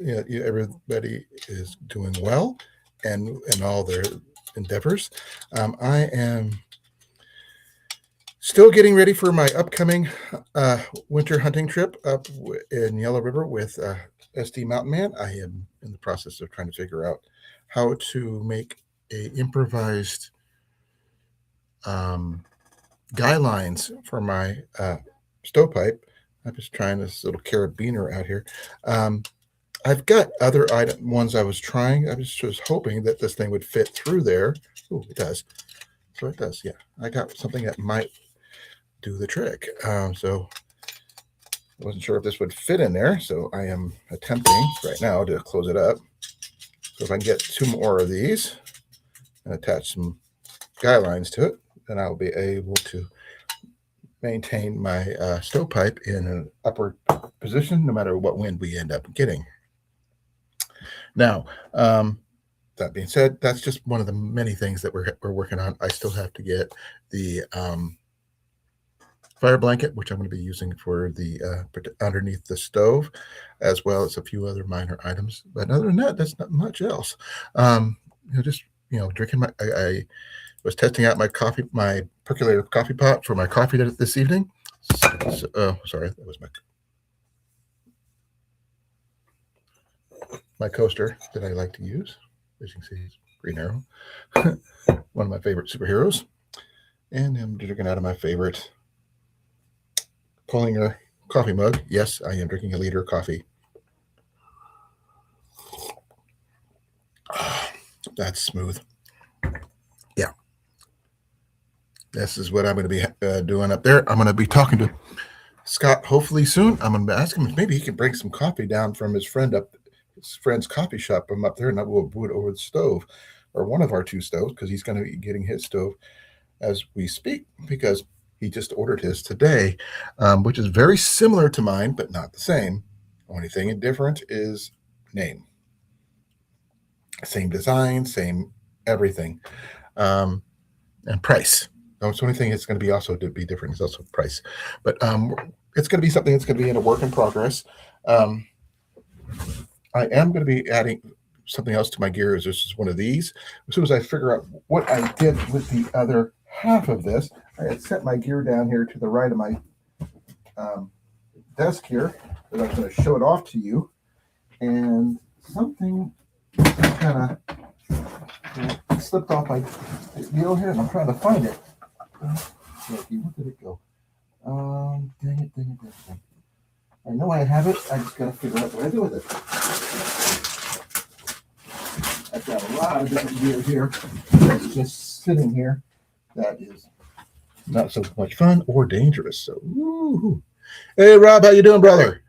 everybody is doing well and in all their endeavors. I am still getting ready for my upcoming uh, winter hunting trip up in Yellow River with SD Mountain Man. I am in the process of trying to figure out how to make a improvised um, guy lines for my stovepipe. I'm just trying this little carabiner out here. Um, I've got other ones I was trying. I was just hoping that this thing would fit through there. Oh, it does. So it does. Yeah, I got something that might do the trick. So I wasn't sure if this would fit in there. So I am attempting right now to close it up. So if I can get two more of these and attach some guy lines to it, then I'll be able to maintain my stovepipe in an upward position no matter what wind we end up getting. Now, that being said, that's just one of the many things that we're working on. I still have to get the fire blanket, which I'm going to be using for the underneath the stove, as well as a few other minor items. But other than that, that's not much else. Just drinking I was testing out my coffee, my percolator coffee pot for my coffee this evening. Sorry, that was my coaster that I like to use. As you can see, it's Green Arrow, one of my favorite superheroes. And I'm drinking out of my favorite Colan coffee mug. Yes, I am drinking a liter of coffee. That's smooth. Yeah. This is what I'm going to be doing up there. I'm going to be talking to Scott hopefully soon. I'm going to ask him if maybe he can bring some coffee down from his friend's coffee shop from up there, and I will do it over the stove, or one of our two stoves, because he's going to be getting his stove as we speak, because he just ordered his today, which is very similar to mine, but not the same. Only thing different is name. Same design, same everything, um, and price. The only thing it's going to be also to be different is also price, but it's going to be something that's going to be in a work in progress. Um, I am going to be adding something else to my gear. Is this is one of these? As soon as I figure out what I did with the other half of this, I had set my gear down here to the right of my um, desk here, that I was going to show it off to you, and something kind of slipped off my deal here, and I'm trying to find it. Where did it go? Dang it. I know I have it. I just got to figure out what I do with it. I've got a lot of different gear here that's just sitting here. That is not so much fun or dangerous. So, woo-hoo. Hey, Rob, how you doing, brother?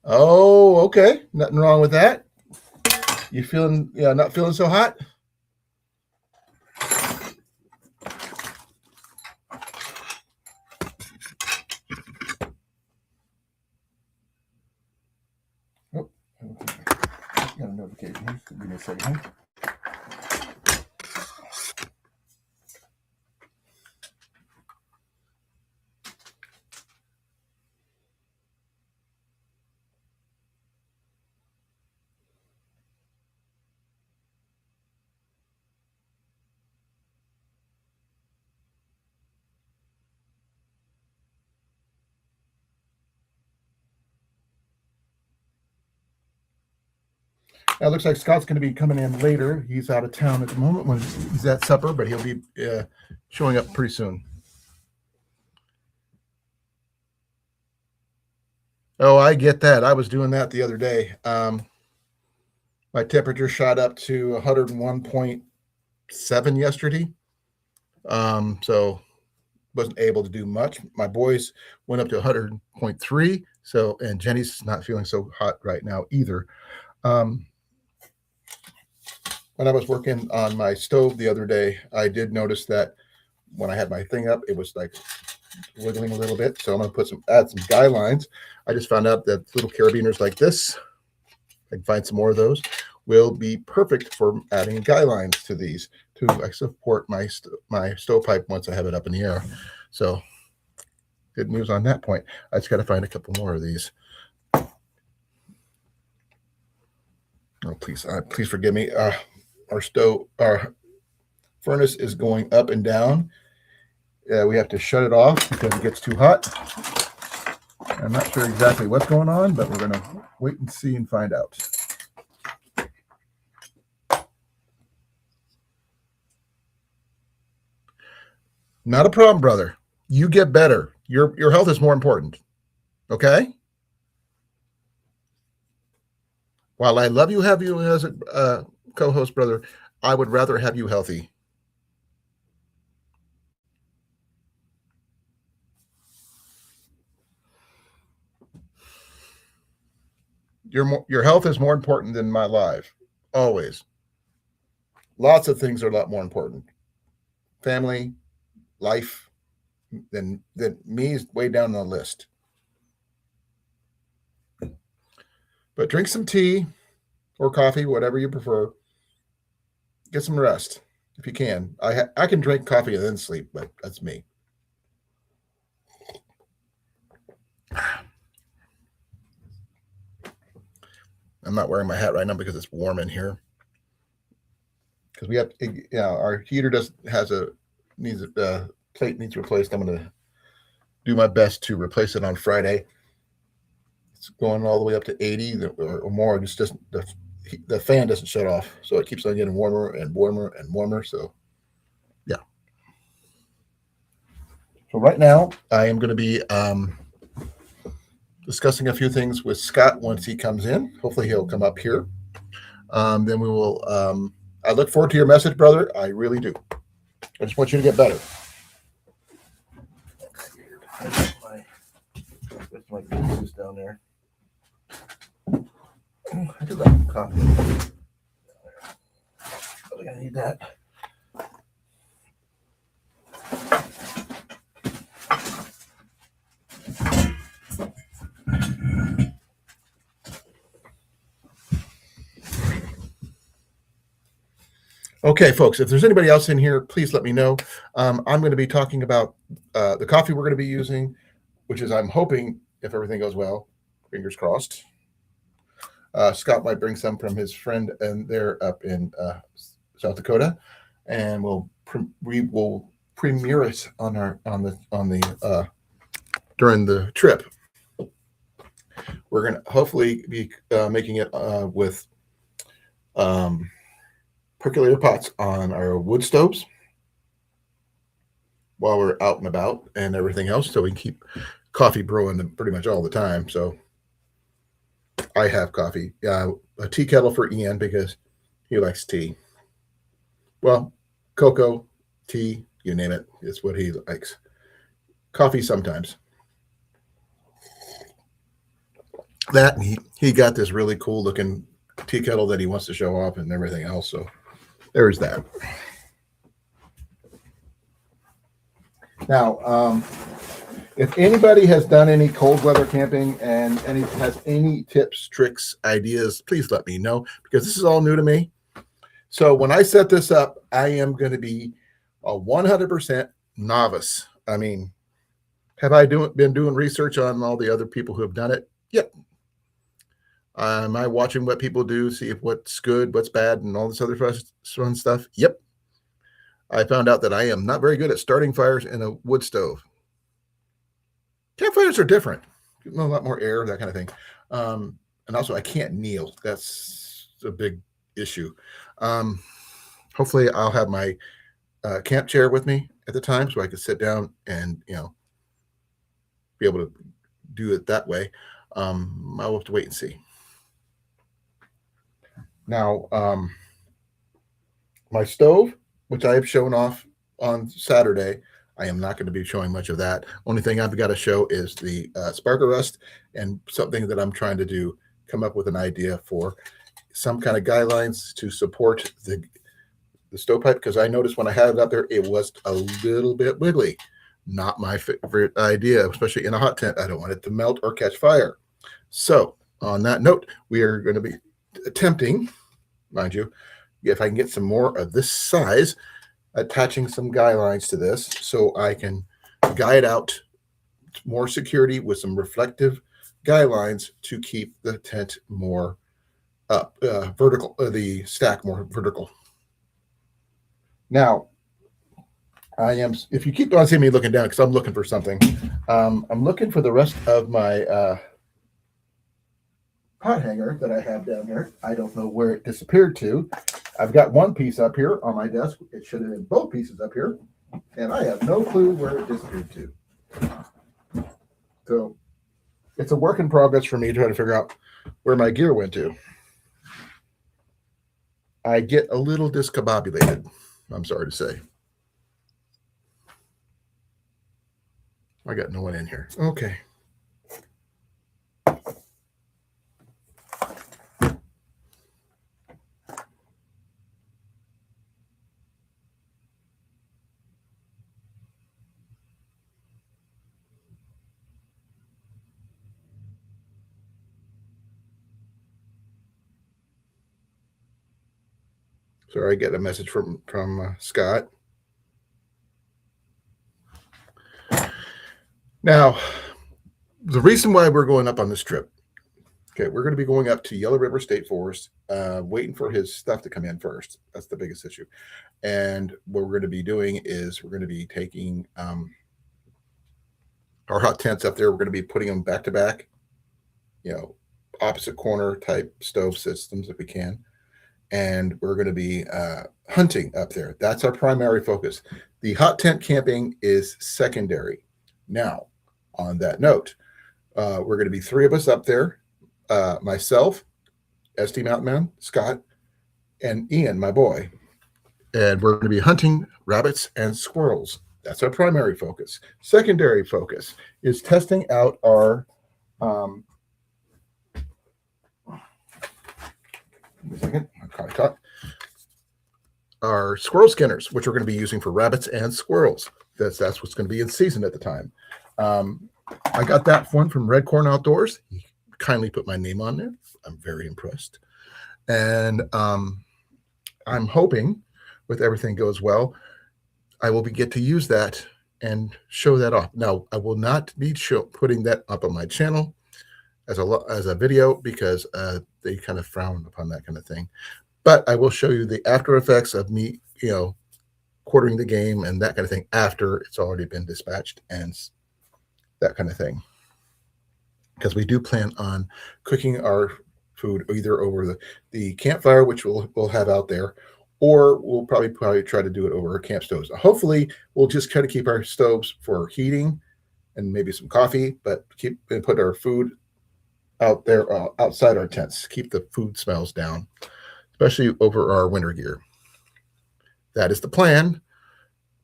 Oh, okay. Nothing wrong with that. You feeling, not feeling so hot? Oh, okay. Got a notification here. Give me a second. It looks like Scott's going to be coming in later. He's out of town at the moment when he's at supper, but he'll be showing up pretty soon. Oh, I get that. I was doing that the other day. My temperature shot up to 101.7 yesterday. So wasn't able to do much. My boys went up to 100.3. So, and Jenny's not feeling so hot right now either. Um, when I was working on my stove the other day, I did notice that when I had my thing up, it was like wiggling a little bit. So I'm going to add some guy lines. I just found out that little carabiners like this, I can find some more of those, will be perfect for adding guy lines to these to support my stovepipe once I have it up in the air. So good news on that point. I just got to find a couple more of these. Oh, please forgive me. Our furnace is going up and down. We have to shut it off because it gets too hot. I'm not sure exactly what's going on, but we're going to wait and see and find out. Not a problem, brother. You get better. Your health is more important. Okay? While I love you, have you as a co-host, brother, I would rather have you healthy. Your health is more important than my life. Always. Lots of things are a lot more important. Family, life, than me is way down the list. But drink some tea or coffee, whatever you prefer. Get some rest if you can. I can drink coffee and then sleep, but that's me. I'm not wearing my hat right now because it's warm in here. Because we have, our heater needs a plate needs replaced. I'm going to do my best to replace it on Friday. It's going all the way up to 80 or more. Just the fan doesn't shut off, so it keeps on getting warmer and warmer and warmer. So, yeah. So right now, I am going to be discussing a few things with Scott once he comes in. Hopefully, he'll come up here. Then we will. I look forward to your message, brother. I really do. I just want you to get better. That's my juice down there. I did like coffee. I need that. Okay, folks, if there's anybody else in here, please let me know. I'm going to be talking about the coffee we're going to be using, which is, I'm hoping, if everything goes well, fingers crossed. Scott might bring some from his friend, and they're up in South Dakota, and we will premiere it on the during the trip. We're going to hopefully be making it with percolator pots on our wood stoves while we're out and about and everything else, so we can keep coffee brewing pretty much all the time. So I have coffee, a tea kettle for Ian because he likes tea. Well, cocoa, tea, you name it, it's what he likes. Coffee sometimes. That he got this really cool looking tea kettle that he wants to show off and everything else. So there's that. Now, if anybody has done any cold weather camping and has any tips, tricks, ideas, please let me know, because this is all new to me. So when I set this up, I am going to be a 100% novice. I mean, have I been doing research on all the other people who have done it? Yep. Am I watching what people do, see if what's good, what's bad, and all this other fun stuff? Yep. I found out that I am not very good at starting fires in a wood stove. Campfires are different. A lot more air, that kind of thing. And also, I can't kneel. That's a big issue. Hopefully, I'll have my camp chair with me at the time so I can sit down and, be able to do it that way. I'll have to wait and see. Now, my stove, which I have shown off on Saturday, I am not going to be showing much of that. Only thing I've got to show is the spark arrest and something that I'm trying to do, come up with an idea for some kind of guidelines to support the stovepipe, because I noticed when I had it up there, it was a little bit wiggly. Not my favorite idea, especially in a hot tent. I don't want it to melt or catch fire. So on that note, we are going to be attempting, mind you, if I can get some more of this size, attaching some guidelines to this so I can guide out more security with some reflective guidelines to keep the tent more up, vertical, the stack more vertical. Now, if you keep on seeing me looking down, because I'm looking for something, I'm looking for the rest of my pot hanger that I have down here. I don't know where it disappeared to. I've got one piece up here on my desk. It should have been both pieces up here, and I have no clue where it disappeared to. So it's a work in progress for me to try to figure out where my gear went to. I get a little discombobulated, I'm sorry to say. I got no one in here. Okay. Sorry, I get a message from Scott. Now, the reason why we're going up on this trip, okay, we're going to be going up to Yellow River State Forest, waiting for his stuff to come in first. That's the biggest issue. And what we're going to be doing is we're going to be taking our hot tents up there. We're going to be putting them back to back, opposite corner type stove systems if we can. And we're going to be hunting up there. That's our primary focus. The hot tent camping is secondary. Now, on that note, we're going to be 3 of us up there, myself, SD Mountain Man, Scott, and Ian, my boy. And we're going to be hunting rabbits and squirrels. That's our primary focus. Secondary focus is testing out our our squirrel skinners, which we're going to be using for rabbits and squirrels. That's what's going to be in season at the time. I got that one from Red Corn Outdoors. He kindly put my name on there. I'm very impressed. And I'm hoping, with everything goes well, I will get to use that and show that off. Now, I will not be putting that up on my channel as a video because they kind of frown upon that kind of thing. But I will show you the after effects of me, quartering the game and that kind of thing after it's already been dispatched and that kind of thing. Because we do plan on cooking our food either over the campfire, which we'll have out there, or we'll probably try to do it over our camp stoves. Hopefully, we'll just try to keep our stoves for heating and maybe some coffee, but put our food out there outside our tents. Keep the food smells down, especially over our winter gear. That is the plan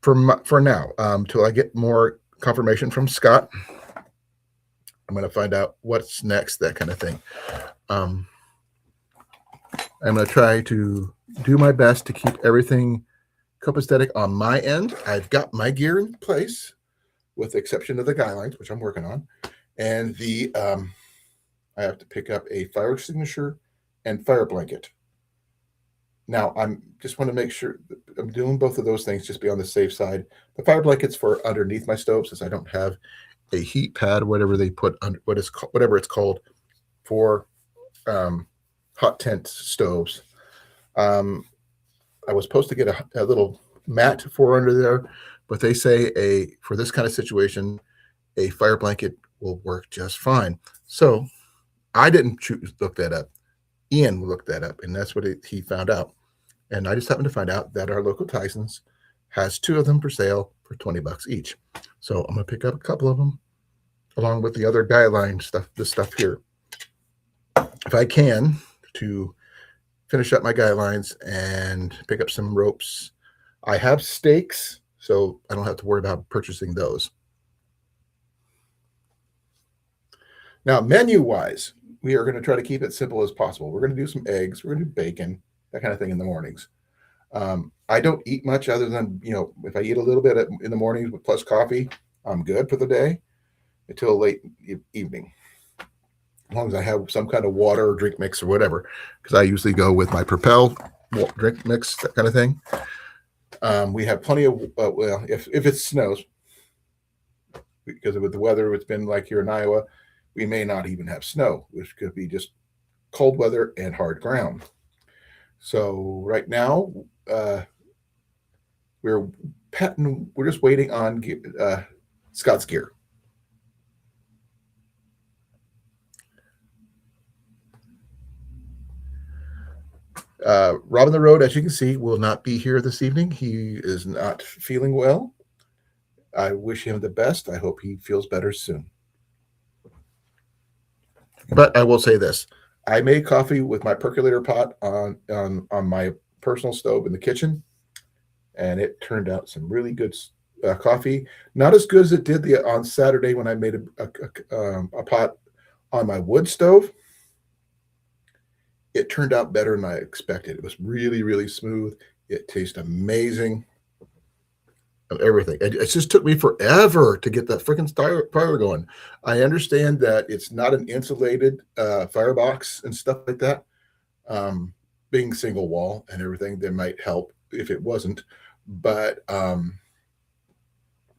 for now. Till I get more confirmation from Scott, I'm going to find out what's next, that kind of thing. I'm going to try to do my best to keep everything copacetic on my end. I've got my gear in place, with the exception of the guidelines, which I'm working on. And I have to pick up a fire extinguisher and fire blanket. Now, I'm just want to make sure I'm doing both of those things, just be on the safe side. The fire blanket's for underneath my stove, since I don't have a heat pad, whatever they put under, whatever it's called, for hot tent stoves. I was supposed to get a little mat for under there, but they say for this kind of situation, a fire blanket will work just fine. So I didn't look that up. Ian looked that up, and that's what he found out. And I just happened to find out that our local Tyson's has 2 of them for sale for $20 each. So I'm going to pick up a couple of them along with the other guideline stuff, this stuff here, if I can, to finish up my guidelines and pick up some ropes. I have stakes, so I don't have to worry about purchasing those. Now, menu-wise, we are going to try to keep it simple as possible. We're going to do some eggs. We're going to do bacon, that kind of thing in the mornings. I don't eat much other than, if I eat a little bit in the mornings plus coffee, I'm good for the day until late evening. As long as I have some kind of water or drink mix or whatever, because I usually go with my Propel drink mix, that kind of thing. We have plenty of, if it snows, because with the weather it's been like here in Iowa, we may not even have snow, which could be just cold weather and hard ground. So right now, we're we're just waiting on Scott's gear. Robin the Road, as you can see, will not be here this evening. He is not feeling well. I wish him the best. I hope he feels better soon. But I will say this: I made coffee with my percolator pot on my personal stove in the kitchen, and it turned out some really good coffee. Not as good as it did on Saturday when I made a pot on my wood stove. It turned out better than I expected. It was really, really smooth. It tasted amazing. Everything. It just took me forever to get that freaking fire going. I understand that it's not an insulated firebox and stuff like that. Being single wall and everything, that might help if it wasn't. But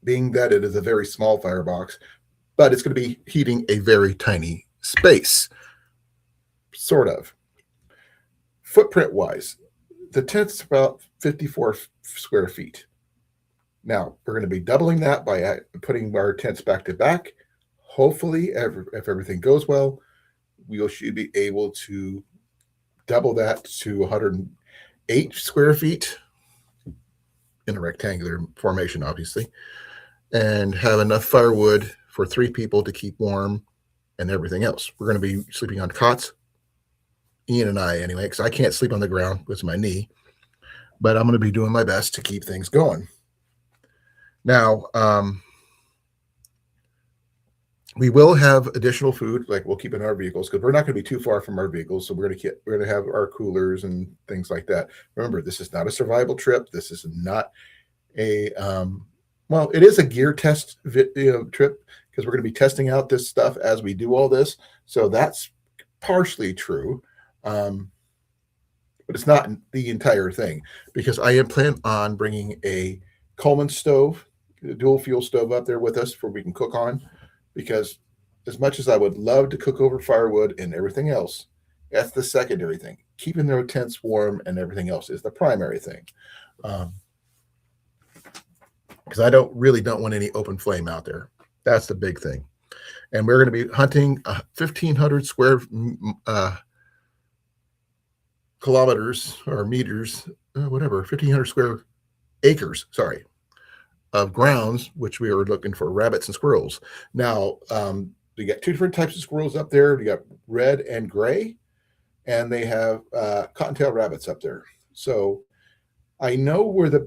being that it is a very small firebox, but it's going to be heating a very tiny space, sort of. Footprint wise, the tent's about 54 square feet. Now, we're going to be doubling that by putting our tents back to back. Hopefully, if everything goes well, we should be able to double that to 108 square feet in a rectangular formation, obviously, and have enough firewood for 3 people to keep warm and everything else. We're going to be sleeping on cots, Ian and I anyway, because I can't sleep on the ground with my knee, but I'm going to be doing my best to keep things going. Now, we will have additional food, like we'll keep in our vehicles, because we're not going to be too far from our vehicles. So we're going to have our coolers and things like that. Remember, this is not a survival trip. This is not a well, it is a gear test trip, because we're going to be testing out this stuff as we do all this. So that's partially true, but it's not the entire thing, because I am planning on bringing a Colan stove, a dual fuel stove up there with us for we can cook on, because as much as I would love to cook over firewood and everything else, that's the secondary thing. Keeping their tents warm and everything else is the primary thing. Because I don't want any open flame out there. That's the big thing. And we're going to be hunting 1,500 square kilometers or meters, whatever, 1,500 square acres, sorry, of grounds, which we are looking for rabbits and squirrels. Now, we got 2 different types of squirrels up there. We got red and gray, and they have cottontail rabbits up there. So I know where the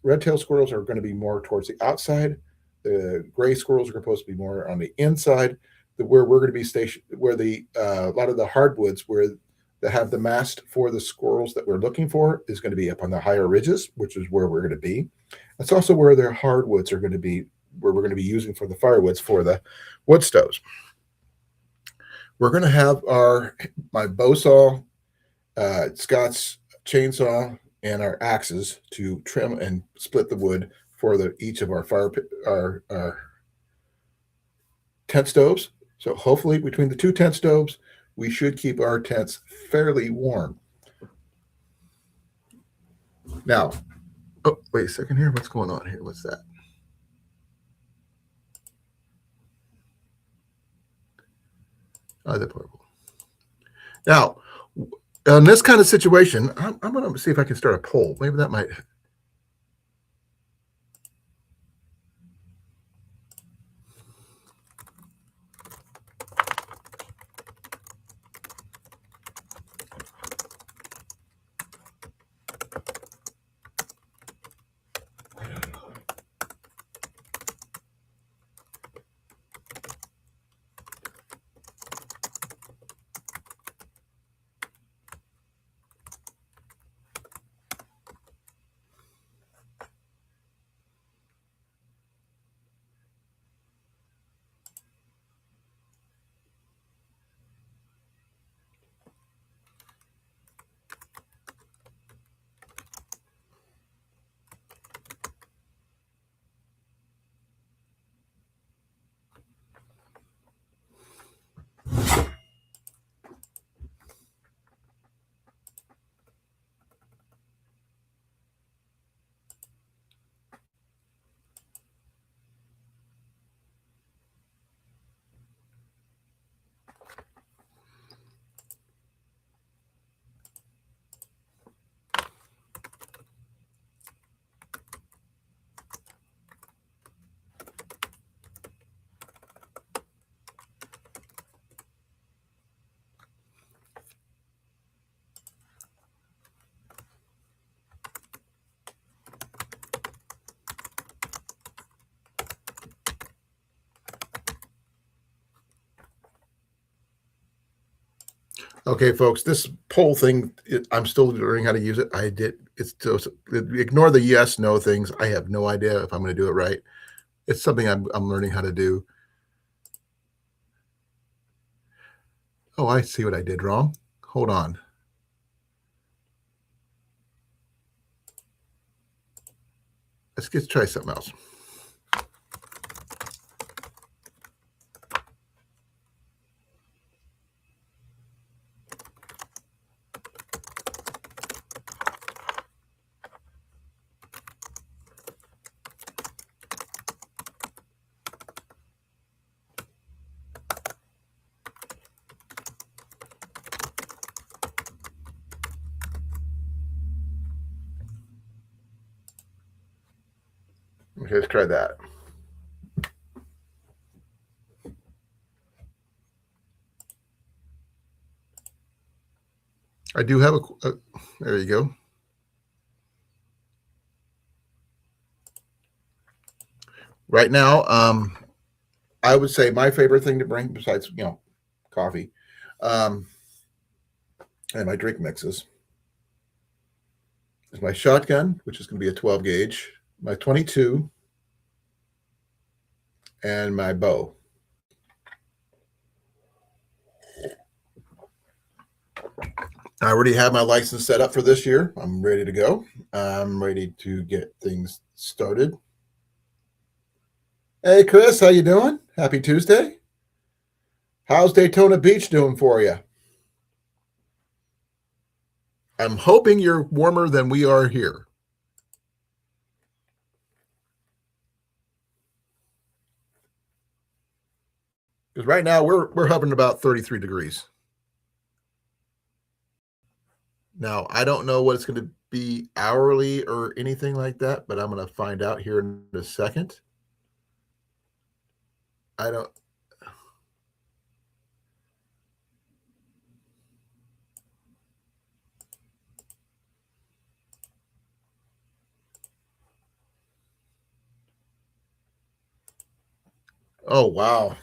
red-tailed squirrels are going to be more towards the outside. The gray squirrels are supposed to be more on the inside. Where we're going to be stationed, where a lot of the hardwoods where they have the mast for the squirrels that we're looking for is going to be up on the higher ridges, which is where we're going to be. That's also where their hardwoods are going to be, where we're going to be using for the firewoods for the wood stoves. We're going to have my bow saw, Scott's chainsaw, and our axes to trim and split the wood for each of our tent stoves. So hopefully between the 2 tent stoves, we should keep our tents fairly warm. Now, oh, wait a second here. What's going on here? What's that? Oh, the purple. Now, in this kind of situation, I'm going to see if I can start a poll. Maybe that might. Okay, folks, this poll thing, I'm still learning how to use it. It's still, ignore the yes, no things. I have no idea if I'm going to do it right. It's something I'm learning how to do. Oh, I see what I did wrong. Hold on. Let's try something else. Okay, let's try that. I do have there you go. Right now, I would say my favorite thing to bring, besides coffee, and my drink mixes, is my shotgun, which is going to be a 12 gauge, my 22, and my bow. I already have my license set up for this year. I'm ready to go. I'm ready to get things started. Hey, Chris, how you doing? Happy Tuesday. How's Daytona Beach doing for you? I'm hoping you're warmer than we are here. Because right now we're hovering about 33 degrees. Now, I don't know what it's going to be hourly or anything like that, but I'm going to find out here in a second. I don't. Oh, wow.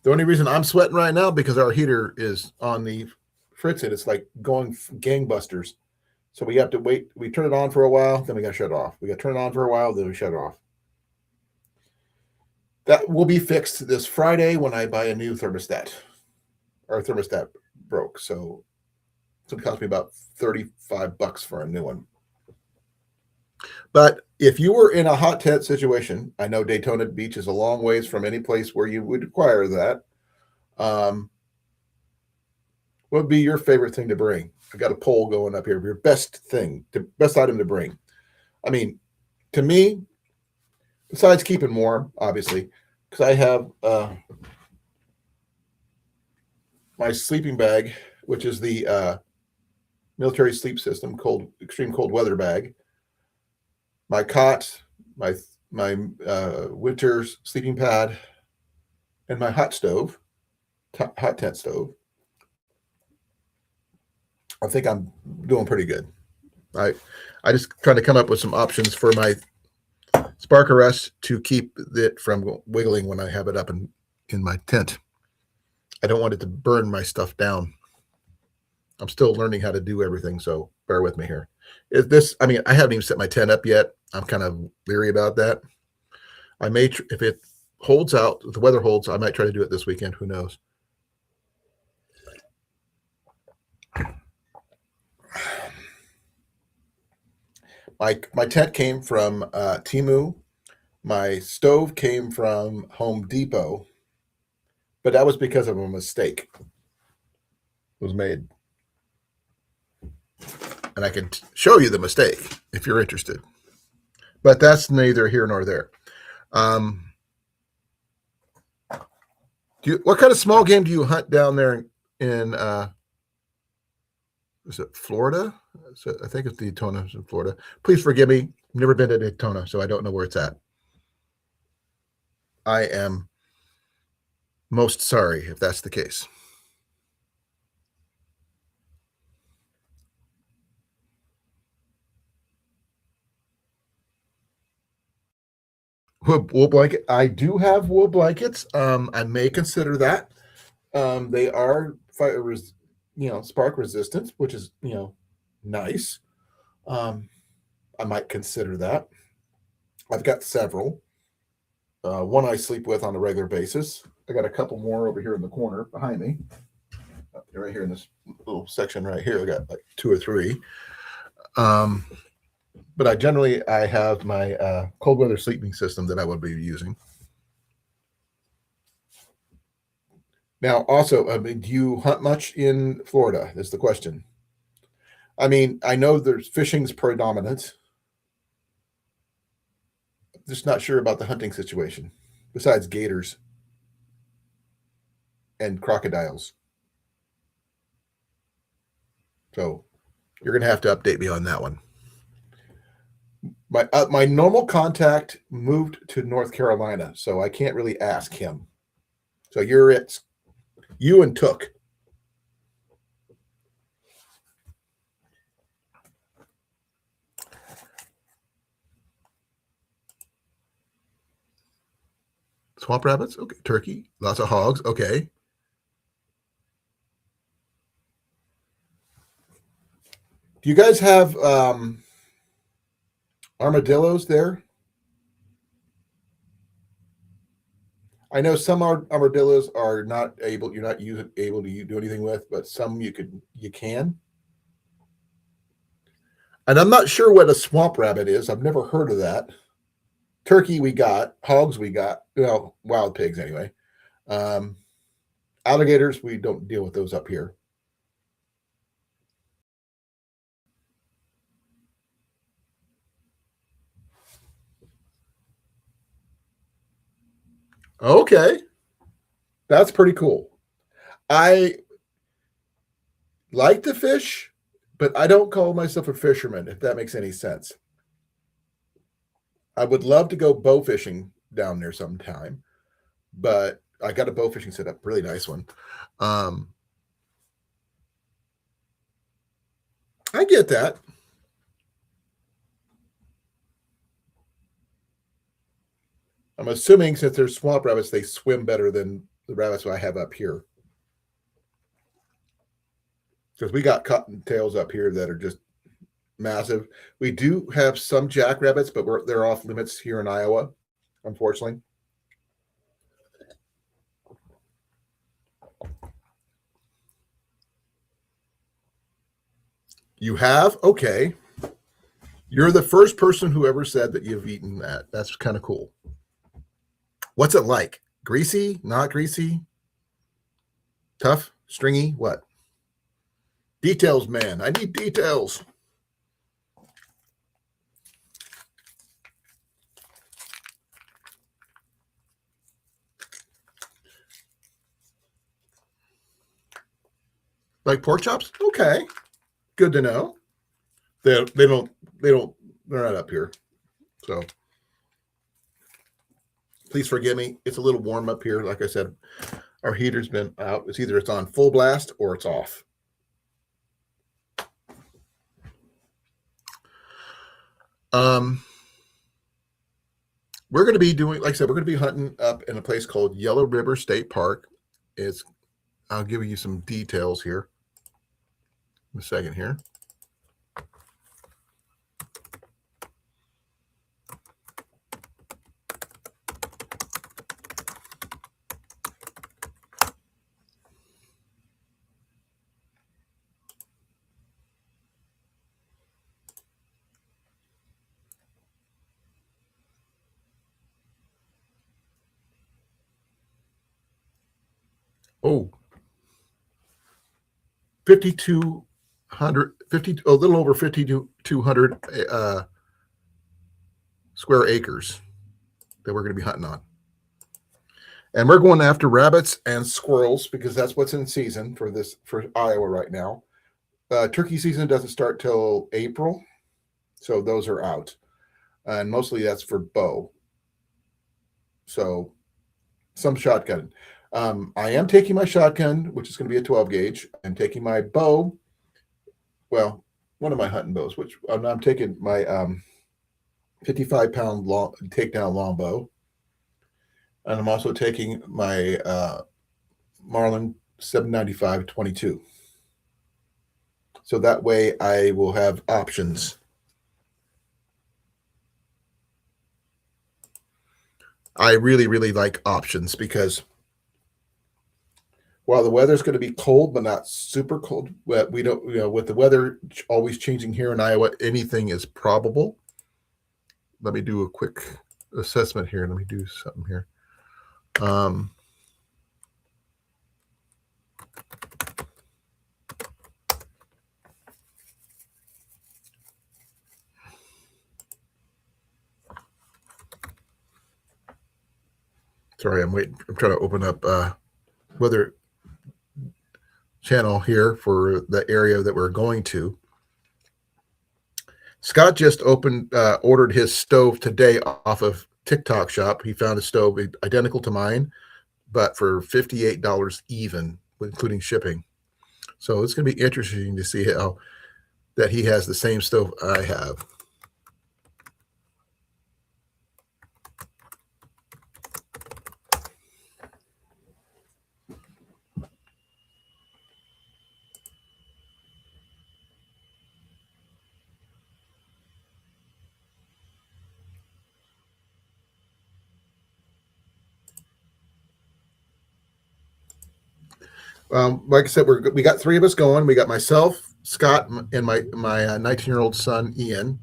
The only reason I'm sweating right now because our heater is on the fritz it. It's like going gangbusters. So we have to wait. We turn it on for a while, then we got to shut it off. We got to turn it on for a while, then we shut it off. That will be fixed this Friday when I buy a new thermostat. Our thermostat broke, so it's going to cost me about $35 for a new one. But if you were in a hot tent situation, I know Daytona Beach is a long ways from any place where you would require that. What would be your favorite thing to bring? I got a poll going up here. Your best item to bring. I mean, to me, besides keeping warm, obviously, because I have my sleeping bag, which is the military sleep system, extreme cold weather bag. My cot, my winter sleeping pad, and my hot tent stove. I think I'm doing pretty good. I just trying to come up with some options for my spark arrest to keep it from wiggling when I have it up in my tent. I don't want it to burn my stuff down. I'm still learning how to do everything, so bear with me here. I mean, I haven't even set my tent up yet. I'm kind of leery about that. I may, if it holds out, if the weather holds, I might try to do it this weekend. Who knows? My tent came from Temu. My stove came from Home Depot, but that was because of a mistake. It was made. And I can show you the mistake if you're interested. But that's neither here nor there. What kind of small game do you hunt down there in is it Florida? So I think it's Daytona in Florida. Please forgive me. I've never been to Daytona, so I don't know where it's at. I am most sorry if that's the case. Wool blanket. I do have wool blankets. I may consider that. They are fire, spark resistance, which is nice. I might consider that. I've got several. One I sleep with on a regular basis. I got a couple more over here in the corner behind me. Right here in this little section right here, I got like 2 or 3. But I have my cold weather sleeping system that I would be using. Now, also, I mean, do you hunt much in Florida? Is the question. I mean, I know there's fishing's predominant. Just not sure about the hunting situation. Besides gators and crocodiles. So you're going to have to update me on that one. My normal contact moved to North Carolina, so I can't really ask him. So you're it. You and Took. Swamp rabbits? Okay. Turkey. Lots of hogs. Okay. Do you guys have armadillos there? I know some armadillos are not able. You're not able to do anything with, but some you can. And I'm not sure what a swamp rabbit is. I've never heard of that. Turkey we got, hogs we got. Well, wild pigs anyway. Alligators we don't deal with those up here. Okay, that's pretty cool. I like to fish, but I don't call myself a fisherman, if that makes any sense. I would love to go bow fishing down there sometime, but I got a bow fishing setup, really nice one. I get that. I'm assuming since they're swamp rabbits, they swim better than the rabbits I have up here. Because we got cottontails up here that are just massive. We do have some jackrabbits, but they're off limits here in Iowa, unfortunately. You have? Okay. You're the first person who ever said that you've eaten that. That's kind of cool. What's it like? Greasy? Not greasy? Tough? Stringy? What? Details, man. I need details. Like pork chops? Okay. Good to know. They're not up here. So please forgive me. It's a little warm up here. Like I said, our heater's been out. It's on full blast or it's off. We're going to be doing, like I said, we're going to be hunting up in a place called Yellow River State Park. I'll give you some details here in a second here. Oh, 5,200, a little over 5,200 square acres that we're going to be hunting on. And we're going after rabbits and squirrels because that's what's in season for Iowa right now. Turkey season doesn't start till April, so those are out. And mostly that's for bow. So some shotgun. I am taking my shotgun, which is going to be a 12 gauge. I'm taking my bow. Well, one of my hunting bows, which I'm taking my 55-pound long takedown longbow. And I'm also taking my Marlin $795.22. So that way I will have options. I really, really like options because while the weather's going to be cold, but not super cold, we don't, with the weather always changing here in Iowa, anything is probable. Let me do a quick assessment here. Let me do something here. Sorry, I'm waiting. I'm trying to open up weather channel here for the area that we're going to. Scott just ordered his stove today off of TikTok shop. He found a stove identical to mine, but for $58 even, including shipping. So it's going to be interesting to see how that he has the same stove I have. Like I said, we got three of us going. We got myself, Scott, and my 19-year-old son, Ian.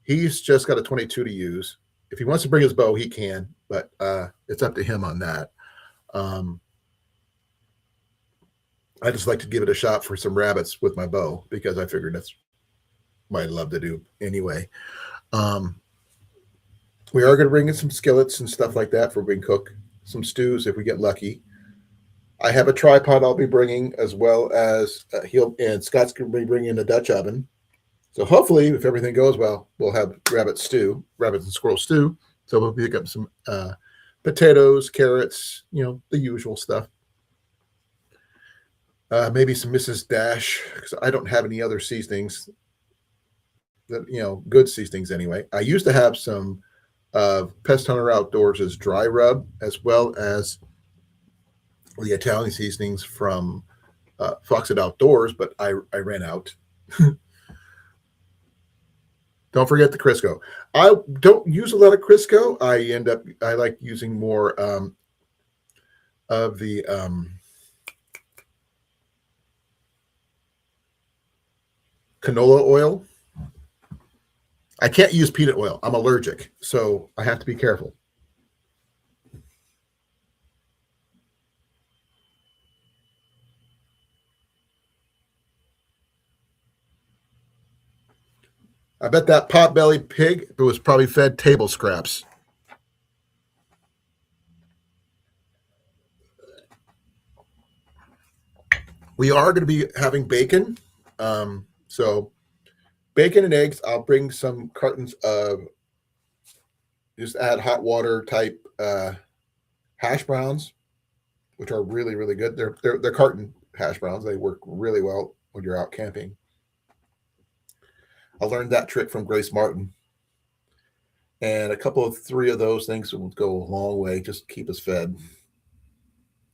He's just got a 22 to use. If he wants to bring his bow, he can, but it's up to him on that. I just like to give it a shot for some rabbits with my bow because I figured that's what I love to do anyway. We are going to bring in some skillets and stuff like that for we can cook some stews if we get lucky. I have a tripod I'll be bringing, as well as Scott's going to be bringing a Dutch oven. So hopefully, if everything goes well, we'll have rabbit and squirrel stew. So we'll pick up some potatoes, carrots, the usual stuff. Maybe some Mrs. Dash, because I don't have any other seasonings that, good seasonings anyway. I used to have some Pest Hunter Outdoors' dry rub, as well as the Italian seasonings from Foxit Outdoors, but I ran out. Don't forget the Crisco. I don't use a lot of Crisco. I like using more of the canola oil. I can't use peanut oil. I'm allergic, so I have to be careful. I bet that pot-bellied pig was probably fed table scraps. We are going to be having bacon. So bacon and eggs. I'll bring some cartons of just add hot water type hash browns, which are really, really good. They're carton hash browns. They work really well when you're out camping. I learned that trick from Grace Martin. And three of those things will go a long way. Just keep us fed.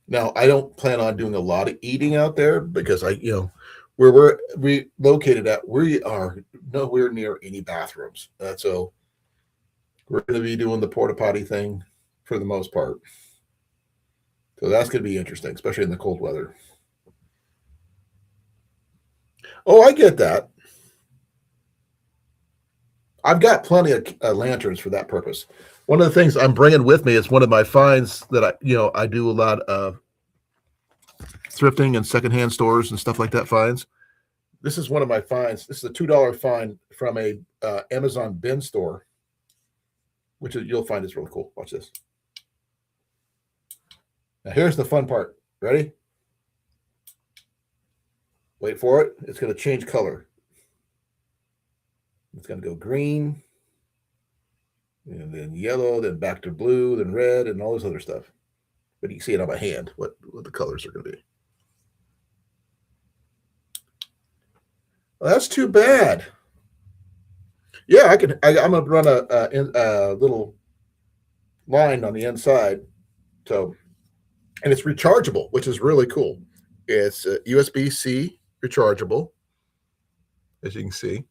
Now, I don't plan on doing a lot of eating out there because where we're located at, we are nowhere near any bathrooms. So we're going to be doing the porta potty thing for the most part. So that's going to be interesting, especially in the cold weather. Oh, I get that. I've got plenty of lanterns for that purpose. One of the things I'm bringing with me is one of my finds that I do a lot of thrifting and secondhand stores and stuff like that finds. This is one of my finds. This is a $2 find from a Amazon bin store, which you'll find is really cool. Watch this. Now here's the fun part. Ready? Wait for it. It's going to change color. It's going to go green, and then yellow, then back to blue, then red, and all this other stuff. But you can see it on my hand, what the colors are going to be. Well, that's too bad. Yeah, I'm going to run a little line on the inside. So and it's rechargeable, which is really cool. It's USB-C rechargeable, as you can see.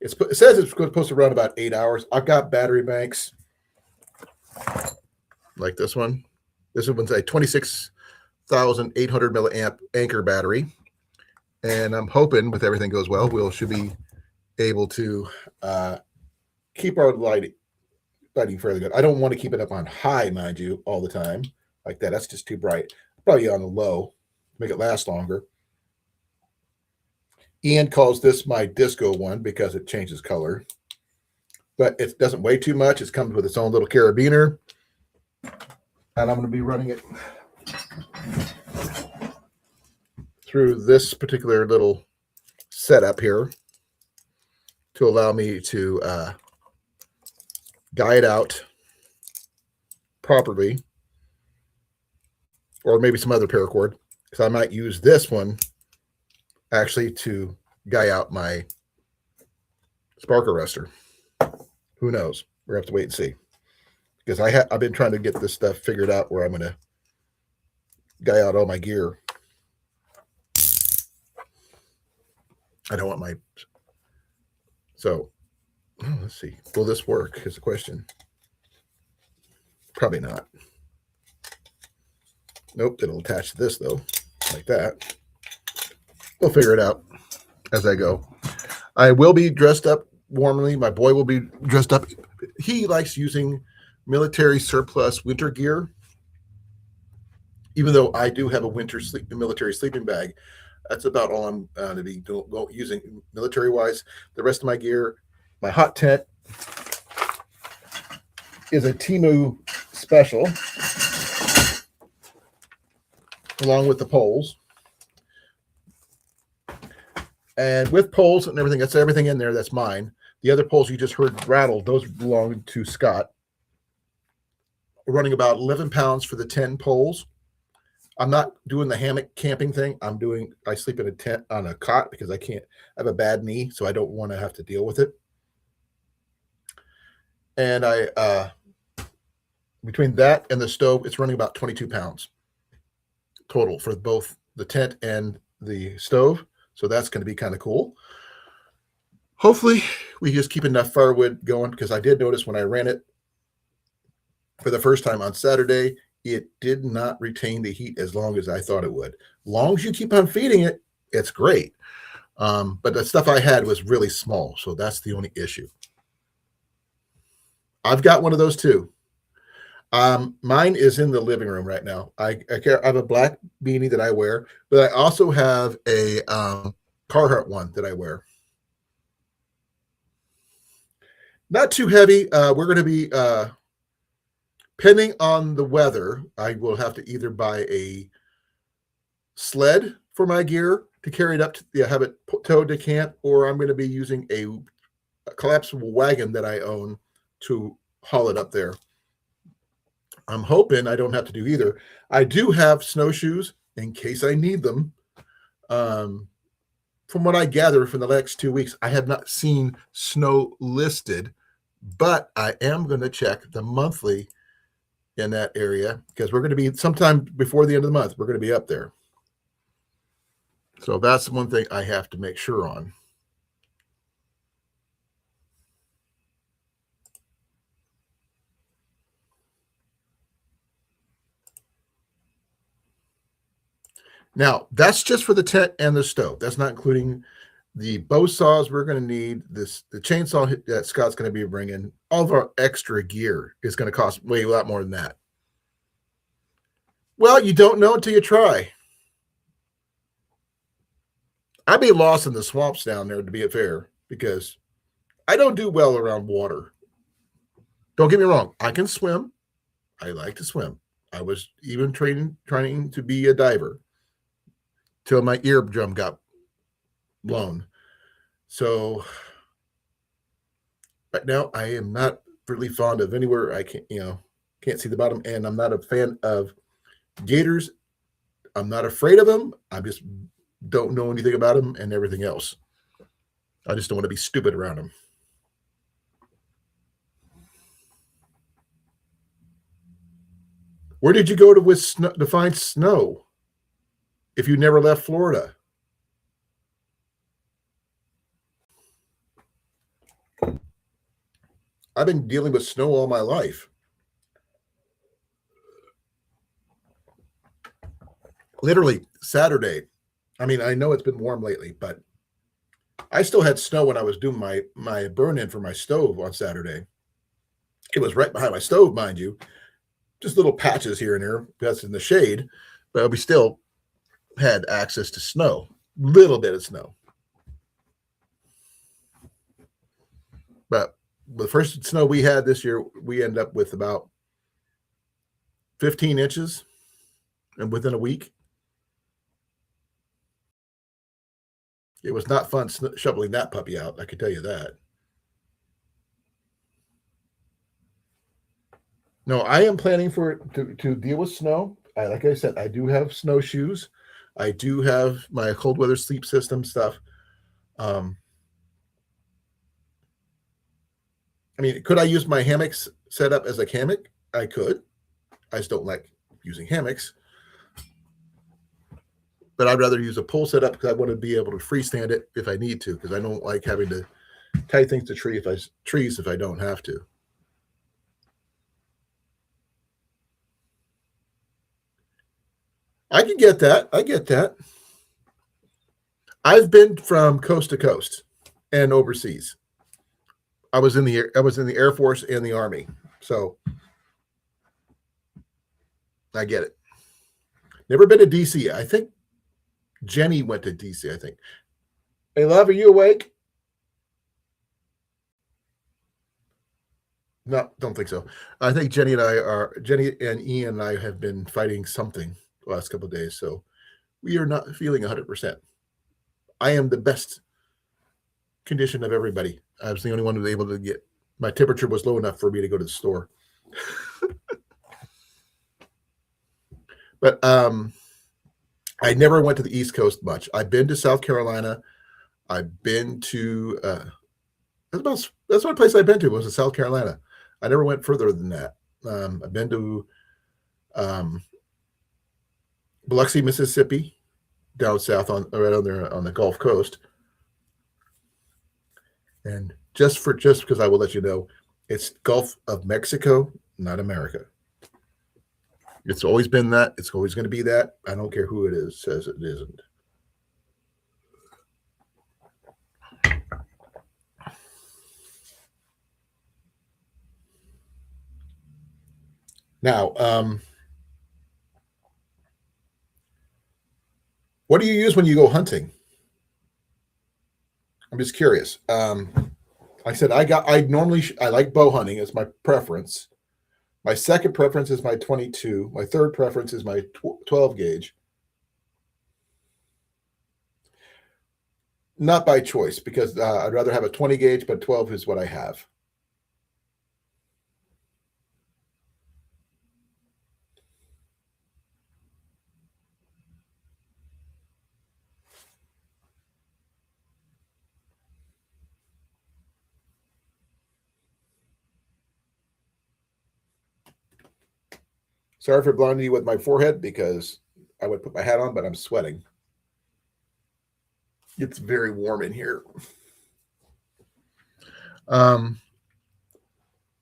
It says it's supposed to run about 8 hours. I've got battery banks like this one. This one's a 26,800 milliamp Anchor battery, and I'm hoping, with everything goes well, we should be able to keep our lighting fairly good. I don't want to keep it up on high, mind you, all the time like that. That's just too bright. Probably on the low, make it last longer. Ian calls this my disco one because it changes color, but it doesn't weigh too much. It comes with its own little carabiner, and I'm going to be running it through this particular little setup here to allow me to guide out properly, or maybe some other paracord, because I might use this one actually to guy out my spark arrestor. Who knows? We're going to have to wait and see, because I've been trying to get this stuff figured out where I'm going to guy out all my gear. I don't want my... So, let's see. Will this work is the question. Probably not. Nope, it'll attach to this, though, like that. We'll figure it out as I go. I will be dressed up warmly. My boy will be dressed up. He likes using military surplus winter gear, even though I do have a military sleeping bag. That's about all I'm going to be using military-wise. The rest of my gear, my hot tent is a Temu special, along with the poles. And with poles and everything, that's everything in there. That's mine. The other poles you just heard rattle, those belong to Scott. We're running about 11 pounds for the 10 poles. I'm not doing the hammock camping thing. I sleep in a tent on a cot because I have a bad knee, so I don't want to have to deal with it. And between that and the stove, it's running about 22 pounds total for both the tent and the stove. So that's going to be kind of cool. Hopefully we just keep enough firewood going, because I did notice when I ran it for the first time on Saturday, it did not retain the heat as long as I thought it would. Long as you keep on feeding it, it's great. But the stuff I had was really small, so that's the only issue. I've got one of those too. Mine is in the living room right now. I have a black beanie that I wear, but I also have a Carhartt one that I wear. Not too heavy. We're going to be, depending on the weather, I will have to either buy a sled for my gear to carry it up to have it towed to camp, or I'm going to be using a collapsible wagon that I own to haul it up there. I'm hoping I don't have to do either. I do have snowshoes in case I need them. From what I gather from the next 2 weeks, I have not seen snow listed, but I am going to check the monthly in that area, because we're going to be sometime before the end of the month. We're going to be up there. So that's one thing I have to make sure on. Now, that's just for the tent and the stove. That's not including the bow saws we're going to need, the chainsaw that Scott's going to be bringing. All of our extra gear is going to cost way a lot more than that. Well, you don't know until you try. I'd be lost in the swamps down there, to be fair, because I don't do well around water. Don't get me wrong. I can swim. I like to swim. I was even trying to be a diver till my eardrum got blown. So right now I am not really fond of anywhere I can't see the bottom, and I'm not a fan of gators. I'm not afraid of them. I just don't know anything about them and everything else. I just don't want to be stupid around them. Where did you go to find snow if you never left Florida? I've been dealing with snow all my life. Literally Saturday. I mean, I know it's been warm lately, but I still had snow when I was doing my burn-in for my stove on Saturday. It was right behind my stove, mind you. Just little patches here and there. That's in the shade, but we still had access to snow. Little bit of snow. But the first snow we had this year, we ended up with about 15 inches, and within a week. It was not fun shoveling that puppy out, I can tell you that. No, I am planning to deal with snow. Like I said, I do have snowshoes. I do have my cold weather sleep system stuff. I mean, could I use my hammocks set up as a hammock? I could. I just don't like using hammocks. But I'd rather use a pole setup because I want to be able to freestand it if I need to, because I don't like having to tie things to trees if I don't have to. I can get that. I get that. I've been from coast to coast and overseas. I was in the Air Force and the Army, so I get it. Never been to DC. I think Jenny went to DC, I think. Hey, love, are you awake? No, don't think so. I think Jenny and Ian and I have been fighting something the last couple of days, so we are not feeling 100%. I am the best condition of everybody. I was the only one who was able to get, my temperature was low enough for me to go to the store. But I never went to the East Coast much. I've been to South Carolina. I've been to that's one place I've been to was in South Carolina. I never went further than that. I've been to Biloxi, Mississippi, down south right on there on the Gulf Coast. And just because I will let you know, it's Gulf of Mexico, not America. It's always been that. It's always going to be that. I don't care who it is says it isn't. Now, what do you use when you go hunting? I'm just curious. Like I said, I like bow hunting as my preference. My second preference is my 22. My third preference is my 12 gauge. Not by choice, because I'd rather have a 20 gauge, but 12 is what I have. Sorry for blinding you with my forehead because I would put my hat on, but I'm sweating. It's very warm in here. My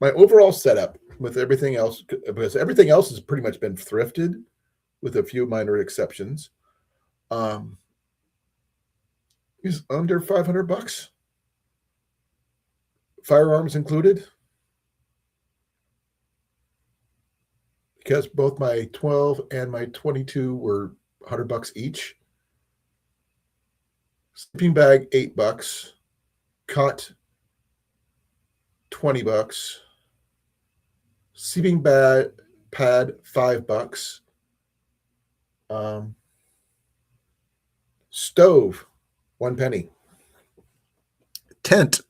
overall setup with everything else, because everything else has pretty much been thrifted with a few minor exceptions, is under $500. Firearms included. Because both my 12 and my 22 were $100 each. Sleeping bag, $8. Cot, $20. Sleeping bag pad, $5. Stove, 1 penny. Tent,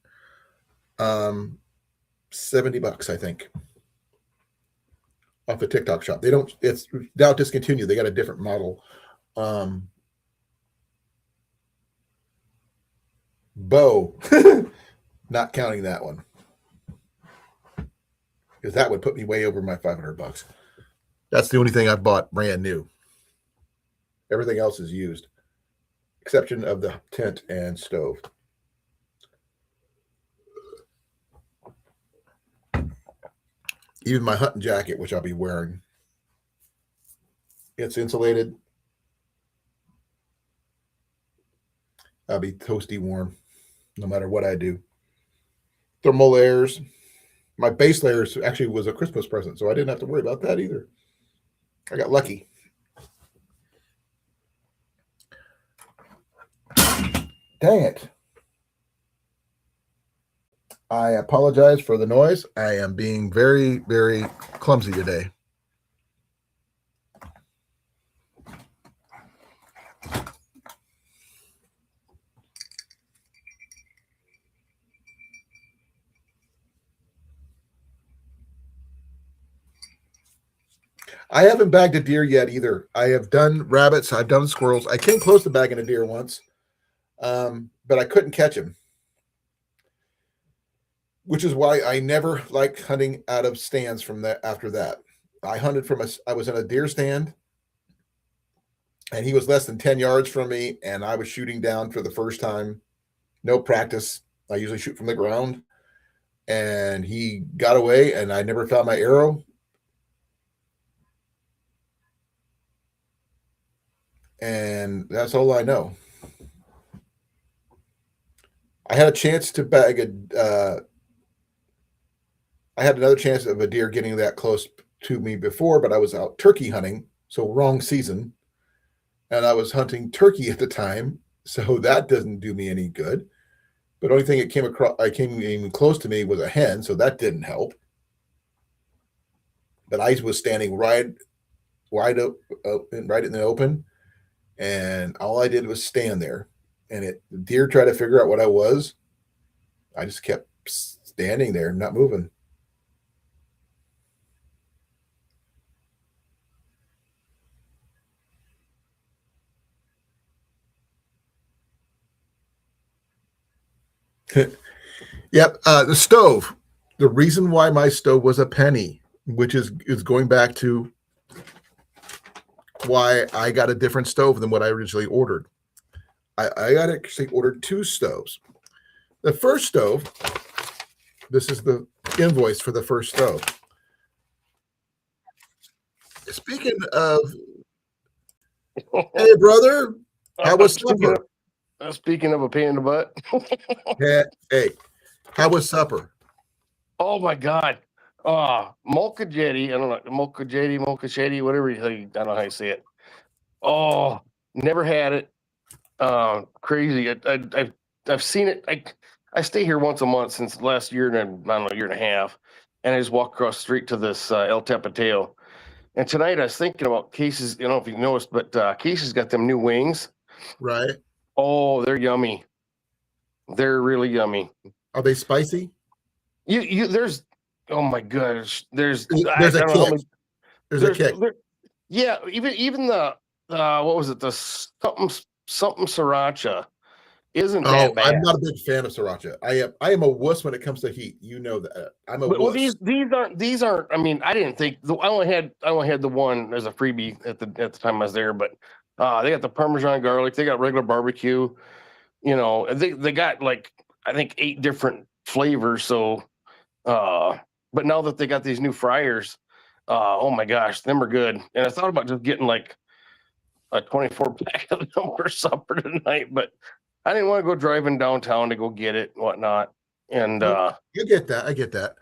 $70, I think. Off the TikTok shop. It's now discontinued. They got a different model. Bow, not counting that one, because that would put me way over my $500. That's the only thing I've bought brand new. Everything else is used, exception of the tent and stove. Even my hunting jacket, which I'll be wearing, it's insulated. I'll be toasty warm no matter what I do. Thermal layers. My base layers actually was a Christmas present, so I didn't have to worry about that either. I got lucky. Dang it. I apologize for the noise. I am being very, very clumsy today. I haven't bagged a deer yet either. I have done rabbits. I've done squirrels. I came close to bagging a deer once, but I couldn't catch him, which is why I never liked hunting out of stands from that. After that, I hunted I was in a deer stand, and he was less than 10 yards from me, and I was shooting down for the first time. No practice. I usually shoot from the ground, and he got away, and I never found my arrow. And that's all I know. I had a chance to bag I had another chance of a deer getting that close to me before, but I was out turkey hunting, so wrong season. And I was hunting turkey at the time, so that doesn't do me any good. But the only thing it came even close to me was a hen, so that didn't help. But I was standing right in the open, and all I did was stand there. And the deer tried to figure out what I was. I just kept standing there, not moving. Yep. The stove. The reason why my stove was a penny, which is going back to why I got a different stove than what I originally ordered. I got actually ordered 2 stoves. The first stove, this is the invoice for the first stove. Speaking of, hey brother, how was supper? Speaking of a pain in the butt. Hey, how was supper? Oh my God. Molka Jetty. I don't know. Molka Jetty, whatever I don't know how you say it. Oh, never had it. Crazy. I've seen it. I stay here once a month since last year and I don't know, year and a half. And I just walk across the street to this El Tapateo. And tonight I was thinking about Casey's, I don't know if you noticed, but Casey's got them new wings. Right. Oh, they're yummy. They're really yummy. Are they spicy? There's, oh my gosh, there's a kick. There's a kick. Yeah, even the what was it, the something sriracha isn't that bad. I'm not a big fan of sriracha. I am a wuss when it comes to heat. You know that. I'm a wuss. Well, these aren't. I mean, I didn't think I only had the one as a freebie at the time I was there, but they got the Parmesan garlic, they got regular barbecue. You know, they got like I think 8 different flavors. So, but now that they got these new fryers, oh my gosh, them are good. And I thought about just getting like a 24 pack of them for supper tonight, but I didn't want to go driving downtown to go get it and whatnot. And I get that.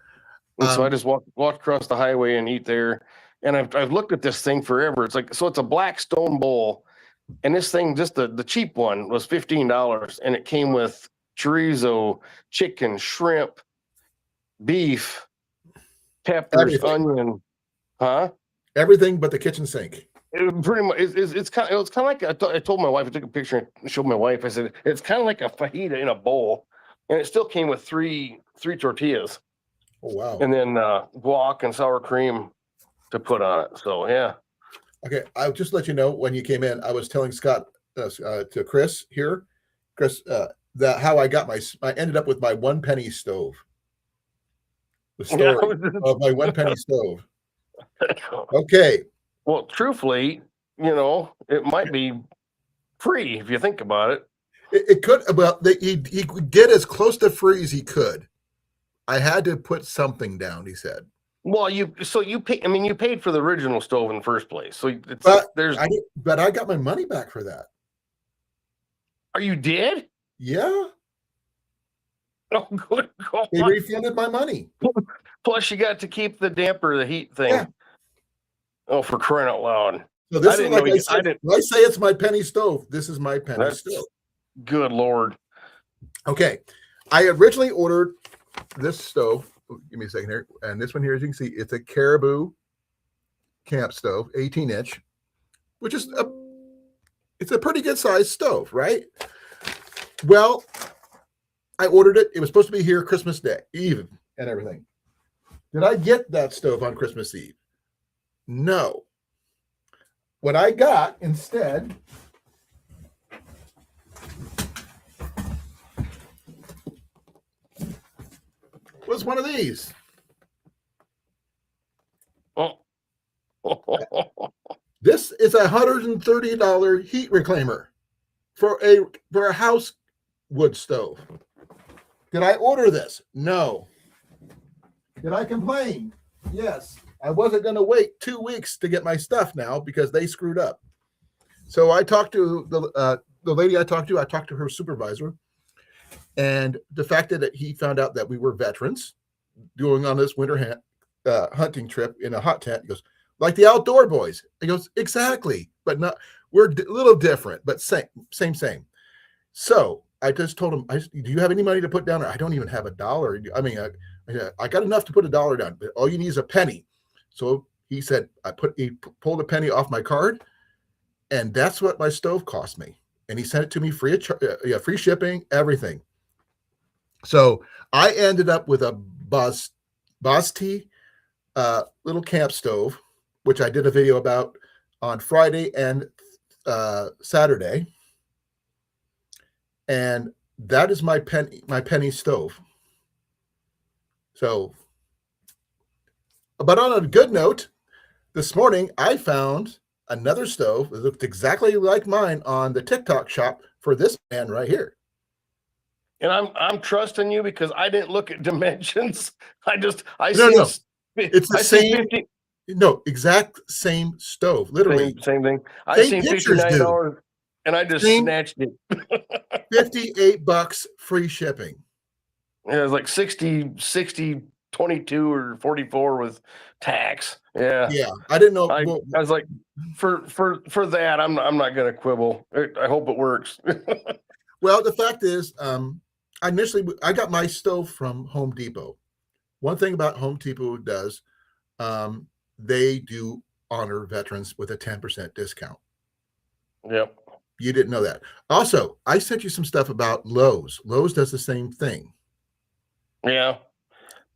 And so I just walked across the highway and eat there. And I've looked at this thing forever. It's like, so it's a black stone bowl. And this thing, just the cheap one, was $15. And it came with chorizo, chicken, shrimp, beef, peppers, onion. Huh? Everything but the kitchen sink. It pretty much it's kind of like I told my wife, I took a picture and showed my wife. I said it's kind of like a fajita in a bowl, and it still came with three tortillas. Oh wow! And then guac and sour cream to put on it. So yeah. Okay, I'll just let you know when you came in. I was telling Scott to Chris here, that how I ended up with my 1 penny stove. The story of my 1 penny stove. Okay. Well, truthfully, it might be free if you think about it. It could. Well, he could get as close to free as he could. I had to put something down. He said. Well, you pay. I mean, you paid for the original stove in the first place, so but I got my money back for that. Are you dead? Yeah. Oh, good God. They refunded my money. Plus, you got to keep the damper, the heat thing. Yeah. Oh, for crying out loud! So this is like I said. When I say it's my penny stove, this is my penny stove. Good Lord. Okay, I originally ordered this stove. Give me a second here, and this one here, as you can see, it's a Caribou camp stove, 18-inch, which is it's a pretty good sized stove, right? Well, I ordered it. It was supposed to be here Christmas Day, Eve, and everything. Did I get that stove on Christmas Eve? No. What I got instead was one of these. Oh. This is a $130 heat reclaimer for a house wood stove. Did I order this? No. Did I complain? Yes. I wasn't going to wait 2 weeks to get my stuff now because they screwed up. So I talked to the lady I talked to her supervisor, and the fact that he found out that we were veterans going on this winter hunting trip in a hot tent. He goes, like the outdoor boys. He goes, exactly, but not. We're a little different, but same. So I just told him, do you have any money to put down? I don't even have $1. I mean, I got enough to put $1 down, but all you need is a penny. So he said, he pulled a penny off my card, and that's what my stove cost me. And he sent it to me free shipping, everything. So I ended up with a Boztiy little camp stove, which I did a video about on Friday and Saturday. And that is my penny stove. So, but on a good note, this morning I found another stove that looked exactly like mine on the TikTok shop for this man right here. And I'm trusting you because I didn't look at dimensions. It's the same. No, exact same stove. Literally same thing. I seen $59 and I just snatched it. $58 free shipping. Yeah, it was like 60, 22 or 44 with tax. Yeah. Yeah. I didn't know. I was like, for that, I'm not going to quibble. I hope it works. Well, the fact is, I got my stove from Home Depot. One thing about Home Depot does, they do honor veterans with a 10% discount. Yep. You didn't know that. Also, I sent you some stuff about Lowe's. Lowe's does the same thing. Yeah.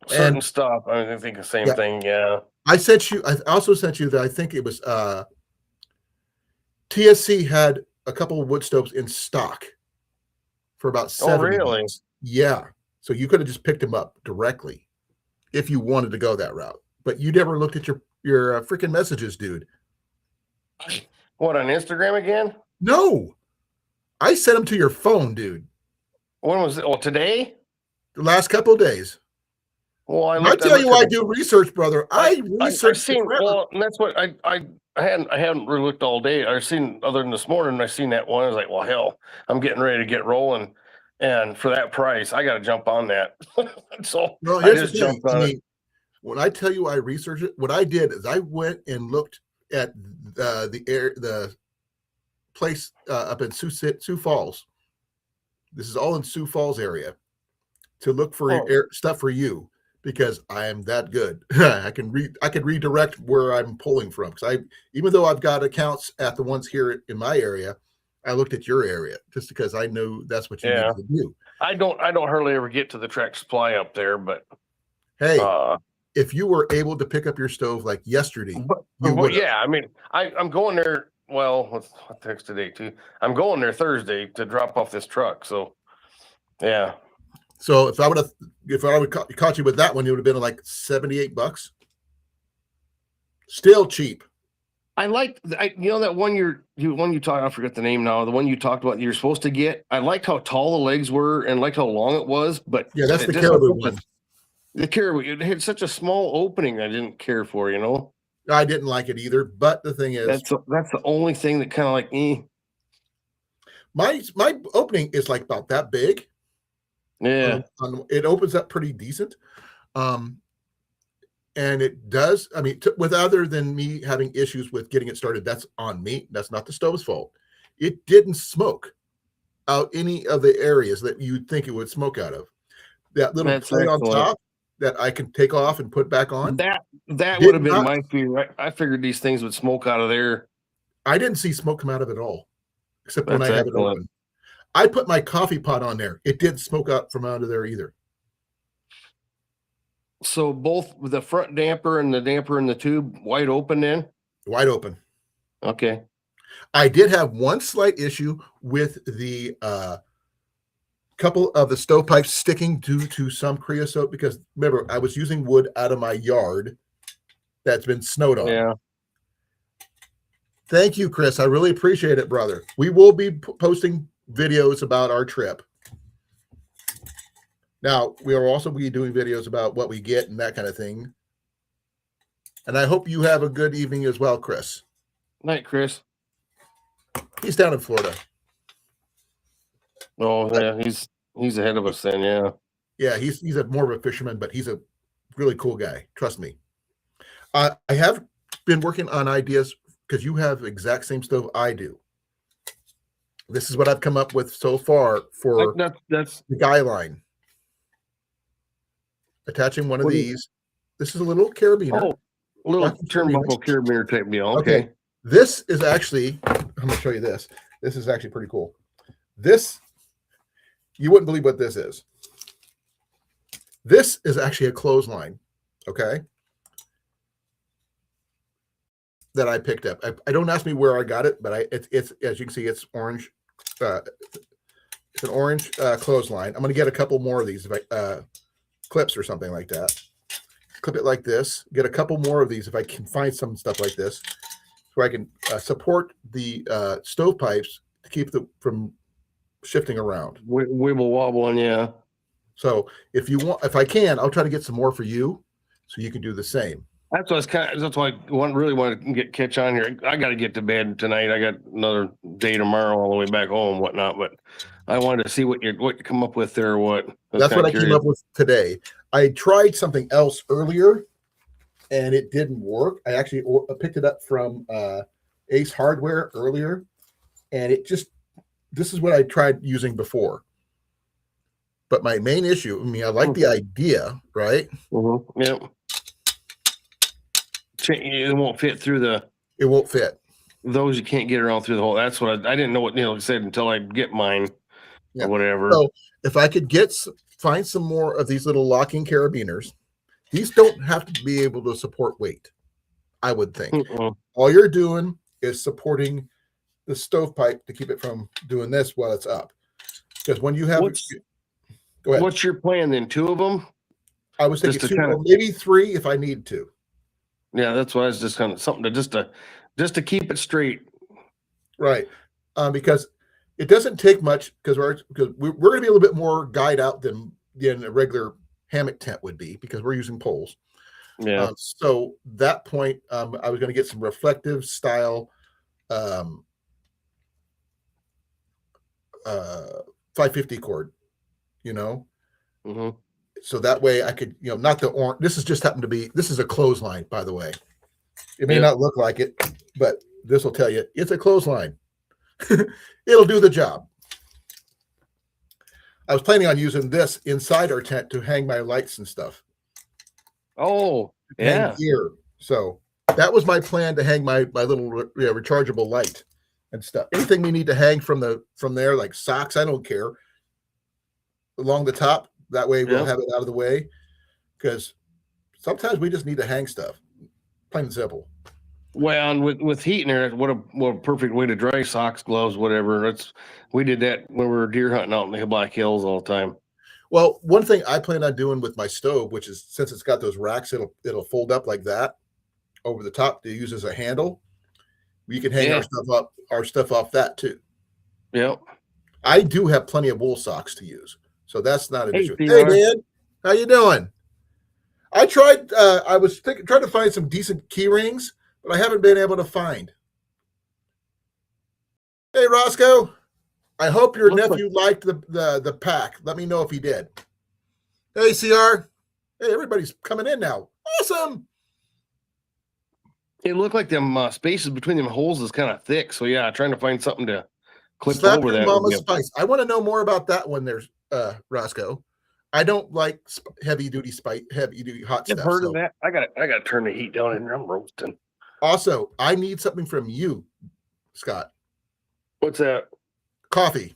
Certain stuff. I think the same thing. Yeah. I also sent you that I think it was TSC had a couple of wood stoves in stock for about $70. Oh, really? Yeah. So you could have just picked them up directly if you wanted to go that route. But you never looked at your freaking messages, dude. What, on Instagram again? No. I sent them to your phone, dude. When was it? Oh, today? The last couple of days. Well, I tell you, I do research, brother. I research. Well, and that's what I hadn't really looked all day. I've seen, other than this morning, I seen that one. I was like, well, hell, I'm getting ready to get rolling, and for that price, I got to jump on that. So I just jumped on it. When I tell you I researched it, what I did is I went and looked at the place up in Sioux Falls. This is all in Sioux Falls area, to look for stuff for you, because I am that good. I can redirect where I'm pulling from, because even though I've got accounts at the ones here in my area, I looked at your area just because I know that's what you need to do. I don't hardly ever get to the Track Supply up there, but hey, if you were able to pick up your stove like yesterday, you would. Yeah, I mean, I'm going there. Well, what's today too? I'm going there Thursday to drop off this truck. So, yeah. So if I would caught you with that one, it would have been like $78. Still cheap. I like, that one you talked. I forget the name now. The one you talked about, you're supposed to get. I liked how tall the legs were and liked how long it was. But Yeah, that's the just had caribou such a- one. The caribou, it had such a small opening. I didn't care for. I didn't like it either. But the thing is, That's the only thing that kind of like, my opening is like about that big. yeah, It opens up pretty decent. And it does. I mean, with other than me having issues with getting it started, that's on me. That's not the stove's fault. It didn't smoke out any of the areas that you'd think it would smoke out of. That little that's plate on excellent. top that I can take off and put back on. That did would have been not- my fear. I figured these things would smoke out of there. I didn't see smoke come out of it at all, except when I That's have it excellent. open. I put my coffee pot on there. It didn't smoke out from out of there either. So both the front damper and the damper in the tube wide open then? Wide open. Okay. I did have one slight issue with the couple of the stovepipes sticking due to some creosote, because remember, I was using wood out of my yard that's been snowed on. Yeah. Thank you, Chris. I really appreciate it, brother. We will be posting videos about our trip. Now, we will also be doing videos about what we get and that kind of thing. And I hope you have a good evening as well, Chris. Night, Chris. He's down in Florida. Oh, yeah, he's ahead of us then, yeah. Yeah, he's more of a fisherman, but he's a really cool guy. Trust me. I have been working on ideas because you have the exact same stove I do. This is what I've come up with so far for That's the guy line. Attaching one of these. This is a little carabiner. Oh, a little turnbuckle carabiner type deal. Okay. This is actually, I'm going to show you this. This is actually pretty cool. This, you wouldn't believe what this is. This is actually a clothesline. Okay. That I picked up. I don't ask me where I got it, but it's as you can see, it's orange. It's an orange clothesline. I'm going to get a couple more of these if I clips or something like that. Clip it like this. Get a couple more of these if I can find some stuff like this, so I can support the stovepipes to keep them from shifting around. Wibble wobbling, yeah. So if you want, if I can, I'll try to get some more for you, so you can do the same. That's why I really want to catch on here. I got to get to bed tonight. I got another day tomorrow all the way back home and whatnot. But I wanted to see what you come up with there. That's what I came up with today. I tried something else earlier, and it didn't work. I actually picked it up from Ace Hardware earlier, and this is what I tried using before. But my main issue, I mean, I like the idea, right? Mm-hmm. Yep. It won't fit through It won't fit. Those you can't get around through the hole. That's what I didn't know what Neil said until I get mine or whatever. So if I could find some more of these little locking carabiners, these don't have to be able to support weight, I would think. Mm-mm. All you're doing is supporting the stovepipe to keep it from doing this while it's up. Because when you have, go ahead. What's your plan then? 2 of them? I was thinking 2 or maybe 3 if I need to. Yeah, that's why I was just kind of something to keep it straight. Right. Because it doesn't take much, because we're going to be a little bit more guide out than a regular hammock tent would be, because we're using poles. Yeah. So that point, I was going to get some reflective style 550 cord, Mm-hmm. So that way I could, not the orange. This is a clothesline, by the way. It may not look like it, but this will tell you it's a clothesline. It'll do the job. I was planning on using this inside our tent to hang my lights and stuff. Oh, yeah. Here. So that was my plan, to hang my little rechargeable light and stuff. Anything we need to hang from there, like socks, I don't care. Along the top, that way we'll have it out of the way. Because sometimes we just need to hang stuff. Plain and simple. Well, and with heat in there, what a perfect way to dry socks, gloves, whatever. We did that when we were deer hunting out in the Black Hills all the time. Well, one thing I plan on doing with my stove, which is, since it's got those racks, it'll fold up like that over the top to use as a handle. We can hang Yeah. our stuff off that too. Yep. I do have plenty of wool socks to use, so that's not an Hey, issue. Hey, PR. man, how you doing? I tried. I was trying to find some decent key rings, but I haven't been able to find. Hey, Roscoe. I hope your Looks like nephew liked the pack. Let me know if he did. Hey, CR. Hey, everybody's coming in now. Awesome. it looked like them spaces between them holes is kind of thick. So yeah, trying to find something to clip Slap over your that would mama be spice. I want to know more about that one there, Roscoe. I don't like heavy duty hot I've stuff. heard of So that. I gotta turn the heat down in here. I'm roasting. also, I need something from you, Scott. What's that? Coffee.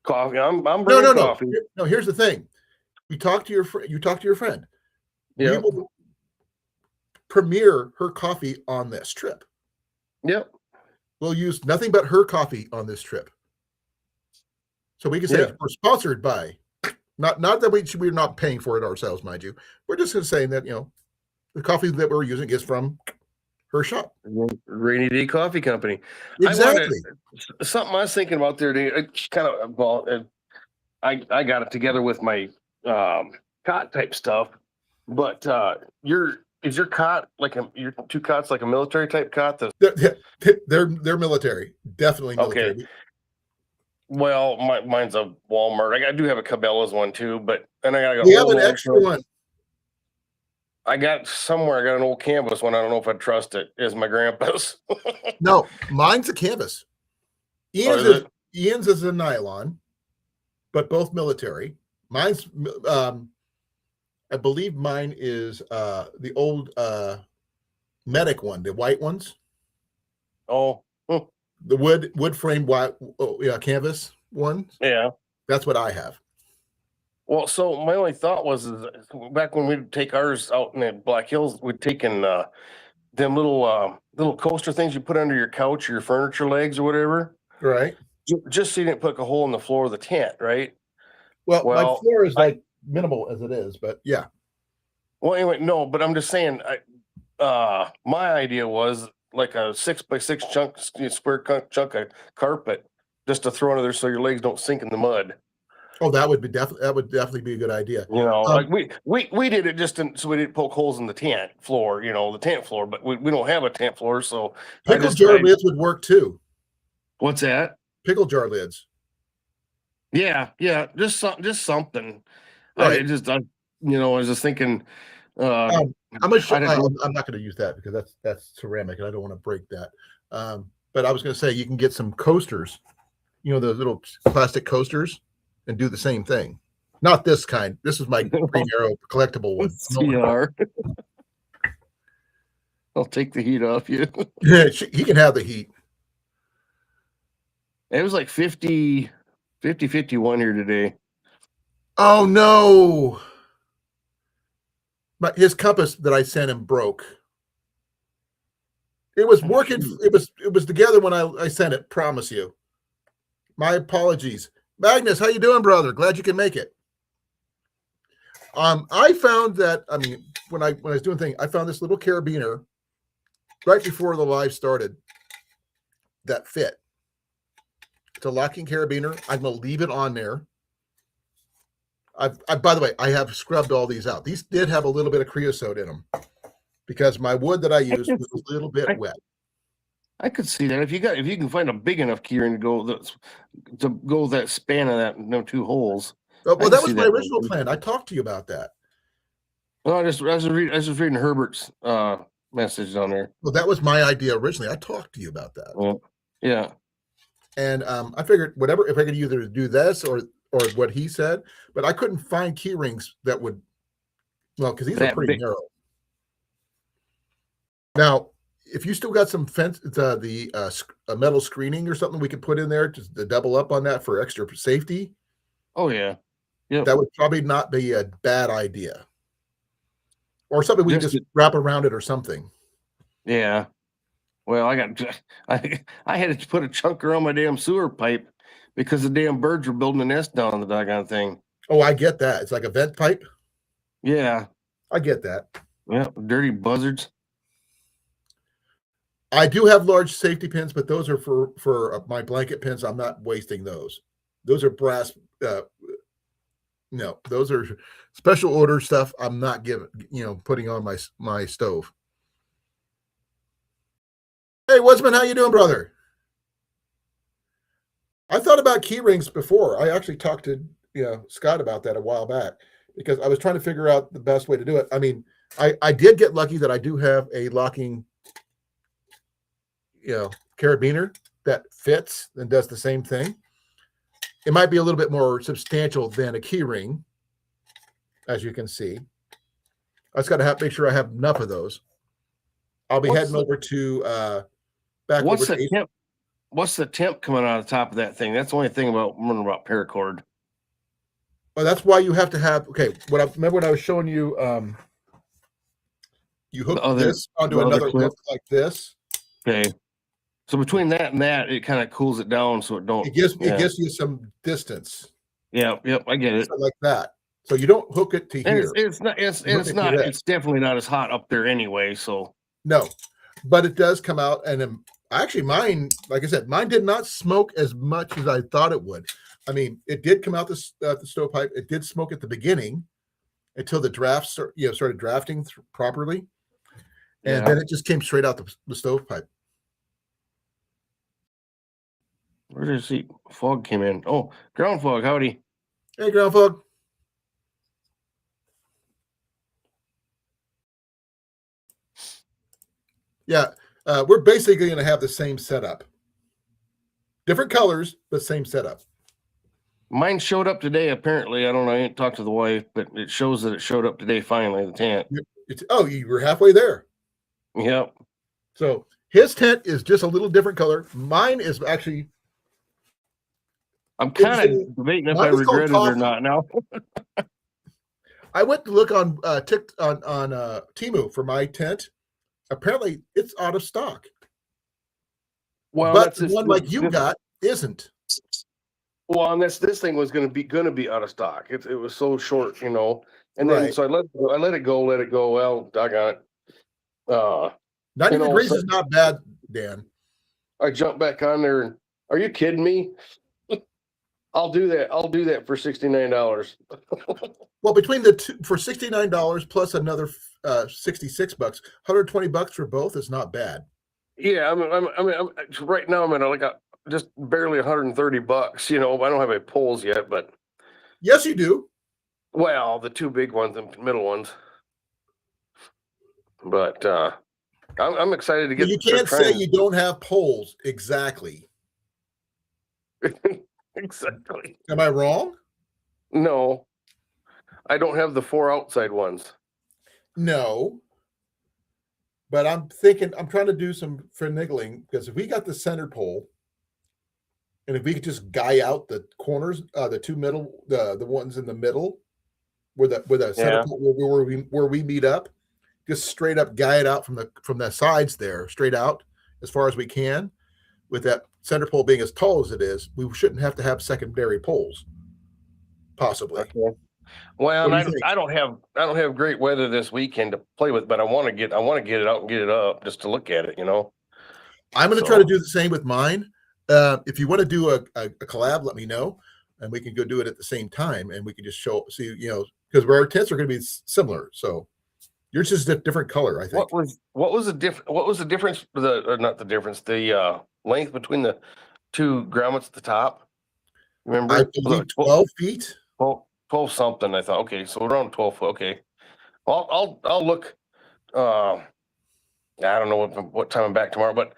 Coffee. I'm No, bringing no, no. coffee. No, here's the thing. You talk to your friend. We Yep. will premiere her coffee on this trip. Yep. We'll use nothing but her coffee on this trip. So we can say Yep. we're sponsored by, not that we're not paying for it ourselves, mind you. We're just saying that, the coffee that we're using is from her shop. Rainy Day Coffee Company. Exactly. Something I was thinking about there. It's kind of I got it together with my cot type stuff, but is your cot like your two cots like a military type cot? They're military, definitely military. Okay. Well, mine's a Walmart. I do have a Cabela's one too, and I got we have an extra one. I got an old canvas one. I don't know if I trust it. Is my grandpa's? No, mine's a canvas. Ian's is a nylon, but both military. Mine's I believe mine is the old medic one, the white ones. Oh, the wood frame white canvas ones. Yeah, that's what I have. Well, so my only thought was back when we'd take ours out in the Black Hills, we'd taken them little coaster things you put under your couch or your furniture legs or whatever. Right. Just so you didn't put a hole in the floor of the tent, right? Well, my floor is like minimal as it is, but yeah. Well, anyway, no, but I'm just saying, my idea was like a 6x6 square chunk of carpet just to throw under there so your legs don't sink in the mud. Oh, that would definitely be a good idea. Like we did it just so we didn't poke holes in the tent floor, the tent floor, but we don't have a tent floor, so pickle jar lids would work too. What's that? Pickle jar lids. Yeah, just something. Right. I was just thinking. I'm not going to use that because that's ceramic and I don't want to break that. But I was going to say you can get some coasters, those little plastic coasters, and do the same thing. Not this kind. This is my Green Arrow collectible one. CR. I'll take the heat off you. Yeah, he can have the heat. It was like 50, 51 here today. Oh no. But his compass that I sent him broke. It was working. It was together when I sent it. Promise you. My apologies. Magnus, how you doing, brother? Glad you can make it. I found that, when I was doing things, I found this little carabiner right before the live started that fit. It's a locking carabiner. I'm going to leave it on there. By the way, I have scrubbed all these out. These did have a little bit of creosote in them because my wood that I used was a little bit wet. I could see that if you can find a big enough keyring to go that span of that two holes. Well, that was my original plan. I talked to you about that. No, I was just reading Herbert's message on there. Well, that was my idea originally. I talked to you about that. Yeah. And I figured if I could either do this or what he said, but I couldn't find key rings that would, because these are pretty narrow. Now, if you still got some a metal screening or something we could put in there to double up on that for extra safety. Oh yeah. Yeah. That would probably not be a bad idea. Or something we just wrap around it or something. Yeah. Well, I had to put a chunk around my damn sewer pipe because the damn birds were building a nest down on the doggone thing. Oh, I get that. It's like a vent pipe. Yeah. I get that. Yeah. Dirty buzzards. I do have large safety pins, but those are for my blanket pins. I'm not wasting those. Those are brass. No, those are special order stuff. I'm not putting on my stove. Hey, Woodsman, how you doing, brother? I thought about key rings before. I actually talked to Scott about that a while back because I was trying to figure out the best way to do it. I mean, I did get lucky that I do have a locking carabiner that fits and does the same thing. It might be a little bit more substantial than a key ring, as you can see. I just got to make sure I have enough of those. I'll be heading over to what's the temp? What's the temp coming out of the top of that thing? That's the only thing about paracord. Well, that's why you have to have. Okay, remember when I was showing you, you hook this onto another hook like this. Okay. So between that and that, it kind of cools it down so it don't. It gives you some distance. Yeah, yep, I get it. Like that. So you don't hook it to here. It's definitely not as hot up there anyway. So no, but it does come out, and actually mine, like I said, mine did not smoke as much as I thought it would. I mean, it did come out the stovepipe. It did smoke at the beginning until the draft started drafting properly, and then it just came straight out the stovepipe. Where does the fog came in? Oh, ground fog. Howdy. Hey, ground fog. Yeah, we're basically going to have the same setup. Different colors, but same setup. Mine showed up today, apparently. I don't know. I didn't talk to the wife, but it shows that it showed up today, finally, the tent. You were halfway there. Yep. So his tent is just a little different color. Mine is actually... I'm kind of debating if I regret it or not now. I went to look on Temu for my tent. Apparently, it's out of stock. Well, but the one like you got isn't. Well, and this thing was going to be out of stock. It was so short, And then so I let it go. Well, doggone it. 90 degrees is not bad, Dan. I jumped back on there, and are you kidding me? I'll do that. I'll do that for $69. Well, between the two, for $69 plus another $66, $120 for both is not bad. Yeah, I mean, right now I'm at just barely $130. I don't have any poles yet, but yes, you do. Well, the two big ones, the middle ones. But I'm excited to get. You can't say you don't have poles exactly. Exactly. Am I wrong? No, I don't have the 4 outside ones. No, but I'm trying to do some finagling, because if we got the center pole, and if we could just guy out the corners, the two middle, the ones in the middle, where the center pole, where we meet up, just straight up guy it out from the sides there, straight out as far as we can, with that center pole being as tall as it is, we shouldn't have to have secondary poles, possibly. Okay. Well, I don't have great weather this weekend to play with, but I want to get it out and get it up just to look at it, I'm going to try to do the same with mine. If you want to do a collab, let me know, and we can go do it at the same time, and we can just see, because our tents are going to be similar. So yours is a different color, I think. What was the difference? Not the difference. The length between the two grommets at the top. Remember? I believe 12 feet. 12 something. I thought. Okay, so around 12 foot. Okay. I'll look. I don't know what time I'm back tomorrow, but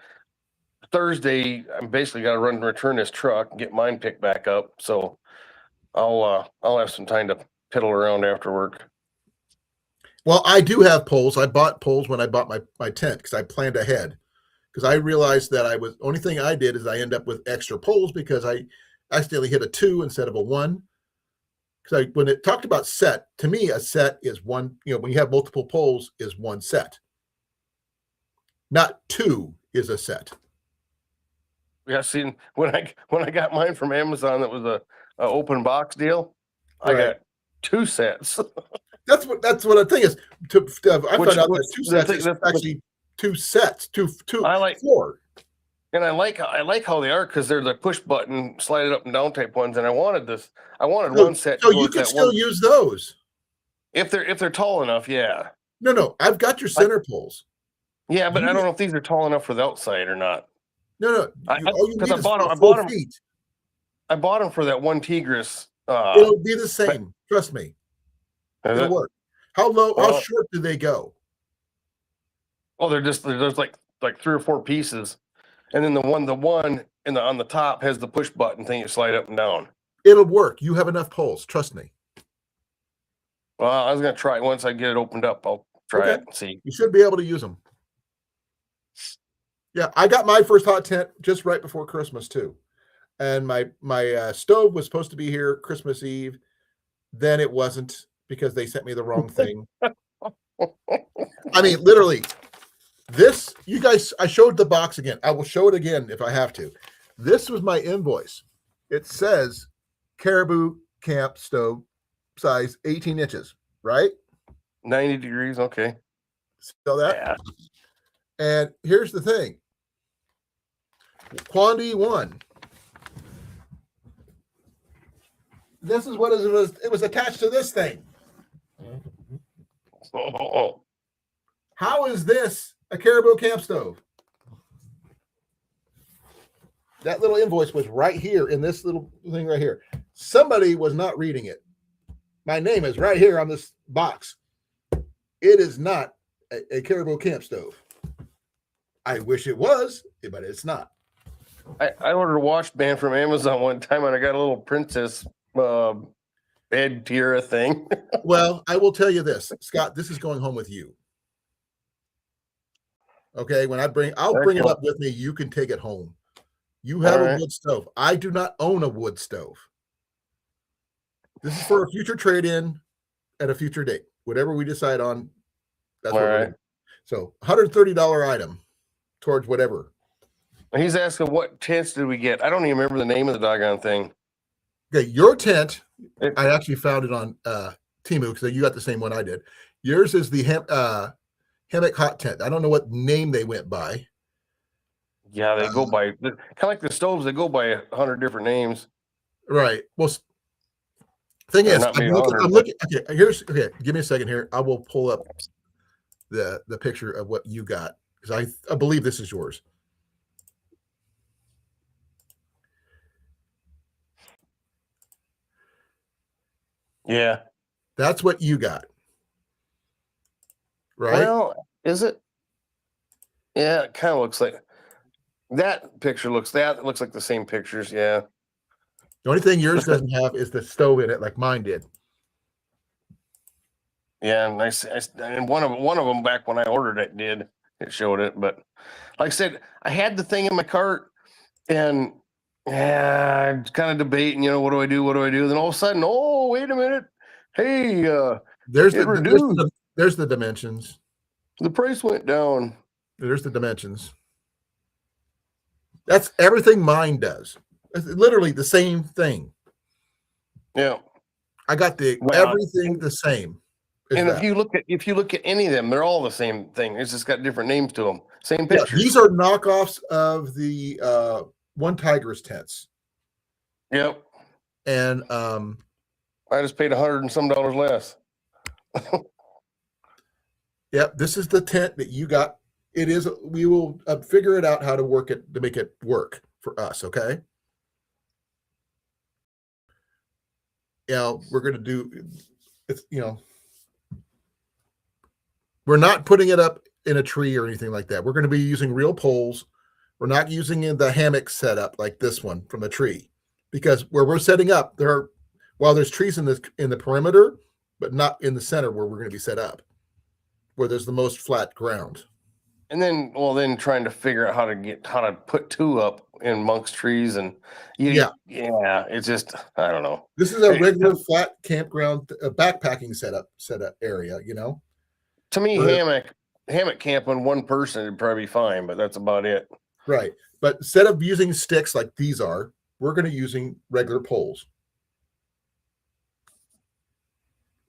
Thursday I'm basically got to run and return this truck and get mine picked back up. So I'll have some time to piddle around after work. Well, I do have poles. I bought poles when I bought my tent because I planned ahead. Because I realized that only thing I did is I end up with extra poles because I accidentally hit a 2 instead of a 1. Because when it talked about set, to me, a set is one, when you have multiple poles, is one set. Not 2 is a set. Yeah, see, when I got mine from Amazon, that was a open box deal. Right. I got 2 sets. That's what the thing is. I found out that 2 sets is actually two sets, I like, four. and I like how they are because they're the push button, slide it up and down type ones. And I wanted one set So to go you with can that still one use those. if they're tall enough. Yeah, No, I've got your center poles. yeah, but You I don't know if these are tall enough for the outside or not. no. All you Because need is I 4 bought them. feet. I bought them for that one Tigris. It'll be the same. Trust me. Is It'll it? work. How low? How Well, short do they go? there's like 3 or 4 pieces, and then the one on the top has the push button thing you slide up and down. It'll work. You have enough poles. Trust me. Well, I was gonna try it once I get it opened up. I'll try it and see. You should be able to use them. Yeah, I got my first hot tent just right before Christmas too, and my stove was supposed to be here Christmas Eve. Then it wasn't because they sent me the wrong thing. I mean, literally, this, you guys, I showed the box again. I will show it again if I have to. This was my invoice. It says Caribou Camp Stove, size 18 inches, right? 90 degrees. Okay. So that, Yeah. and here's the thing. Quantity 1. This is what it was attached to this thing. Oh. How is this a Caribou Camp Stove? That little invoice was right here in this little thing right here. Somebody was not reading it. My name is right here on this box. It is not a Caribou Camp Stove. I wish it was, but it's not. I ordered a wash band from Amazon one time, and I got a little princess bed tiara thing. Well, I will tell you this, Scott. This is going home with you. Okay, when I'll bring it up with me. You can take it home. You have a wood stove. I do not own a wood stove. This is for a future trade-in at a future date. Whatever we decide on, that's what we're doing. So $130 item towards whatever. He's asking what tents did we get? I don't even remember the name of the doggone thing. Okay, your tent, I actually found it on Temu because you got the same one I did. Yours is the Hammock Hot Tent. I don't know what name they went by. Yeah, they go by kind of like the stoves. They go by 100 different names. Right. Well, thing is, I'm looking. Okay. Give me a second here. I will pull up the picture of what you got because I believe this is yours. Yeah. That's what you got. Right? Well, is it? Yeah, it kind of looks like that picture looks like the same pictures. Yeah. The only thing yours doesn't have is the stove in it like mine did. Yeah, and one of them back when I ordered it showed it, but like I said, I had the thing in my cart and yeah, kind of debating, what do I do? Then all of a sudden, oh, wait a minute. Hey, there's the dimensions. The price went down. There's the dimensions. That's everything mine does. It's literally the same thing. Yeah. I got everything the same. And if you look at any of them, they're all the same thing. It's just got different names to them. Same pictures. Yeah, these are knockoffs of the one Tigris tents. Yep. And I just paid $100 and some less. Yep, this is the tent that you got. It is. We will figure it out how to work it to make it work for us. Okay. We're going to do. It's we're not putting it up in a tree or anything like that. We're going to be using real poles. We're not using the hammock setup like this one from a tree, because where we're setting up, there's trees in the perimeter, but not in the center where we're going to be set up, where there's the most flat ground. And then trying to figure out how to put two up in amongst trees and it's just, I don't know. This is a regular flat campground, backpacking setup area, To me, hammock camping one person would probably be fine, but that's about it. Right. But instead of using sticks like these are, we're going to using regular poles.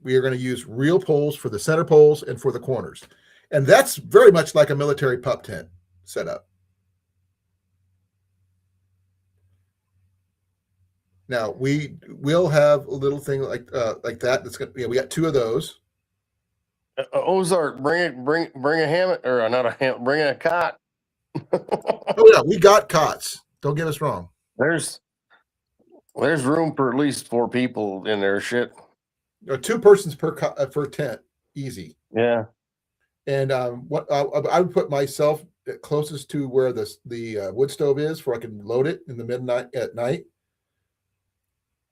We are going to use real poles for the center poles and for the corners. And that's very much like a military pup tent setup. Now we will have a little thing like that. That's gonna, we got 2 of those. Ozark, bring a hammock, or not a hammock, bring a cot. Oh yeah, we got cots. Don't get us wrong. There's room for at least 4 people in there. Shit. 2 persons per tent, easy. Yeah. And what I would put myself closest to where the wood stove is, where I can load it in the midnight at night.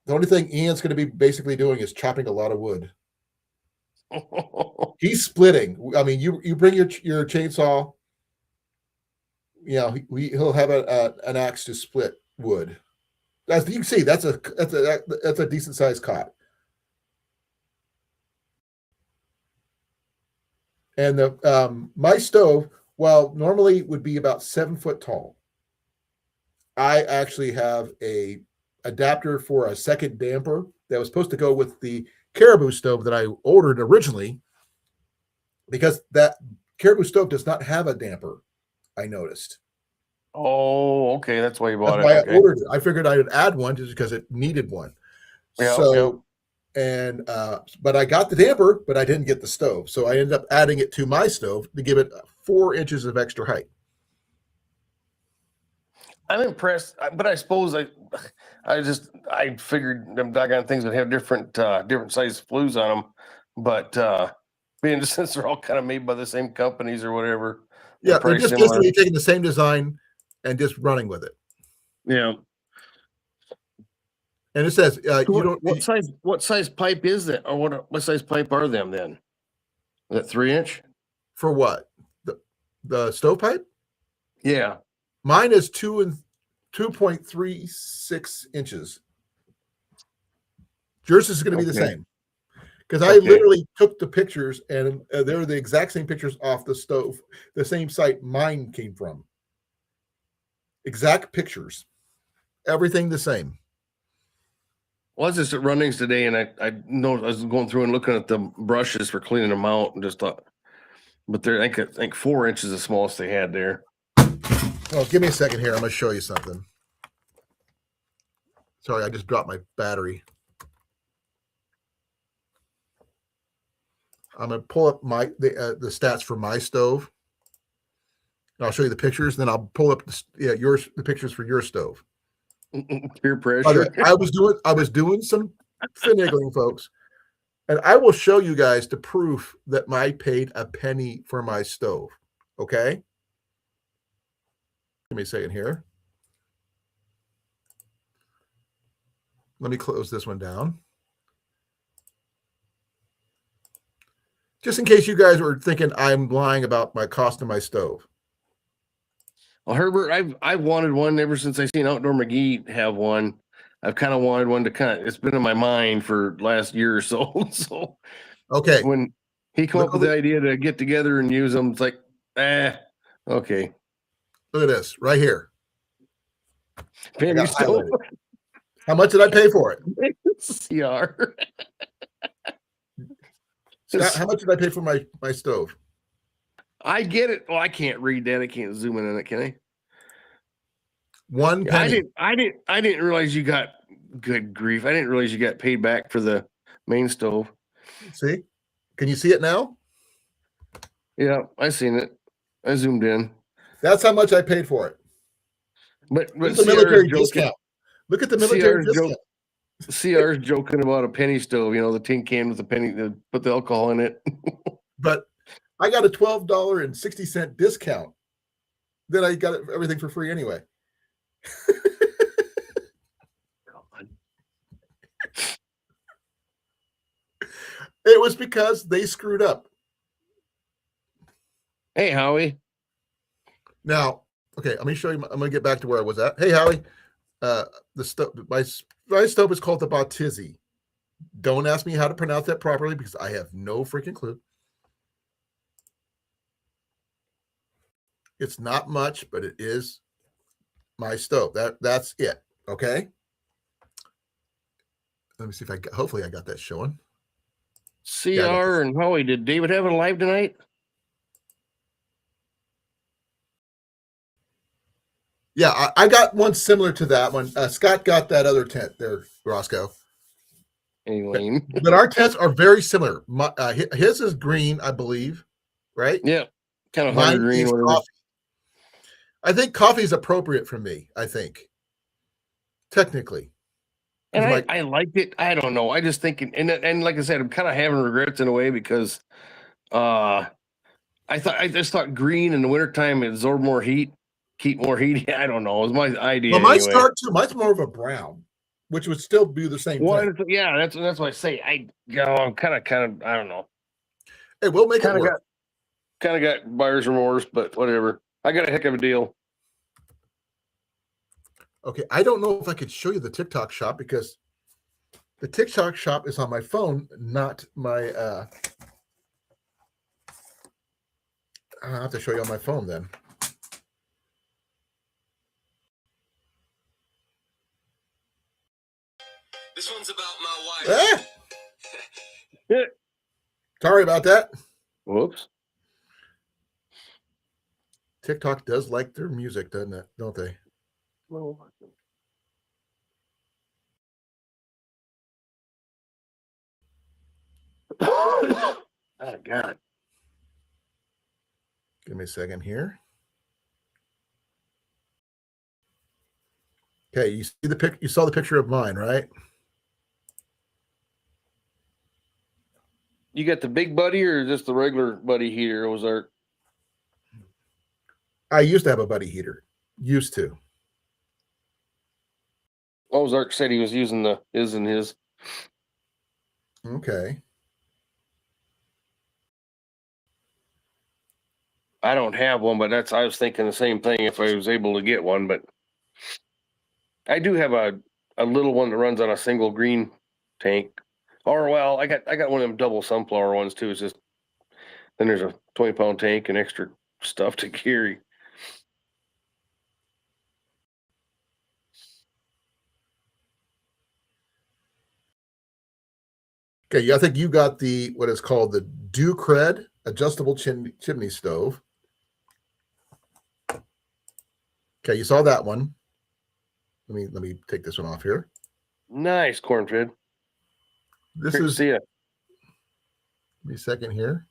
The only thing Ian's going to be basically doing is chopping a lot of wood. He's splitting. I mean, you bring your chainsaw. You know, he'll have an axe to split wood. As you can see, that's a decent sized cot. And the my stove, while normally would be about 7 foot tall, I actually have a adapter for a second damper that was supposed to go with the Caribou stove that I ordered originally, because that Caribou stove does not have a damper, I noticed. Oh, okay. That's why you bought That's why it. I ordered it. I figured I would add one just because it needed one. Yeah, so, and but I got the damper, but I didn't get the stove. So I ended up adding it to my stove to give it 4 inches of extra height. I'm impressed, but I suppose I figured them doggone things would have different size flues on them, but being since they're all kind of made by the same companies or whatever. Yeah, they're just basically taking the same design and just running with it. Yeah. And it says so you don't. What size pipe is that, or what size pipe are them then? Is that 3-inch? For what? The stovepipe? Yeah. Mine is 2.36 inches. Yours is going to be the same, because I literally took the pictures, and they're the exact same pictures off the stove, the same site mine came from. Exact pictures, everything the same. Well, I was just at Runnings today, and I know I was going through and looking at the brushes for cleaning them out, and just thought, but they're I think 4 inches the smallest they had there. Well, give me a second here. I'm going to show you something. Sorry, I just dropped my battery. I'm going to pull up the stats for my stove. I'll show you the pictures, then I'll pull up the pictures for your stove. Peer pressure. I was doing some finagling, folks, and I will show you guys the proof that I paid a penny for my stove. Okay, give me a second here. Let me close this one down, just in case you guys were thinking I'm lying about my cost of my stove. Well, Herbert, I've wanted one ever since I seen Outdoor McGee have one. I've kind of wanted one to it's been in my mind for last year or so. So, okay, when he came up with the idea to get together and use them, it's like, okay. Look at this right here. Stove. How much did I pay for it? CR. Scott, how much did I pay for my stove? I get it. Well, I can't read that. I can't zoom in on it, can I? 1 penny. I didn't realize you got, good grief, I didn't realize you got paid back for the main stove. See? Can you see it now? Yeah, I seen it. I zoomed in. That's how much I paid for it. But the military discount. Look at the military discount. CR's joking about a penny stove, the tin can with the penny, put the alcohol in it. But I got a $12.60 discount. Then I got everything for free anyway. It was because they screwed up. Hey, Howie. Now, okay, let me show you. I'm going to get back to where I was at. Hey, Howie. My stove is called the Boztiy. Don't ask me how to pronounce that properly because I have no freaking clue. It's not much, but it is my stove. That's it. Okay. Let me see if hopefully I got that showing. CR and Howie, did David have it live tonight? Yeah, I got one similar to that one. Scott got that other tent there, Roscoe. Anyway, But our tents are very similar. His is green, I believe, right? yeah, kind of hunter Mine green, is whatever. coffee. I think coffee is appropriate for me, I think. Technically. And My, I like it. I don't know. I just think, and like I said, I'm kind of having regrets in a way because I just thought green in the wintertime absorb more heat, keep more heat. I don't know. It was my idea well, mine's anyway. dark too. Mine's more of a brown, which would still be the same Well, thing. yeah, that's what I say. I'm kind of, I don't know. Hey, we'll make it Kind of work. got buyer's remorse, but whatever. I got a heck of a deal. Okay, I don't know if I could show you the TikTok shop because the TikTok shop is on my phone, not my I'll have to show you on my phone then. This one's about my wife. Sorry about that. Whoops. TikTok does like their music, doesn't it? Don't they? Oh, God. Give me a second here. Okay, you see the pic. You saw the picture of mine, right? You got the big buddy or just the regular buddy heater, Ozark? I used to have a buddy heater. Used to. Ozark said he was using his. Okay. I don't have one, but I was thinking the same thing if I was able to get one, but I do have a little one that runs on a single green tank. Or well, I got one of them double sunflower ones too. It's just then there's a 20-pound tank and extra stuff to carry. Okay, I think you got the what is called the Do-Cred adjustable chimney stove. Okay, you saw that one. Let me take this one off here. Nice cornfed. This Great to is see ya. Give me a second here.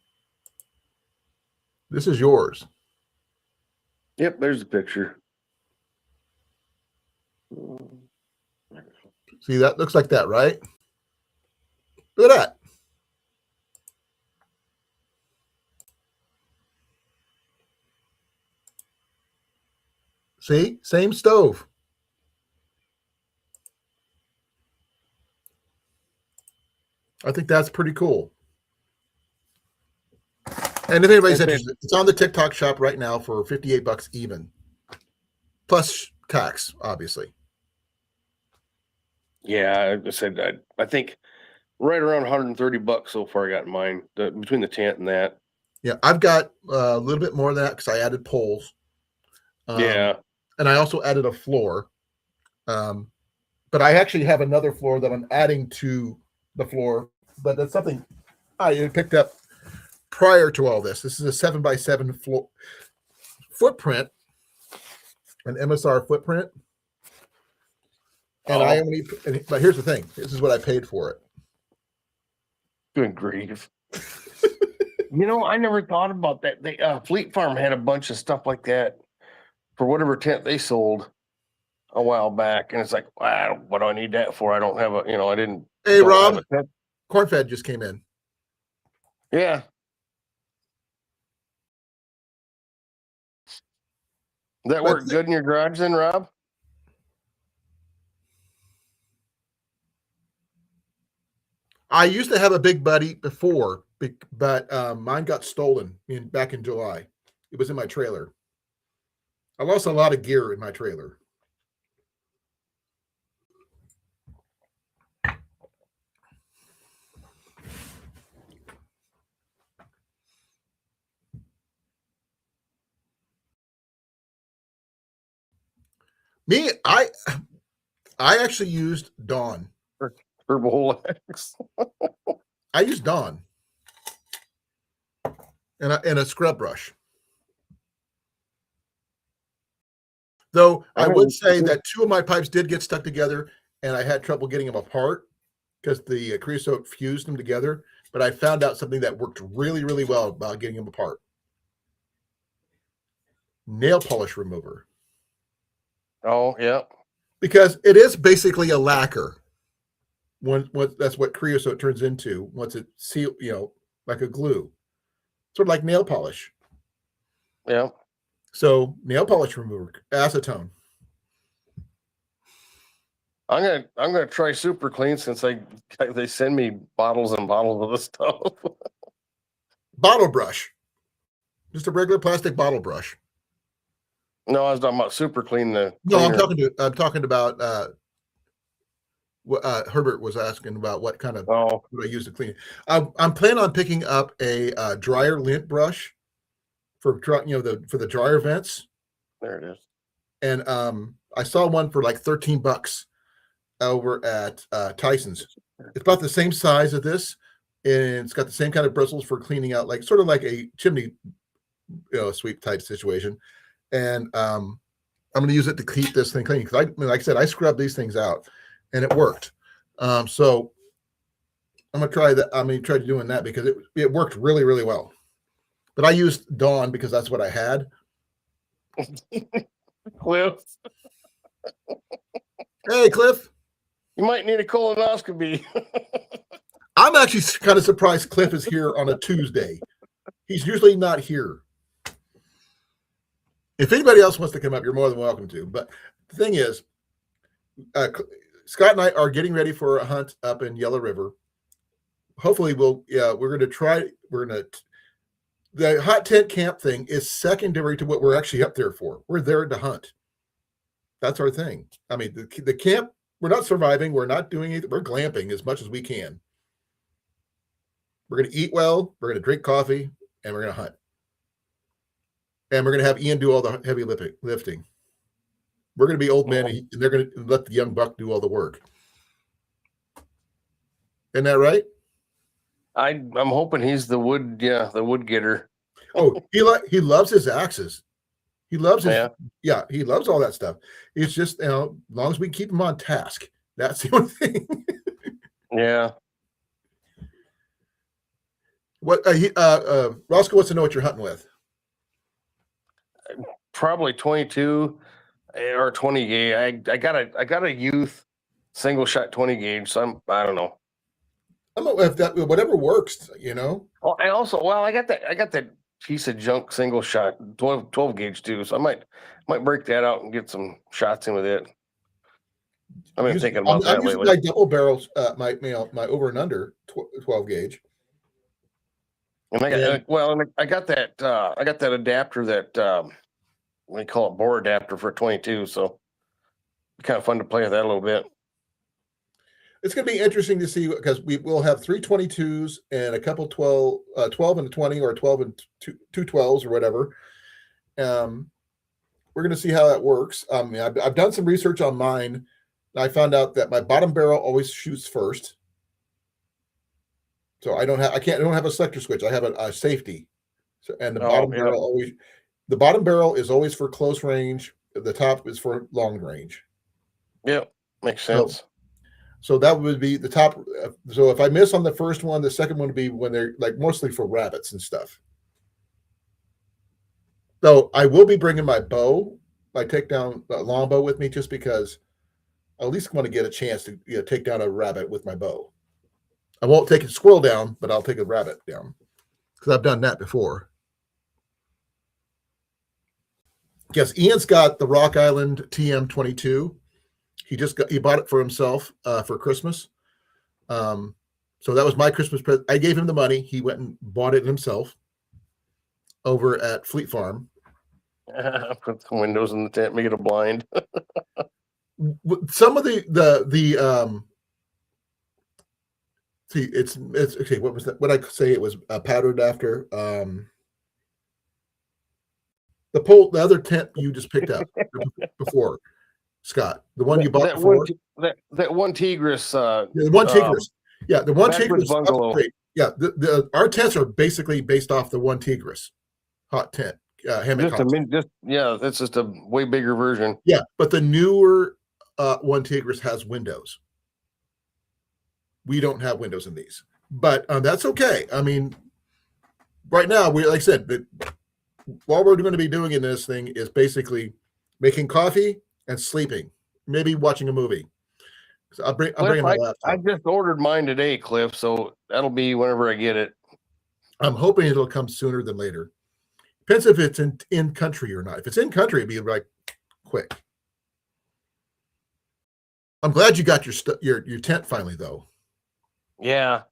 This is yours. Yep, there's the picture. See, that looks like that, right? Look at that. See, same stove. I think that's pretty cool. And if anybody's interested, it's on the TikTok shop right now for $58 even, plus tax, obviously. Yeah, I said I think right around $130 so far. I got mine between the tent and that. Yeah, I've got a little bit more of that because I added poles. Yeah, and I also added a floor. But I actually have another floor that I'm adding to the floor. But that's something I picked up prior to all this. This is a 7x7 floor footprint, an MSR footprint. And but here's the thing. This is what I paid for it. good grief. I never thought about that. They Fleet Farm had a bunch of stuff like that for whatever tent they sold a while back, and it's like, wow, what do I need that for? I don't have I didn't. Hey, don't Rob, have a tent. Cornfed just came in. Yeah. That worked good in your garage then, Rob? I used to have a big buddy before, but mine got stolen back in July. It was in my trailer. I lost a lot of gear in my trailer. Me, I actually used Dawn. Herbal X. I used Dawn and a scrub brush. Though I I would mean, say that 2 of my pipes did get stuck together, and I had trouble getting them apart because the creosote fused them together. But I found out something that worked really, really well about getting them apart. Nail polish remover. Oh, yeah. Because it is basically a lacquer. That's what creosote turns into once it seal, like a glue, sort of like nail polish. Yeah. So nail polish remover, acetone. I'm gonna try Super Clean since they send me bottles and bottles of this stuff. Bottle brush, just a regular plastic bottle brush. No, I was talking about Super Clean. No, I'm talking about. Herbert was asking about what kind of what I use to clean. I'm planning on picking up a dryer lint brush for for the dryer vents. There it is. And I saw one for like $13 over at Tyson's. It's about the same size as this, and it's got the same kind of bristles for cleaning out, like sort of like a chimney, sweep type situation. And I'm going to use it to keep this thing clean because like I said, I scrubbed these things out, and it worked. So I'm going to try that. I'm going to try doing that because it worked really, really well. But I used Dawn because that's what I had. Cliff. Hey, Cliff. You might need a colonoscopy. I'm actually kind of surprised Cliff is here on a Tuesday. He's usually not here. If anybody else wants to come up, you're more than welcome to. But the thing is, Scott and I are getting ready for a hunt up in Yellow River. Hopefully, the hot tent camp thing is secondary to what we're actually up there for. We're there to hunt. That's our thing. I mean, the camp, we're not surviving. We're not doing anything. We're glamping as much as we can. We're going to eat well. We're going to drink coffee, and we're going to hunt. And we're going to have Ian do all the heavy lifting. We're going to be old men, and they're going to let the young buck do all the work. Isn't that right? I'm hoping he's the wood getter. Oh, he loves his axes. He loves he loves all that stuff. It's just, as long as we keep him on task, that's the only thing. Yeah. What Roscoe wants to know what you're hunting with. Probably 22 or 20 gauge. I got a youth single shot 20 gauge. So I don't know. If that whatever works, Oh, I got that piece of junk single shot 12 gauge too. So I might break that out and get some shots in with it. I've been thinking about that lately. My double barrels, my over and under 12 gauge. And I got that adapter that we call it bore adapter for 22. So it's kind of fun to play with that a little bit. It's going to be interesting to see because we will have 3 22s and a couple 12 and a 20 or 12 and two 12s or whatever. We're going to see how that works. I've done some research on mine. And I found out that my bottom barrel always shoots first. So I don't have a selector switch. I have a safety. So, and the bottom barrel is always for close range. The top is for long range. Yeah, makes sense. So that would be the top. So if I miss on the first one, the second one would be when they're like mostly for rabbits and stuff. So I will be bringing my bow, my takedown longbow with me, just because I at least want to get a chance to take down a rabbit with my bow. I won't take a squirrel down, but I'll take a rabbit down because I've done that before. Yes, Ian's got the Rock Island TM22. He bought it for himself for Christmas. So that was my Christmas present. I gave him the money. He went and bought it himself over at Fleet Farm. Put some windows in the tent, make it a blind. Some of the see, it's okay. What was that? What I say it was patterned after the other tent you just picked up before. Scott, the one you bought before? That one Tigris. The one Tigris. Yeah, the one Tigris. Bungalow. Yeah, our tents are basically based off the one Tigris hot tent Hammock Hot Tent. That's just a way bigger version. Yeah, but the newer one Tigris has windows. We don't have windows in these, but that's okay. I mean, right now, like I said, what we're going to be doing in this thing is basically making coffee and sleeping, maybe watching a movie. So I'm bringing my laptop. I just ordered mine today, Cliff, so that'll be whenever I get it. I'm hoping it'll come sooner than later. Depends if it's in country or not. If it's in country, it'd be like quick. I'm glad you got your tent finally, though. Yeah.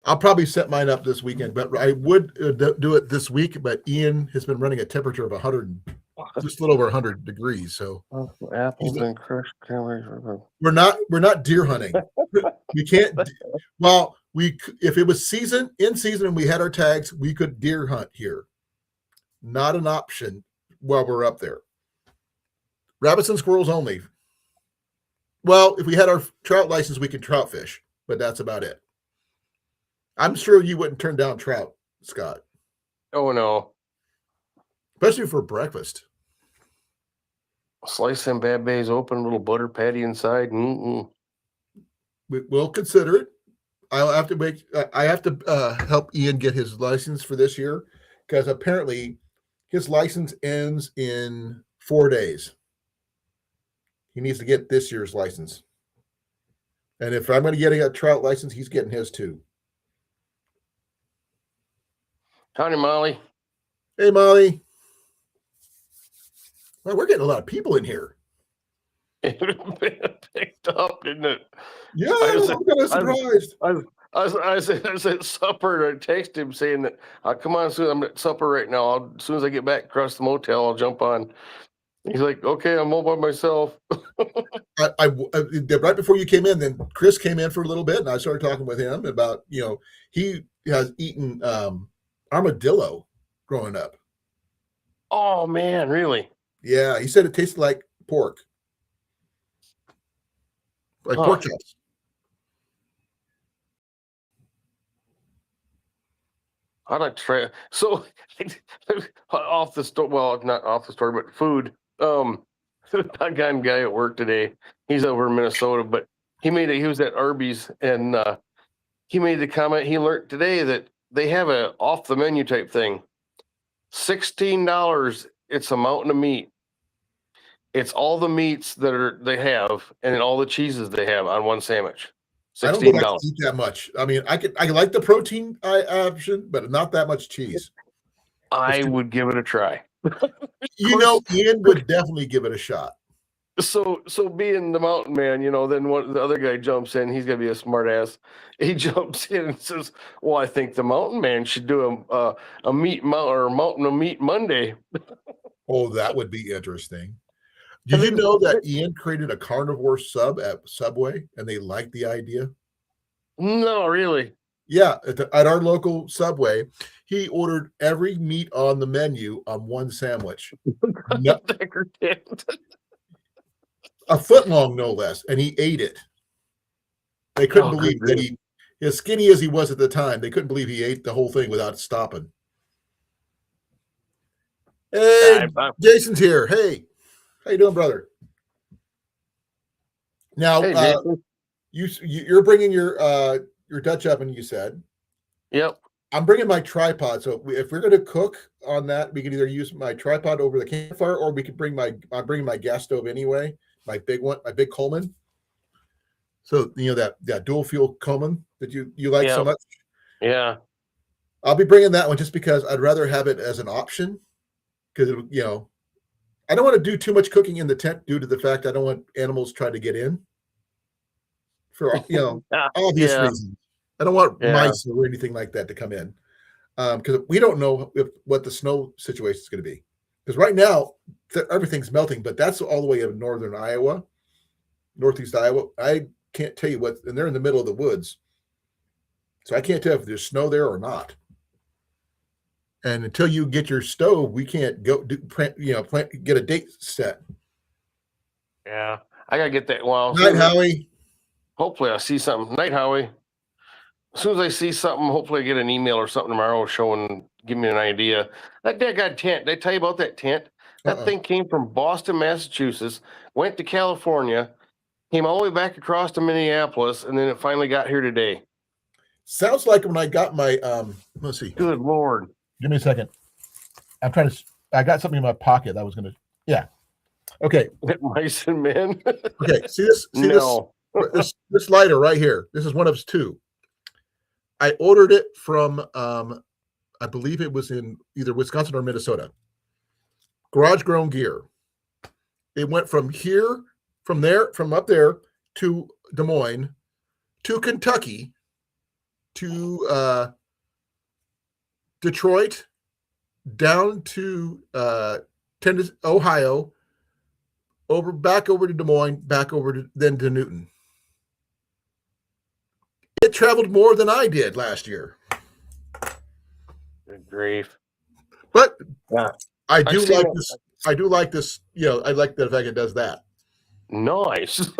I'll probably set mine up this weekend, but I would do it this week. But Ian has been running a temperature of 100, just a little over 100 degrees. So apples and crushed calories. We're not deer hunting. We can't. Well, if it was in season and we had our tags, we could deer hunt here. Not an option while we're up there. Rabbits and squirrels only. Well, if we had our trout license, we could trout fish, but that's about it. I'm sure you wouldn't turn down trout, Scott. Oh, no. Especially for breakfast. Slice them bad bays open, little butter patty inside. We'll consider it. I have to help Ian get his license for this year because apparently his license ends in 4 days. He needs to get this year's license. And if I'm going to get a trout license, he's getting his too. Howdy, Molly. Hey, Molly. Well, we're getting a lot of people in here. It picked up, didn't it? Yeah, I'm kind of surprised. I was at supper and I texted him saying that come on soon. I'm at supper right now. As soon as I get back across the motel, I'll jump on. He's like, okay, I'm all by myself. I right before you came in, then Chris came in for a little bit, and I started talking with him about, he has eaten armadillo growing up. Oh man, really? Yeah, he said it tasted like pork, like pork chops. I'd like to try. So off the store, well, not off the store, but food. That guy at work today, he's over in Minnesota, but he was at Arby's and he made the comment he learned today that they have a off the menu type thing. $16. It's a mountain of meat. It's all the meats that they have and all the cheeses they have on one sandwich. $16. I don't think I can eat that much. I mean, I like the protein option, but not that much cheese. I would give it a try. Ian would definitely give it a shot. So being the mountain man, then the other guy jumps in. He's gonna be a smart ass. He jumps in and says, "Well, I think the mountain man should do a mountain of meat Monday." Oh, that would be interesting. Did you know that Ian created a carnivore sub at Subway, and they liked the idea? No, really. Yeah, at our local Subway, he ordered every meat on the menu on one sandwich. A foot long, no less, and he ate it. They couldn't believe that as skinny as he was at the time, they couldn't believe he ate the whole thing without stopping. Hey, Jason's here. Hey, how you doing, brother? Now, hey, you're bringing your Dutch oven, you said. Yep. I'm bringing my tripod. So if we're going to cook on that, we can either use my tripod over the campfire, or we could I'm bringing my gas stove anyway. My big one, my big Colan. So that dual fuel Colan that you like so much. Yeah. I'll be bringing that one just because I'd rather have it as an option, because I don't want to do too much cooking in the tent due to the fact I don't want animals trying to get in for obvious reasons. I don't want mice or anything like that to come in, because we don't know what the snow situation is going to be. Because right now everything's melting, but that's all the way in northern Iowa, northeast Iowa. I can't tell you and they're in the middle of the woods, so I can't tell if there's snow there or not. And until you get your stove, we can't go get a date set. Yeah, I gotta get that. Well, Night, Howie. Hopefully, I see something. Night, Howie. as soon as I see something, hopefully I get an email or something tomorrow showing, give me an idea. That daggone tent, did I tell you about that tent? That thing came from Boston, Massachusetts, went to California, came all the way back across to Minneapolis, and then it finally got here today. Sounds like when I got my let's see. Good Lord. Give me a second. I'm trying to. I got something in my pocket. I was gonna. Yeah. Okay. Mice and men. Okay. See this? See No. this lighter right here. This is one of two. I ordered it from I believe it was in either Wisconsin or Minnesota. Garage Grown Gear. It went from up there to Des Moines, to Kentucky, to Detroit, down to Tennessee, Ohio, back over to Des Moines, back over to then to Newton. It traveled more than I did last year. Good grief. But yeah. I do like this. I do like this. You know, I like the fact it does that. Nice.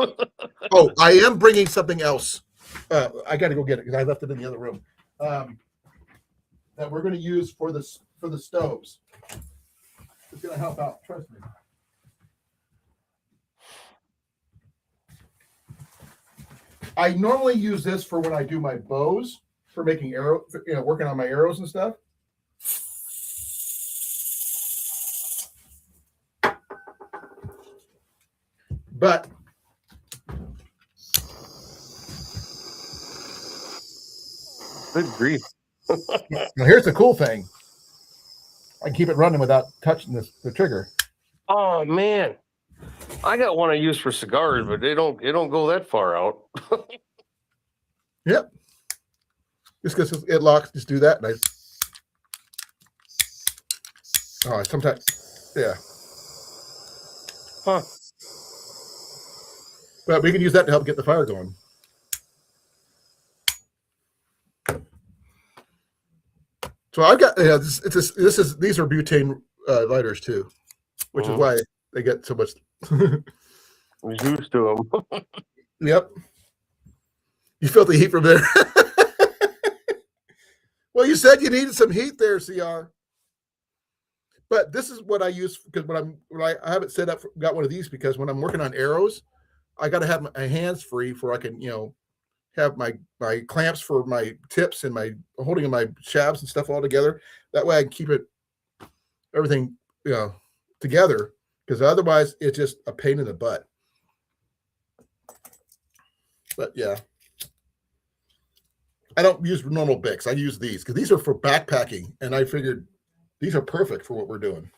Oh, I am bringing something else. I got to go get it because I left it in the other room. That we're going to use for the stoves. It's going to help out. Trust me. I normally use this for when I do my bows, for making arrow, working on my arrows and stuff. But good grief. Now here's the cool thing. I can keep it running without touching the trigger. Oh man. I got one I use for cigars, but it don't go that far out. Yep. Just because it locks, just do that. And sometimes, yeah. Huh. But we can use that to help get the fire going. So I've got these are butane lighters too, which is why they get so much. Used to them. Yep. You felt the heat from there. Well, you said you needed some heat there, CR. But this is what I use because when I have it set up, got one of these because when I'm working on arrows, I got to have my hands free for I can, have my clamps for my tips and my holding of my shafts and stuff all together. That way I can keep everything, together, because otherwise it's just a pain in the butt. But yeah, I don't use normal Bics. I use these because these are for backpacking, and I figured these are perfect for what we're doing.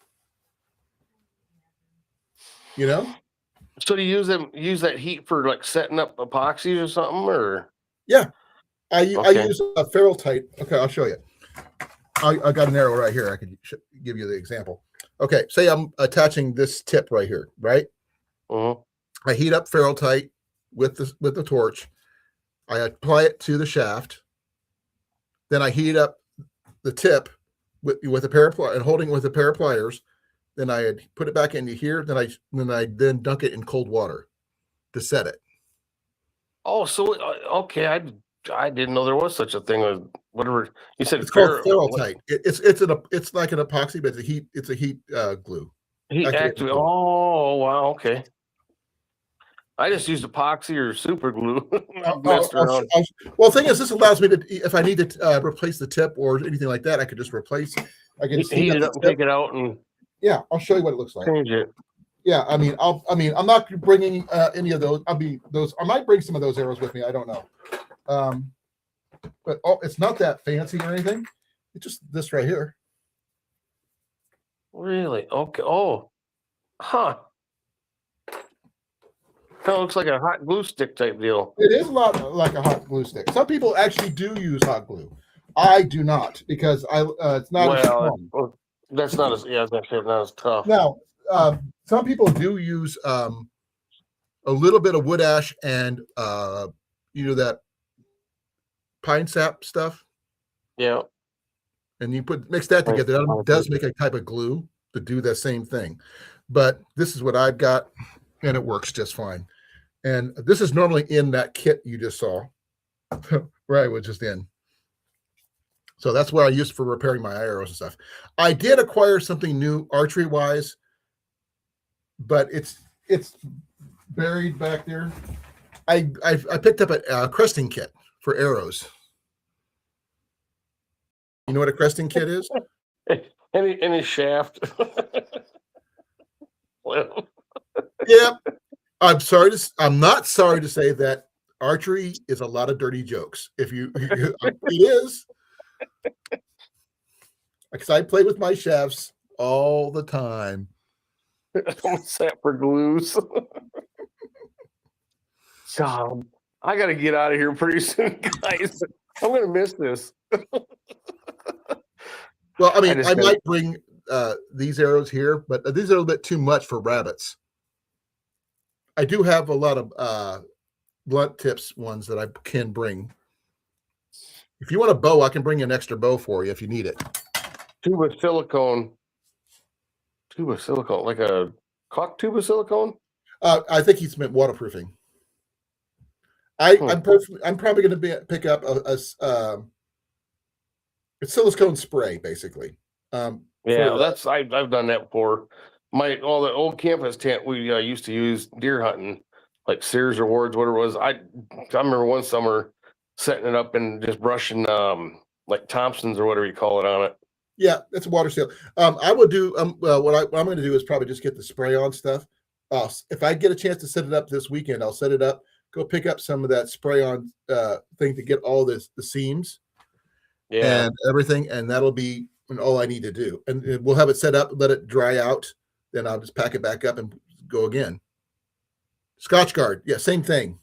So do you use that heat for like setting up epoxies or something, or? Yeah, I use a ferrite. Okay, I'll show you. I got an arrow right here. I could give you the example. Okay, say I'm attaching this tip right here, right? I heat up ferrite with the torch. I apply it to the shaft. Then I heat up the tip with a pair of pliers and holding it with a pair of pliers. Then I put it back into here. Then I dunk it in cold water to set it. Oh, so okay. I didn't know there was such a thing as whatever you said. It's called ferrite. It's like an epoxy, but it's a heat glue. Heat active. Oh wow. Okay. I just used epoxy or super glue. Well, the thing is, this allows me to, if I need to replace the tip or anything like that, I could just replace. I can heat it up and take it out and. Yeah, I'll show you what it looks like. Change it. Yeah, I'm not bringing any of those. I might bring some of those arrows with me. I don't know. But it's not that fancy or anything. It's just this right here. Really? Okay. Oh, huh. Kind of looks like a hot glue stick type deal. It is a lot like a hot glue stick. Some people actually do use hot glue. I do not because it's not as strong. That's not as not as tough. Now, some people do use a little bit of wood ash and that pine sap stuff. Yeah. And you mix that together. That does make a type of glue to do the same thing. But this is what I've got, and it works just fine. And this is normally in that kit you just saw. Right, was just in. So that's what I used for repairing my arrows and stuff. I did acquire something new archery wise, but it's buried back there. I picked up a cresting kit for arrows. You know what a cresting kit is? Any shaft. Well, Yep. I'm not sorry to say that archery is a lot of dirty jokes. It is, because I play with my shafts all the time. what's that for glues? God, I got to get out of here pretty soon, guys. I'm gonna miss this. Well, I mean, just I gotta- might bring these arrows here, but these are a little bit too much for rabbits. I do have a lot of blunt tips ones that I can bring. If you want a bow, I can bring an extra bow for you if you need it. Tube of silicone, like a caulk tube of silicone. I think he's meant waterproofing. I'm probably going to pick up a silicone spray, basically. I've done that before. The old campus tent we used to use deer hunting, like Sears or Ward's, whatever it was. I remember one summer setting it up and just brushing like Thompson's or whatever you call it on it. Yeah, it's a water seal. I will do well. What I'm going to do is probably just get the spray on stuff. If I get a chance to set it up this weekend, I'll set it up. Go pick up some of that spray on thing to get all the seams, and everything, and that'll be all I need to do. And we'll have it set up, let it dry out, then I'll just pack it back up and go again. Scotch guard, yeah, same thing.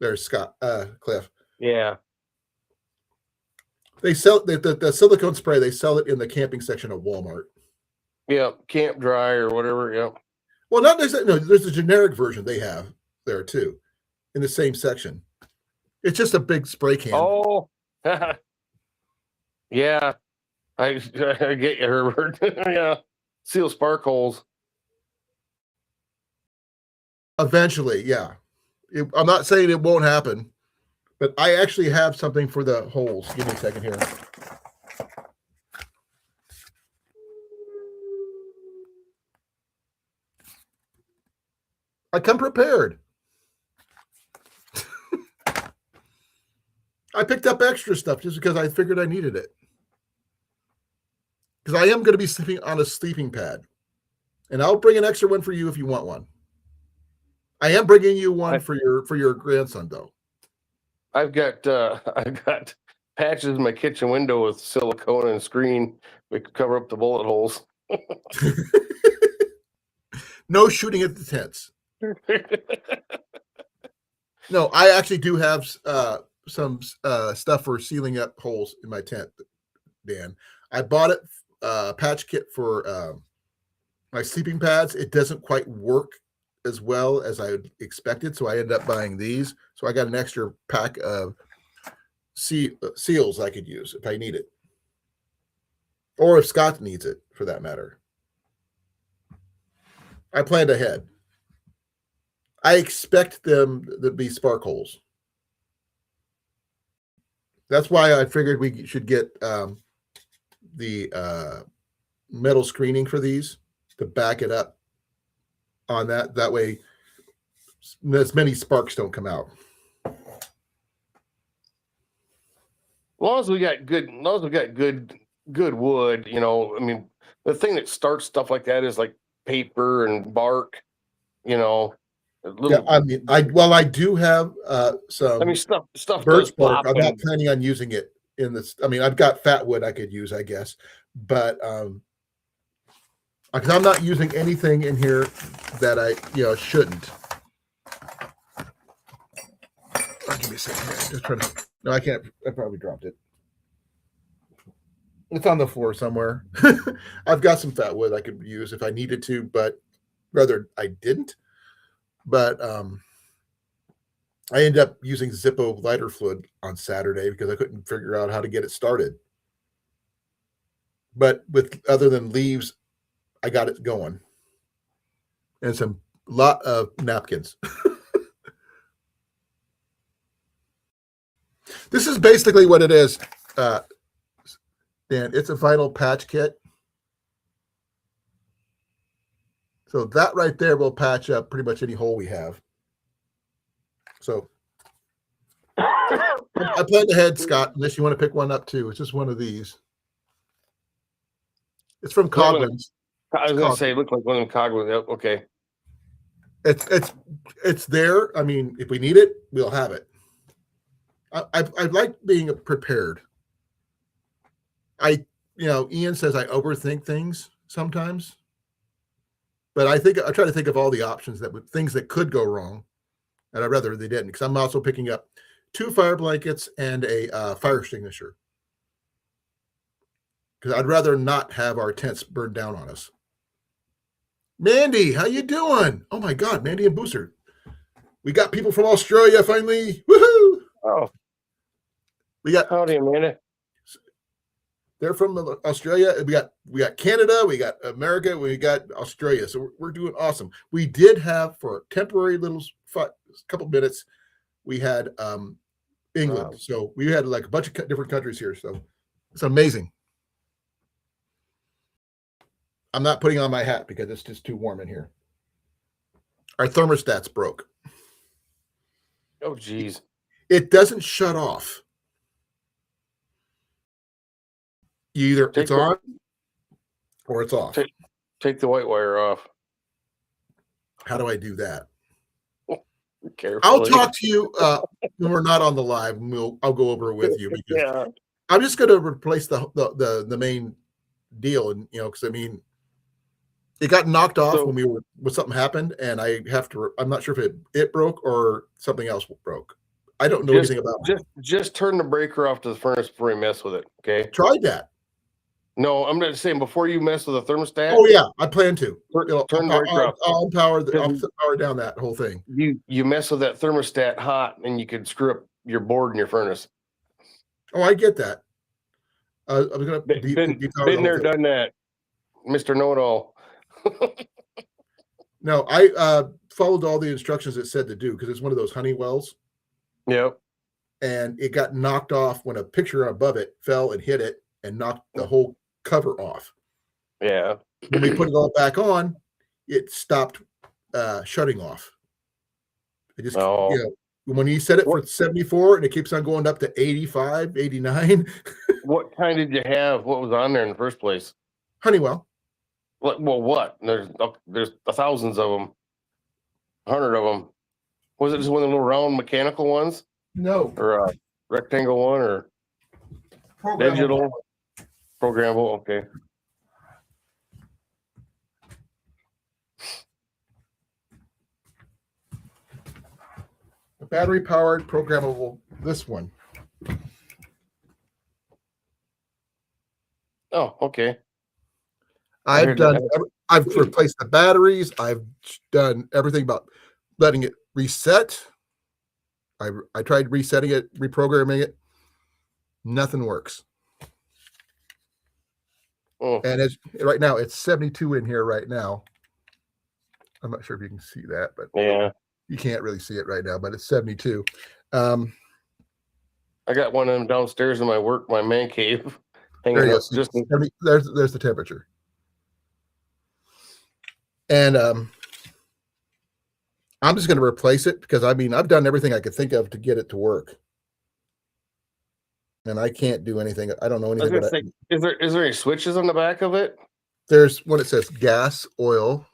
There's Cliff. Yeah. They sell the silicone spray. They sell it in the camping section of Walmart. Yeah, Camp Dry or whatever. Yeah. Well, not necessarily. No, there's a generic version they have there too, in the same section. It's just a big spray can. Oh, yeah. I get you, Herbert. Yeah, seal spark holes. Eventually, yeah. I'm not saying it won't happen, but I actually have something for the holes. Give me a second here. I come prepared. I picked up extra stuff just because I figured I needed it. Because I am going to be sleeping on a sleeping pad. And I'll bring an extra one for you if you want one. I am bringing you one for your grandson, though. I've got patches in my kitchen window with silicone and screen. We could cover up the bullet holes. No shooting at the tents. No, I actually do have some stuff for sealing up holes in my tent, Dan. I bought it patch kit for my sleeping pads. It doesn't quite work as well as I expected, so I ended up buying these. So I got an extra pack of seals I could use if I need it, or if Scott needs it, for that matter. I planned ahead. I expect them to be spark holes. That's why I figured we should get the metal screening for these to back it up on that. That way, as many sparks don't come out. As long as we got good wood, I mean, the thing that starts stuff like that is like paper and bark, Yeah, I mean, I do have some stuff birch bark. I'm not planning on using it in this. I mean, I've got fat wood I could use, I guess, but because I'm not using anything in here that I shouldn't. Give me a second here. Just trying to. No, I can't. I probably dropped it. It's on the floor somewhere. I've got some fat wood I could use if I needed to, but rather I didn't. But I ended up using Zippo lighter fluid on Saturday because I couldn't figure out how to get it started. But other than leaves, I got it going. And some lot of napkins. This is basically what it is, Dan. It's a vinyl patch kit. So that right there will patch up pretty much any hole we have. So I planned ahead, Scott, unless you want to pick one up too. It's just one of these. It's from Colan's. I was gonna say it looked like one of them Coglins. Yep, okay. It's there. I mean, if we need it, we'll have it. I like being prepared. Ian says I overthink things sometimes, but I try to think of all the options things that could go wrong, and I'd rather they didn't, because I'm also picking up 2 fire blankets and a fire extinguisher, because I'd rather not have our tents burned down on us. Mandy, how you doing? Oh my God, Mandy and Booster. We got people from Australia finally. Woohoo! Oh, we got howdy, Amanda. They're from Australia. We got Canada, we got America, we got Australia. So we're doing awesome. We did have, for a temporary little couple minutes, we had England. Wow. So we had like a bunch of different countries here. So it's amazing. I'm not putting on my hat because it's just too warm in here. Our thermostat's broke. Oh, geez. It doesn't shut off. Either it's on or it's off. Take the white wire off. How do I do that? Carefully. I'll talk to you when we're not on the live. I'll go over it with you. Yeah. I'm just going to replace the main deal, and because I mean, it got knocked off when something happened, and I'm not sure if it broke or something else broke. I don't know anything about it. Just turn the breaker off to the furnace before you mess with it. Okay. Tried that. No, I'm not saying before you mess with the thermostat. Oh yeah, I plan to. Turn the breaker off. I'll power down that whole thing. You mess with that thermostat hot, and you could screw up your board in your furnace. Oh, I get that. I was gonna been there, done that, Mr. Know-It-All. No, I followed all the instructions it said to do, because it's one of those Honeywells. Yep. And it got knocked off when a picture above it fell and hit it and knocked the whole cover off. Yeah. When we put it all back on, it stopped shutting off. It just, when you set it for 74 and it keeps on going up to 85, 89. What kind did you have? What was on there in the first place? Honeywell. Well, what? There's thousands of them, 100 of them. Was it just one of the little round mechanical ones? No. Or a rectangle one, or digital? Programmable. Okay. The battery powered programmable. This one. Oh, okay. I've replaced the batteries. I've done everything about letting it reset. I tried resetting it, reprogramming it. Nothing works. Oh. And right now it's 72 in here right now. I'm not sure if you can see that, but yeah, you can't really see it right now, but it's 72. I got one of them downstairs in my man cave. There you go. There's the temperature. And I'm just going to replace it, because I mean, I've done everything I could think of to get it to work, and I can't do anything. I don't know anything about it. Is there any switches on the back of it? There's one that says gas, oil.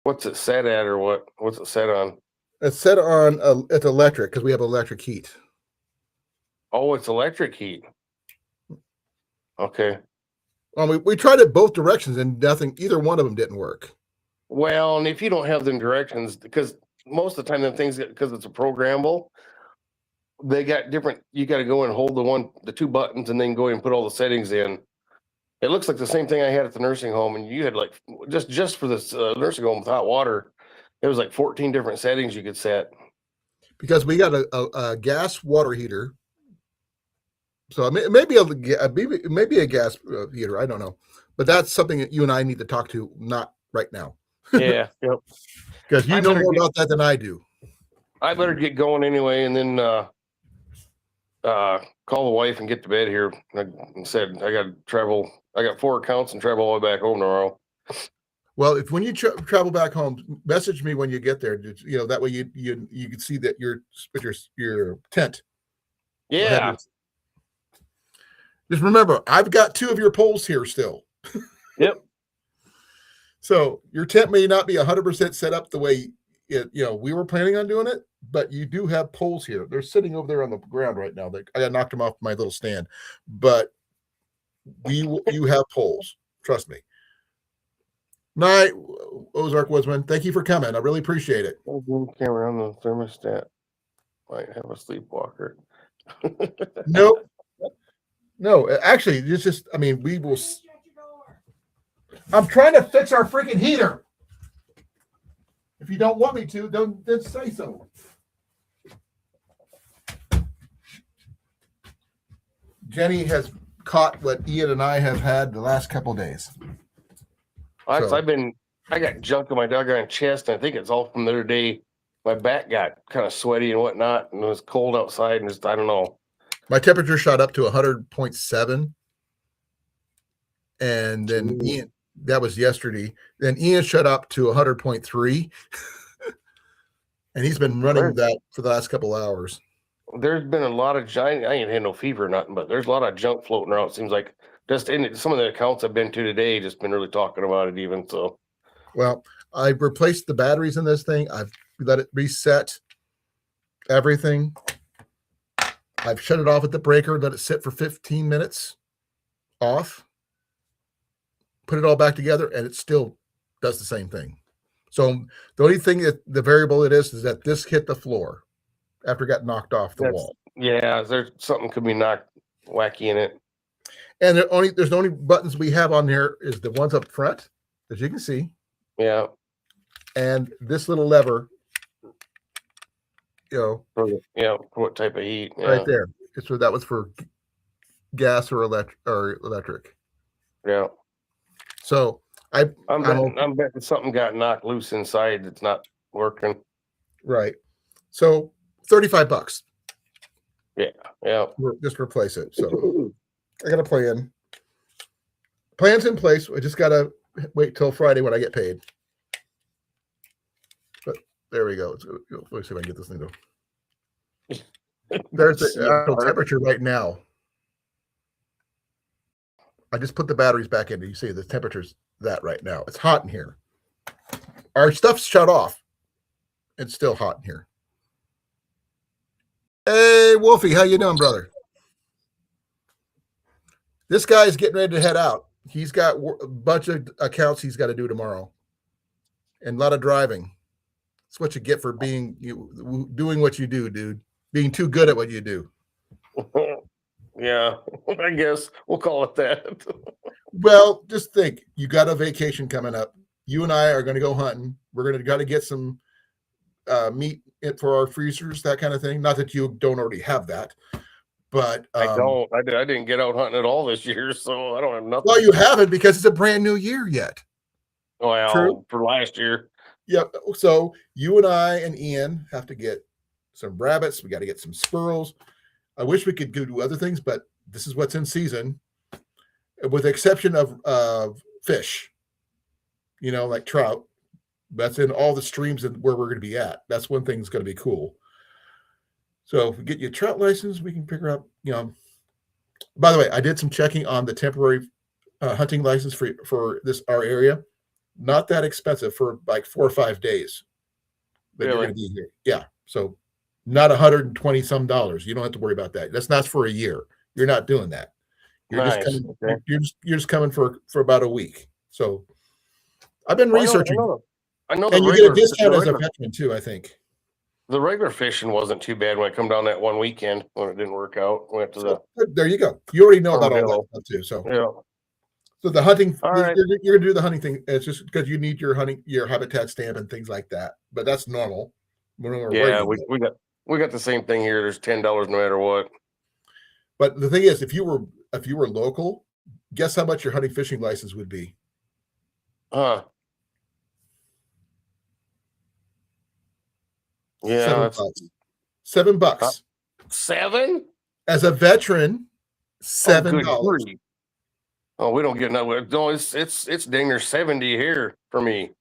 What's it set at, or what? What's it set on? It's set on it's electric, because we have electric heat. Oh, it's electric heat. Okay. Well, we tried it both directions, and either one of them didn't work. Well, and if you don't have them directions, because most of the time them things, because it's a programmable, they got different. You got to go and hold the 2 buttons, and then go and put all the settings in. It looks like the same thing I had at the nursing home, and you had like just for this nursing home with hot water, it was like 14 different settings you could set. Because we got a gas water heater. So maybe a gas heater. I don't know, but that's something that you and I need to talk to, not right now. Yeah. Yep. Because you know more about that than I do. I better get going anyway, and then call the wife and get to bed here. I said I got to travel. I got 4 accounts and travel all the way back home tomorrow. Well, if when you travel back home, message me when you get there. You know, that way you can see that your tent. Yeah. Just remember, I've got 2 of your poles here still. Yep. So your tent may not be 100% set up the way we were planning on doing it, but you do have poles here. They're sitting over there on the ground right now. I knocked them off my little stand, but you have poles. Trust me. Night, Ozark Woodsman. Thank you for coming. I really appreciate it. Camera on the thermostat. Might have a sleepwalker. Nope. No, actually, it's just, I mean, we will. I'm trying to fix our freaking heater. If you don't want me to, then say so. Jenny has caught what Ian and I have had the last couple of days. I got junk in my doggone chest, and I think it's all from the other day. My back got kind of sweaty and whatnot, and it was cold outside, and I don't know. My temperature shot up to 100.7. And then Ian, that was yesterday. Then Ian shut up to 100.3. And he's been running that for the last couple hours. There's been a lot of giant. I ain't had no fever or nothing, but there's a lot of junk floating around. It seems like just in some of the accounts I've been to today, just been really talking about it even. So, well, I've replaced the batteries in this thing. I've let it reset everything. I've shut it off at the breaker, let it sit for 15 minutes off, put it all back together, and it still does the same thing. So the only thing that the variable it is that this hit the floor after it got knocked off the wall. Yeah, there's something could be knocked wacky in it. And there's the only buttons we have on there is the ones up front, as you can see. Yeah. And this little lever, what type of heat? Yeah. Right there. That was for gas or electric. Yeah. So I'm betting something got knocked loose inside that's not working. Right. So $35. Yeah. Just replace it. So I got a plan. Plan's in place. I just gotta wait till Friday when I get paid. But there we go. Let's see if I can get this thing to. There's the temperature right now. I just put the batteries back in. You see the temperature's that right now. It's hot in here. Our stuff's shut off. It's still hot in here. Hey, Wolfie, how you doing, brother? This guy's getting ready to head out. He's got a bunch of accounts he's got to do tomorrow, and a lot of driving. That's what you get for doing what you do, dude. Being too good at what you do. Yeah, I guess we'll call it that. Well, just think, you got a vacation coming up. You and I are going to go hunting. We're going to got to get some meat for our freezers, that kind of thing. Not that you don't already have that, but I don't. I didn't get out hunting at all this year, so I don't have nothing. Well, you haven't because it's a brand new year yet. Well, true. For last year. Yep. So you and I and Ian have to get some rabbits. We got to get some squirrels. I wish we could do other things, but this is what's in season, with the exception of fish, like trout. That's in all the streams and where we're going to be at. That's one thing that's going to be cool. So if we get you a trout license, we can figure out, By the way, I did some checking on the temporary hunting license for our area. Not that expensive for like 4 or 5 days that you're going to be here. Yeah. So not $120 some. You don't have to worry about that. That's not for a year. You're not doing that. You're just coming. Okay. You're just coming for about a week. So I've been researching. I know, and you get a discount as a veteran too, I think. The regular fishing wasn't too bad when I come down that one weekend when it didn't work out. Went to there you go. You already know about all that stuff too. So yeah. So the hunting, right. You're gonna do the hunting thing. It's just because you need your habitat stamp and things like that. But that's normal. Yeah, we got the same thing here. There's $10 no matter what. But the thing is, if you were local, guess how much your hunting fishing license would be? Yeah, $7. $7. As a veteran, Oh, good $7. grief. Oh, we don't get no. No, it's dang near 70 here for me.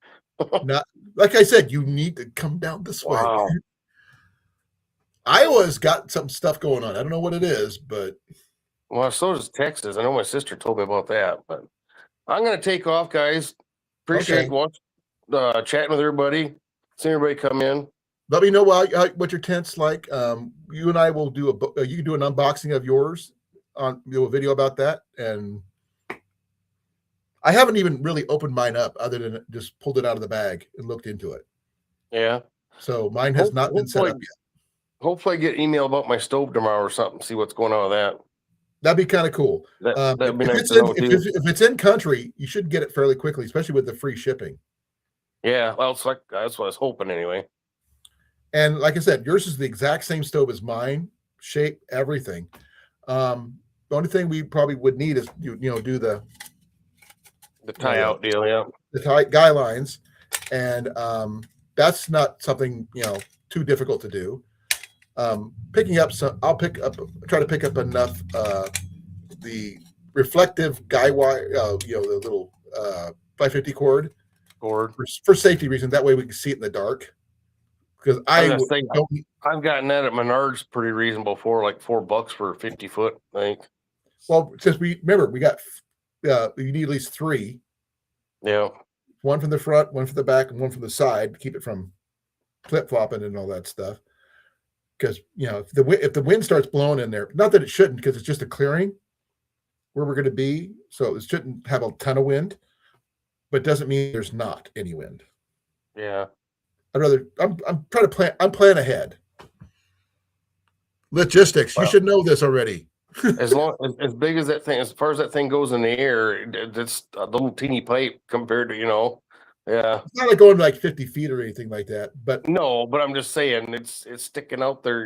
Not like I said, you need to come down this way. Wow. Iowa's got some stuff going on. I don't know what it is, but Well, so does Texas. I know my sister told me about that, but I'm gonna take off, guys. Appreciate chatting with everybody. Seeing everybody come in. let me know what your tent's like. You and I will do you can do an unboxing of yours do a video about that. And I haven't even really opened mine up other than just pulled it out of the bag and looked into it. Yeah. So mine has not been set up yet. Hopefully I get email about my stove tomorrow or something, see what's going on with that. That'd be kind of cool. That'd be if, nice it's to in, know too. if it's in country, you should get it fairly quickly, especially with the free shipping. Yeah, well, it's like that's what I was hoping anyway. And like I said, yours is the exact same stove as mine, shape, everything. The only thing we probably would need is do the tie out deal, yeah. The guy lines, and that's not something too difficult to do. Picking up some, try to pick up enough the reflective guy wire, the little 550 cord for safety reasons. That way we can see it in the dark. Because I've gotten that at Menards pretty reasonable for like $4 for 50 foot, I think. Well, since we got you need at least 3. Yeah. One from the front, one from the back, and one from the side to keep it from flip flopping and all that stuff. Because if the wind starts blowing in there, not that it shouldn't, because it's just a clearing where we're going to be, so it shouldn't have a ton of wind, but doesn't mean there's not any wind. Yeah. I'm trying to plan. I'm planning ahead. Logistics. You should know this already. As big as that thing, as far as that thing goes in the air, it's a little teeny pipe compared to yeah. It's not like going like 50 feet or anything like that. But no, but I'm just saying it's sticking out there.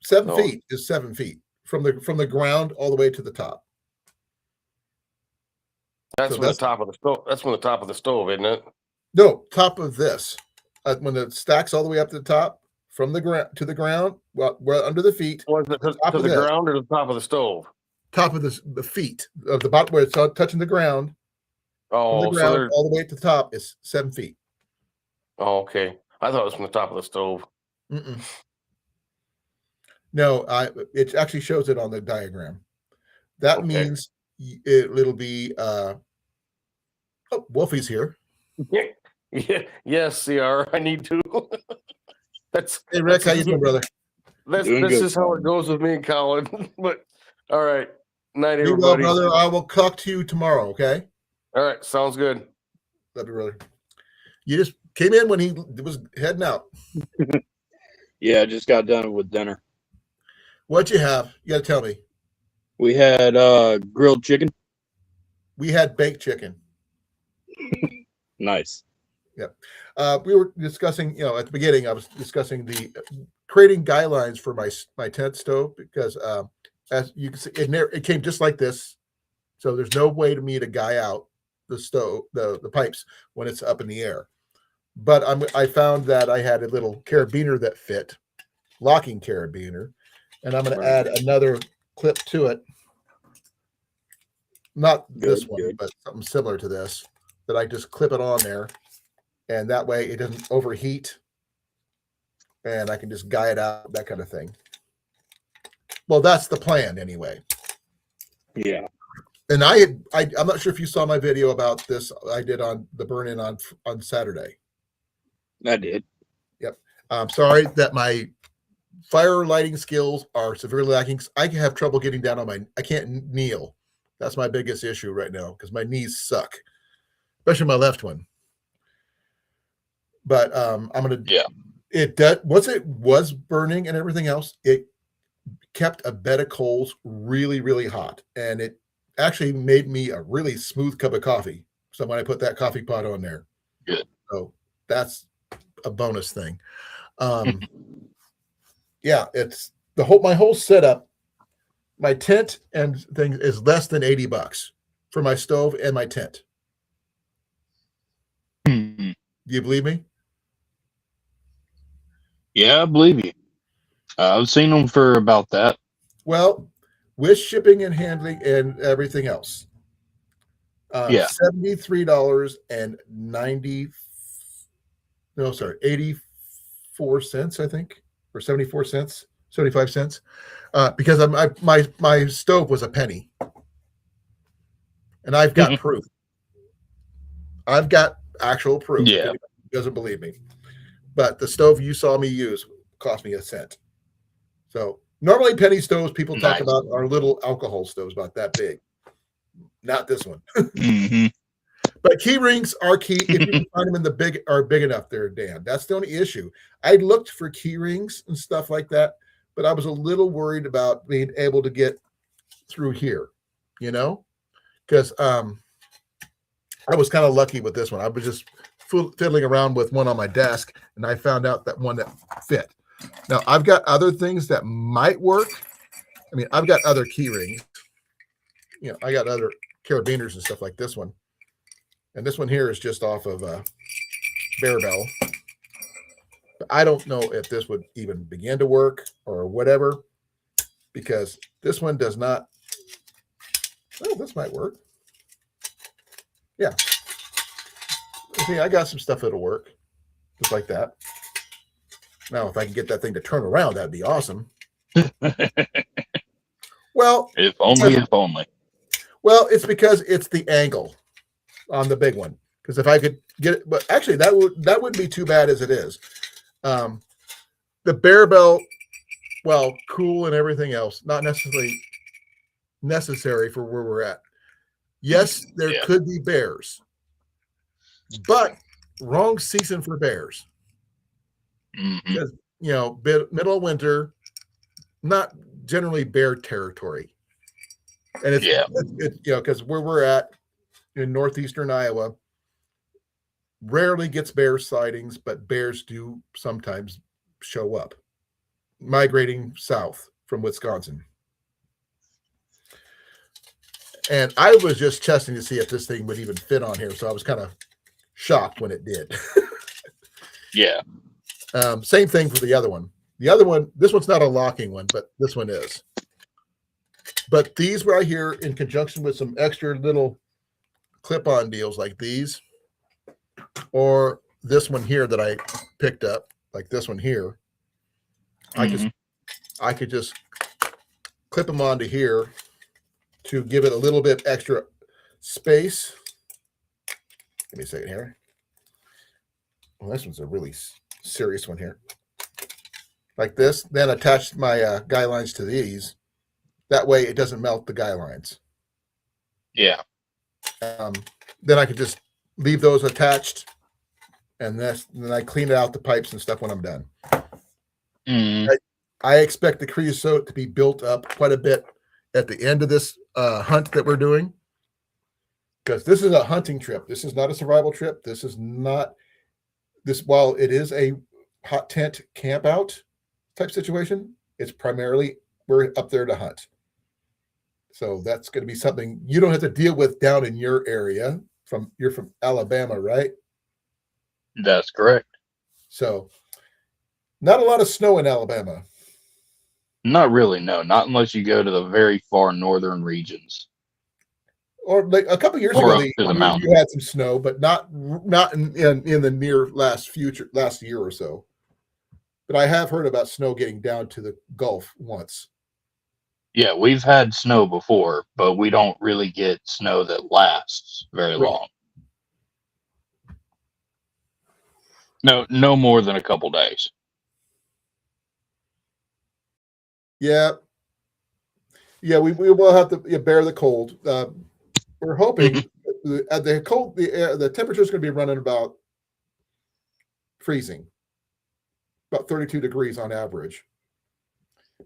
7 feet is 7 feet from the ground all the way to the top. That's from the top of the stove. That's from the top of the stove, isn't it? No, top of this. When it stacks all the way up to the top, from the ground to the ground, well under the feet. Was it to the ground or the top of the stove? Top of the feet of the bottom where it's touching the ground. Oh, from the ground all the way to the top is 7 feet. Oh, okay. I thought it was from the top of the stove. Mm-mm. No, it actually shows it on the diagram. That means it'll be. Wolfie's here. Yeah, yes, CR. I need to. Hey Rick, how you doing, brother? This is how it goes with me and Colin. But all right, night, everybody. Well, brother, I will talk to you tomorrow. Okay. All right, sounds good. Love you, brother. You just came in when he was heading out. Yeah, I just got done with dinner. What'd you have? You got to tell me. We had grilled chicken. We had baked chicken. Nice. Yep. We were discussing, at the beginning, I was discussing the creating guidelines for my tent stove because as you can see, it came just like this. So there's no way to me to guy out the stove, the pipes when it's up in the air. But I found that I had a little carabiner that fit, locking carabiner, and I'm going to add another clip to it. Not this one, but something similar to this, that I just clip it on there, and that way it doesn't overheat, and I can just guy it out, that kind of thing. Well, that's the plan anyway. Yeah. And I'm not sure if you saw my video about this. I did on the burn-in on Saturday. I did. Yep. I'm sorry that my fire lighting skills are severely lacking. I can have trouble getting down I can't kneel. That's my biggest issue right now because my knees suck, especially my left one. But I'm gonna. Yeah. It does. Once it was burning and everything else, it kept a bed of coals really, really hot, and it actually made me a really smooth cup of coffee. So when I put that coffee pot on there, good. So that's a bonus thing. Yeah, it's my whole setup. My tent and thing is less than $80 for my stove and my tent. Do you believe me? Yeah, I believe you. I've seen them for about that. Well, with shipping and handling and everything else, Yeah. $73.90. No, sorry, 84 cents, I think, or 74 cents, 75 cents. Because my stove was a penny, and I've got proof. I've got actual proof. If Yeah. anybody doesn't believe me, but the stove you saw me use cost me a cent. So normally penny stoves people talk Nice. about are little alcohol stoves about that big. Not this one. Mm-hmm. But key rings are key if you can find them in the big enough there, Dan. That's the only issue. I looked for key rings and stuff like that, but I was a little worried about being able to get through here, because I was kind of lucky with this one. I was just fiddling around with one on my desk, and I found out that one that fit. Now, I've got other things that might work. I mean, I've got other key rings. I got other carabiners and stuff like this one. And this one here is just off of Bear Bell. But I don't know if this would even begin to work or whatever, because this one does not. Oh, this might work. Yeah. See, I got some stuff that'll work, just like that. Now, if I can get that thing to turn around, that'd be awesome. Well, If only, if only. Well, it's because it's the angle on the big one. Because if I could get it, but actually that wouldn't be too bad as it is. The Bear Bell, well, cool and everything else, not necessarily necessary for where we're at. Yes, there could be bears, but wrong season for bears. Because middle of winter, not generally bear territory, and it's because where we're at in northeastern Iowa rarely gets bear sightings, but bears do sometimes show up, migrating south from Wisconsin. And I was just testing to see if this thing would even fit on here, so I was kind of shocked when it did. Yeah. Same thing for the other one. The other one, this one's not a locking one, but this one is. But these right here, in conjunction with some extra little clip-on deals like these, or this one here that I picked up, like this one here, I could just clip them onto here to give it a little bit extra space. Give me a second here. Well, this one's a really serious one here. Like this, then attach my guy lines to these. That way it doesn't melt the guy lines. Yeah. Then I could just leave those attached, and then I clean it out the pipes and stuff when I'm done. I expect the creosote to be built up quite a bit at the end of this hunt that we're doing, because this is a hunting trip. This is not a survival trip. This is not this. While it is a hot tent camp out type situation, it's primarily we're up there to hunt. So that's going to be something you don't have to deal with down in your area. You're from Alabama, right? That's correct. So not a lot of snow in Alabama. Not really, no. Not unless you go to the very far northern regions. Or like a couple years Or ago, up to the you mountains. had some snow, but not in the near last year or so. But I have heard about snow getting down to the Gulf once. Yeah, we've had snow before, but we don't really get snow that lasts very long. No more than a couple days. Yeah, we will have to bear the cold. We're hoping the temperature is going to be running about freezing, about 32 degrees on average.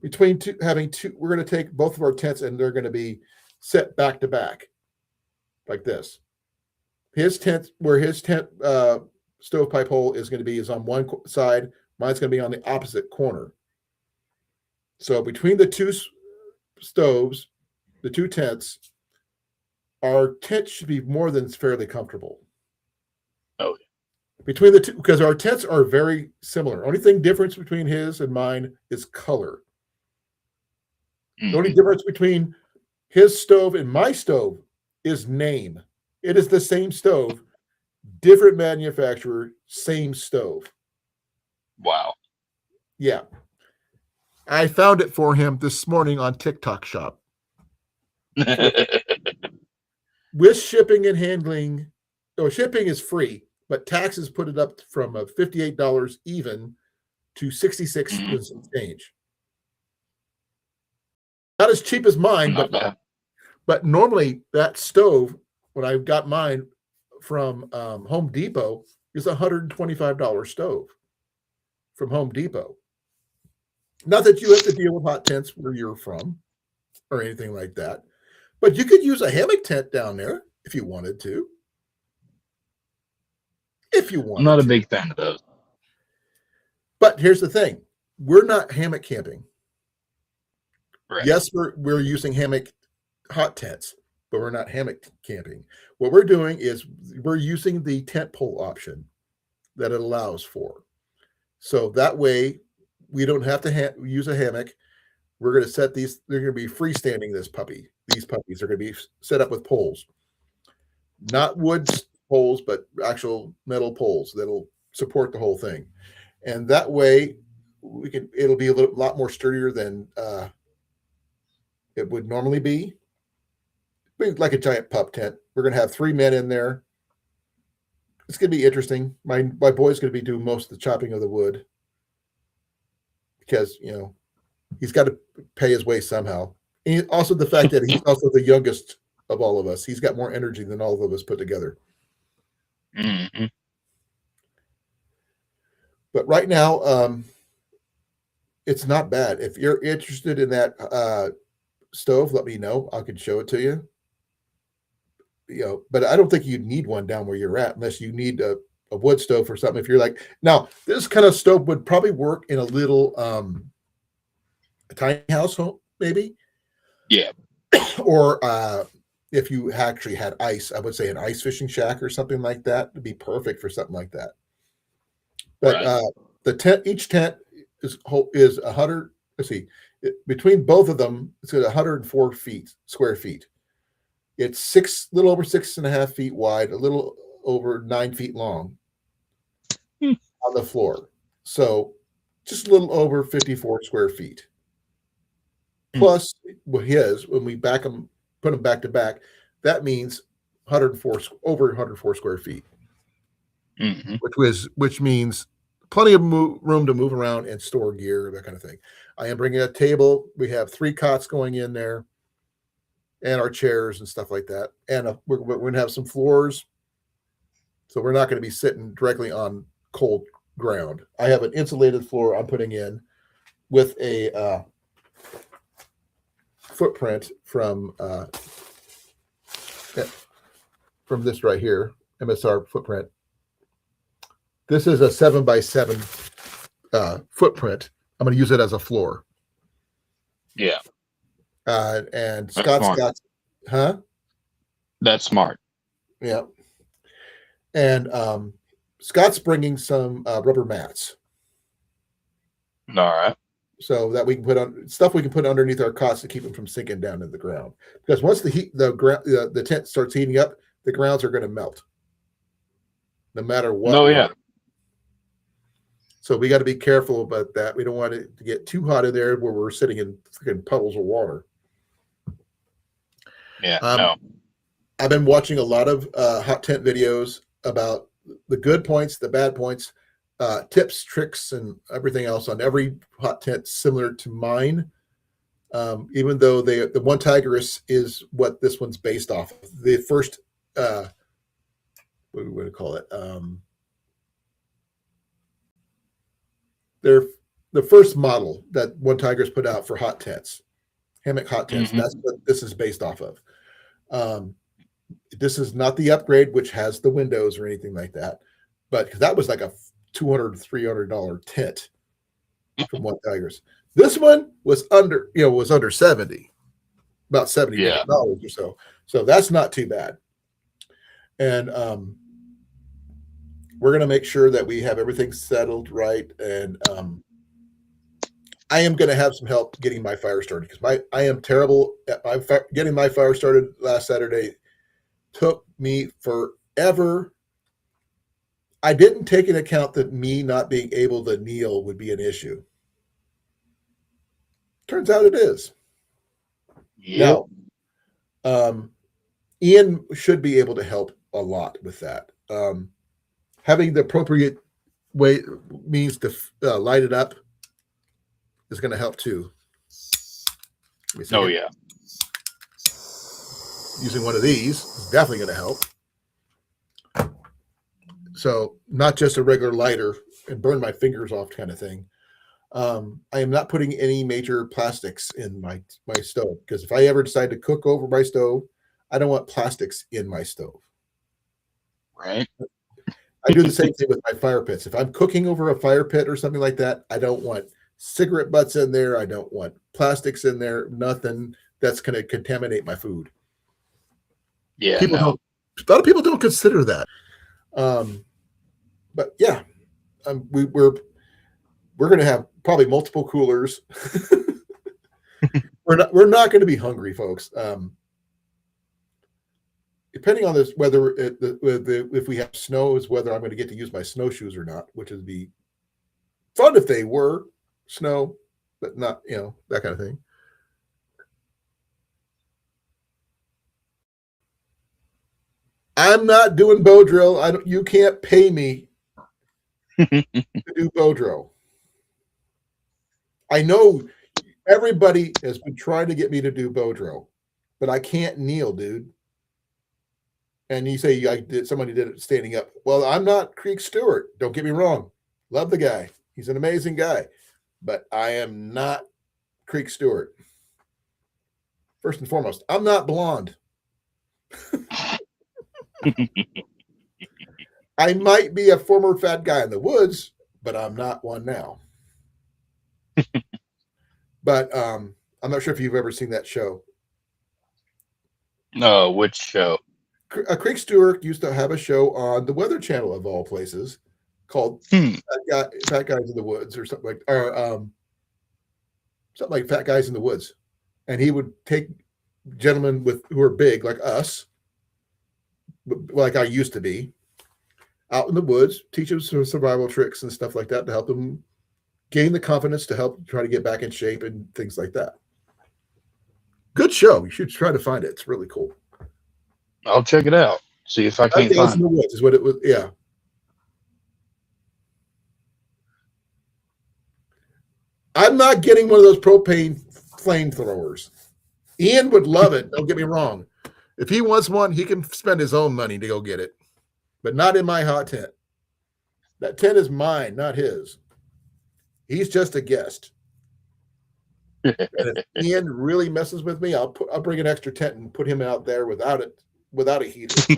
Between we're going to take both of our tents and they're going to be set back to back like this. His tent stovepipe hole is going to be on one side. Mine's going to be on the opposite corner. So between the two stoves, the two tents, our tent should be more than fairly comfortable. Oh, between the two, because our tents are very similar. Only thing difference between his and mine is color. The only difference between his stove and my stove is name. It is the same stove, different manufacturer, same stove. Wow. Yeah. I found it for him this morning on TikTok Shop. With shipping and handling, shipping is free, but taxes put it up from $58 even to $66 and some change. Not as cheap as mine, but normally that stove, when I got mine from Home Depot, is a $125 stove from Home Depot. Not that you have to deal with hot tents where you're from or anything like that, but you could use a hammock tent down there if you wanted to. I'm not a big fan of those. But here's the thing. We're not hammock camping. Right. Yes, we're using hammock hot tents, but we're not hammock camping. What we're doing is we're using the tent pole option that it allows for. So that way we don't have to use a hammock. We're going to set these, they're going to be freestanding this puppy. These puppies are going to be set up with poles. Not wood poles, but actual metal poles that'll support the whole thing. And that way it'll be a lot more sturdier than it would normally be. Like a giant pup tent. We're going to have 3 men in there. It's going to be interesting. My boy's going to be doing most of the chopping of the wood because, he's got to pay his way somehow. And also the fact that he's also the youngest of all of us. He's got more energy than all of us put together. Mm-hmm. But right now, it's not bad. If you're interested in that stove, let me know. I can show it to you. But I don't think you'd need one down where you're at unless you need a wood stove or something. If you're like, now this kind of stove would probably work in a little a tiny house home, maybe. Yeah. Or if you actually had ice, I would say an ice fishing shack or something like that would be perfect for something like that. But right. The tent, each tent is 100. Let's see, between both of them, it's at 104 square feet. It's little over 6.5 feet wide, a little over 9 feet long on the floor. So just a little over 54 square feet. Plus, when we put them back to back, that means over 104 square feet, which means plenty of room to move around and store gear, that kind of thing. I am bringing a table. We have 3 cots going in there, and our chairs and stuff like that. And we're going to have some floors, so we're not going to be sitting directly on cold ground. I have an insulated floor I'm putting in with a footprint from this right here, MSR footprint. This is a 7x7 footprint. I'm going to use it as a floor. Yeah. And Scott's got, That's smart. Yeah. And Scott's bringing some rubber mats. All right. So that we can put on stuff we can put underneath our cots to keep them from sinking down in the ground. Because once the tent starts heating up, the grounds are going to melt, no matter what. Oh yeah. So we got to be careful about that. We don't want it to get too hot in there where we're sitting in puddles of water. Yeah. No. I've been watching a lot of hot tent videos about the good points, the bad points, tips, tricks, and everything else on every hot tent similar to mine. Even though the one Tigeress is what this one's based off of. The first, what do we call it? They're the first model that one Tigeress put out for hot tents, hammock hot tents. That's what this is based off of. This is not the upgrade, which has the windows or anything like that, but that was like a $200, $300 tent from one Tigeress. This one was under 70, about $70 or so. So that's not too bad. And we're going to make sure that we have everything settled right. And I am going to have some help getting my fire started because I am terrible at getting my fire started last Saturday. Took me forever. I didn't take into account that me not being able to kneel would be an issue. Turns out it is. Yep. Now, Ian should be able to help a lot with that. Having the appropriate way means to light it up is going to help too. Oh yeah. Using one of these is definitely going to help. So not just a regular lighter and burn my fingers off kind of thing. I am not putting any major plastics in my stove because if I ever decide to cook over my stove, I don't want plastics in my stove. Right. I do the same thing with my fire pits. If I'm cooking over a fire pit or something like that, I don't want cigarette butts in there. I don't want plastics in there. Nothing that's going to contaminate my food. Yeah. A lot of people don't consider that. But yeah, we're going to have probably multiple coolers. we're not going to be hungry, folks. Depending on this, whether if we have snow, is whether I'm going to get to use my snowshoes or not, which would be fun if they were snow, but not, that kind of thing. I'm not doing bow drill. You can't pay me to do bow drill. I know everybody has been trying to get me to do bow drill, but I can't kneel, dude. And you say somebody did it standing up. Well, I'm not Creek Stewart. Don't get me wrong. Love the guy. He's an amazing guy. But I am not Creek Stewart. First and foremost, I'm not blonde. I might be a former fat guy in the woods, but I'm not one now. But I'm not sure if you've ever seen that show. No, which show? Creek Stewart used to have a show on the Weather Channel of all places called Fat Guys in the Woods or something like Fat Guys in the Woods. And he would take gentlemen who are big like us, like I used to be, out in the woods, teach them some survival tricks and stuff like that to help them gain the confidence to help try to get back in shape and things like that. Good show. You should try to find it. It's really cool. I'll check it out. See if I can't find it. In the Woods is what it was. Yeah. I'm not getting one of those propane flamethrowers. Ian would love it. Don't get me wrong. If he wants one, he can spend his own money to go get it, but not in my hot tent. That tent is mine, not his. He's just a guest. And if Ian really messes with me, I'll bring an extra tent and put him out there without a heater.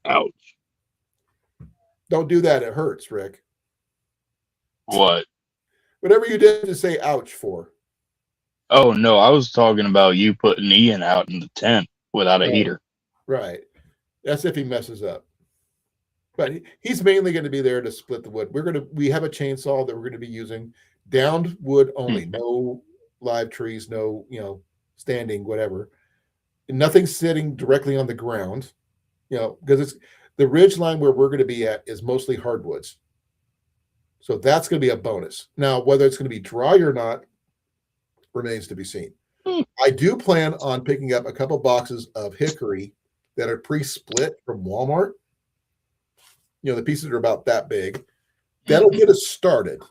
Ouch. Don't do that. It hurts, Rick. What? Whatever you did to say ouch for. Oh, no, I was talking about you putting Ian out in the tent without a heater. Right. That's if he messes up. But he's mainly going to be there to split the wood. We have a chainsaw that we're going to be using. Downed wood only. No live trees, no, standing, whatever. Nothing sitting directly on the ground, because it's the ridge line where we're going to be at is mostly hardwoods. So that's going to be a bonus. Now, whether it's going to be dry or not remains to be seen. I do plan on picking up a couple boxes of hickory that are pre-split from Walmart. The pieces are about that big. That'll get us started.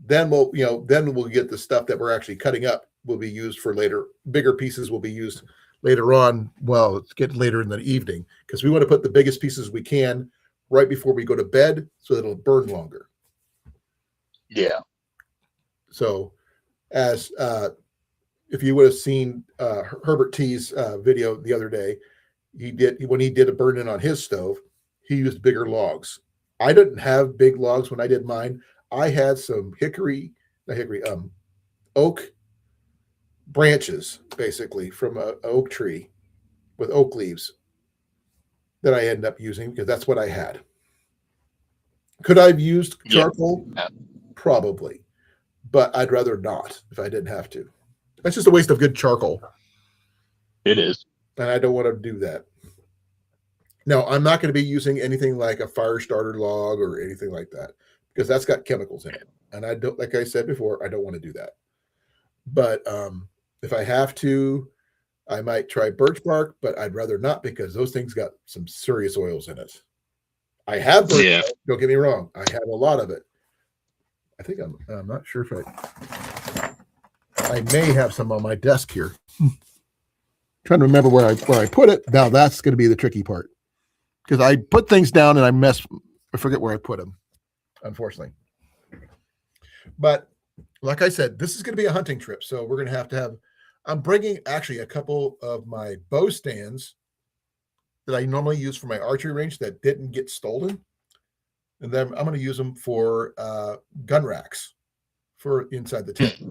Then we'll get the stuff that we're actually cutting up will be used for later. Bigger pieces will be used later on. Well, it's getting later in the evening because we want to put the biggest pieces we can right before we go to bed so that it'll burn longer. Yeah. So as if you would have seen Herbert T's video the other day, when he did a burn-in on his stove, he used bigger logs. I didn't have big logs when I did mine. I had some oak branches, basically, from an oak tree with oak leaves that I ended up using because that's what I had. Could I have used charcoal? Yeah. Probably, but I'd rather not if I didn't have to. That's just a waste of good charcoal. It is. And I don't want to do that. No, I'm not going to be using anything like a fire starter log or anything like that because that's got chemicals in it. And I don't, like I said before, I don't want to do that. But if I have to, I might try birch bark, but I'd rather not because those things got some serious oils in it. I have birch bark, don't get me wrong. I have a lot of it. I think I'm not sure if I may have some on my desk here. Trying to remember where I put it. Now that's going to be the tricky part because I put things down and I forget where I put them, unfortunately. But like I said, this is going to be a hunting trip, so we're going to have. I'm bringing actually a couple of my bow stands that I normally use for my archery range that didn't get stolen, and then I'm going to use them for gun racks for inside the tent.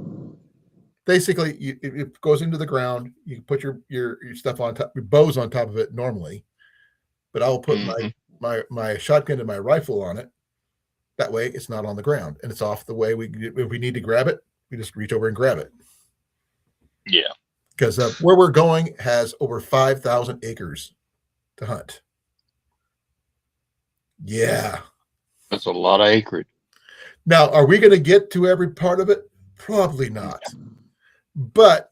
Basically, it goes into the ground. You put your stuff on top, your bows on top of it normally, but I'll put my shotgun and my rifle on it. That way, it's not on the ground and it's off the way. If we need to grab it, we just reach over and grab it. Yeah, because where we're going has over 5,000 acres to hunt. Yeah, that's a lot of acreage. Now, are we going to get to every part of it? Probably not. But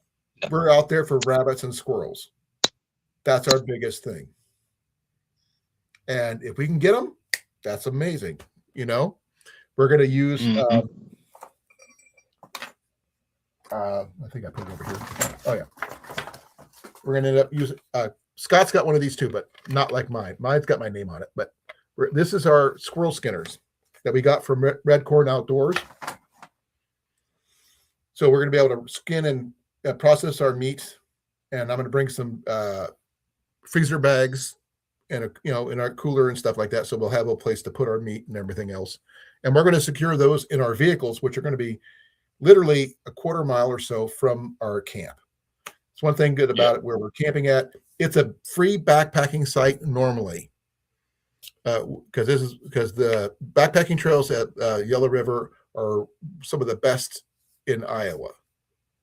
we're out there for rabbits and squirrels. That's our biggest thing. And if we can get them, that's amazing. You know, we're going to use, I think I put it over here. Oh, yeah. We're going to end up using, Scott's got one of these too, but not like mine. Mine's got my name on it. But this is our squirrel skinners that we got from Red Corn Outdoors. So we're going to be able to skin and process our meat. And I'm going to bring some freezer bags and in our cooler and stuff like that. So we'll have a place to put our meat and everything else. And we're going to secure those in our vehicles, which are going to be literally a quarter mile or so from our camp. It's one thing good about it where we're camping at. It's a free backpacking site normally. Because the backpacking trails at Yellow River are some of the best in Iowa.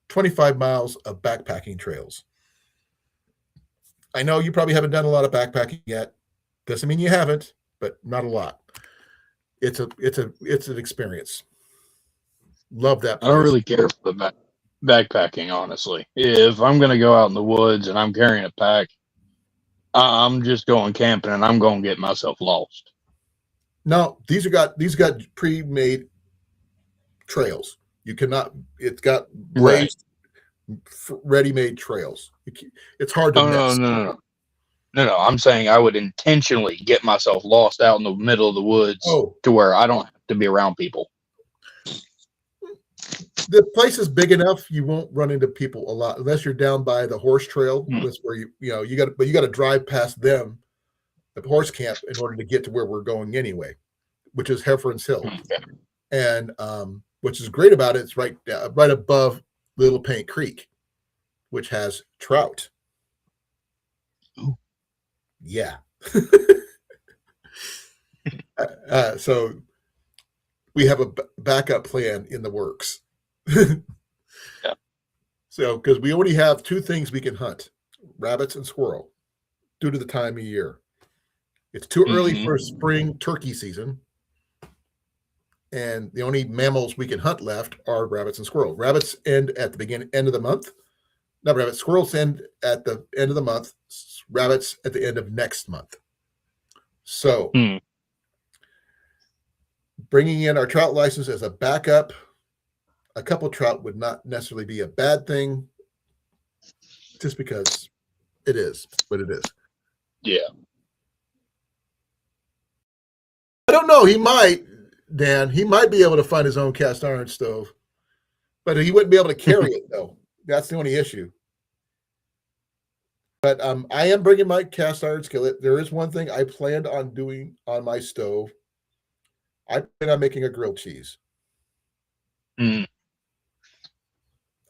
25 miles of backpacking trails. I know you probably haven't done a lot of backpacking yet. Doesn't mean you haven't, but not a lot. It's an experience. Love that place. I don't really care for the backpacking, honestly. If I'm going to go out in the woods and I'm carrying a pack, I'm just going camping and I'm going to get myself lost. No, these got pre-made trails. You cannot. It's got blazed, ready-made trails. It's hard to miss. No. I'm saying I would intentionally get myself lost out in the middle of the woods to where I don't have to be around people. The place is big enough you won't run into people a lot unless you're down by the horse trail. That's where you got to drive past them, the horse camp, in order to get to where we're going anyway, which is Heifer's Hill. And which is great about it, it's right above Little Paint Creek, which has trout. Ooh. Yeah. So we have a backup plan in the works. Yeah. So, because we already have two things we can hunt, rabbits and squirrel, due to the time of year. It's too early for spring turkey season. And the only mammals we can hunt left are rabbits and squirrel. Rabbits end at the end of the month. Not rabbits. Squirrels end at the end of the month. Rabbits at the end of next month. So, bringing in our trout license as a backup, a couple trout would not necessarily be a bad thing, just because it is what it is. Yeah. I don't know. He might, Dan. He might be able to find his own cast iron stove, but he wouldn't be able to carry it, though. That's the only issue. But I am bringing my cast iron skillet. There is one thing I planned on doing on my stove. I plan on making a grilled cheese.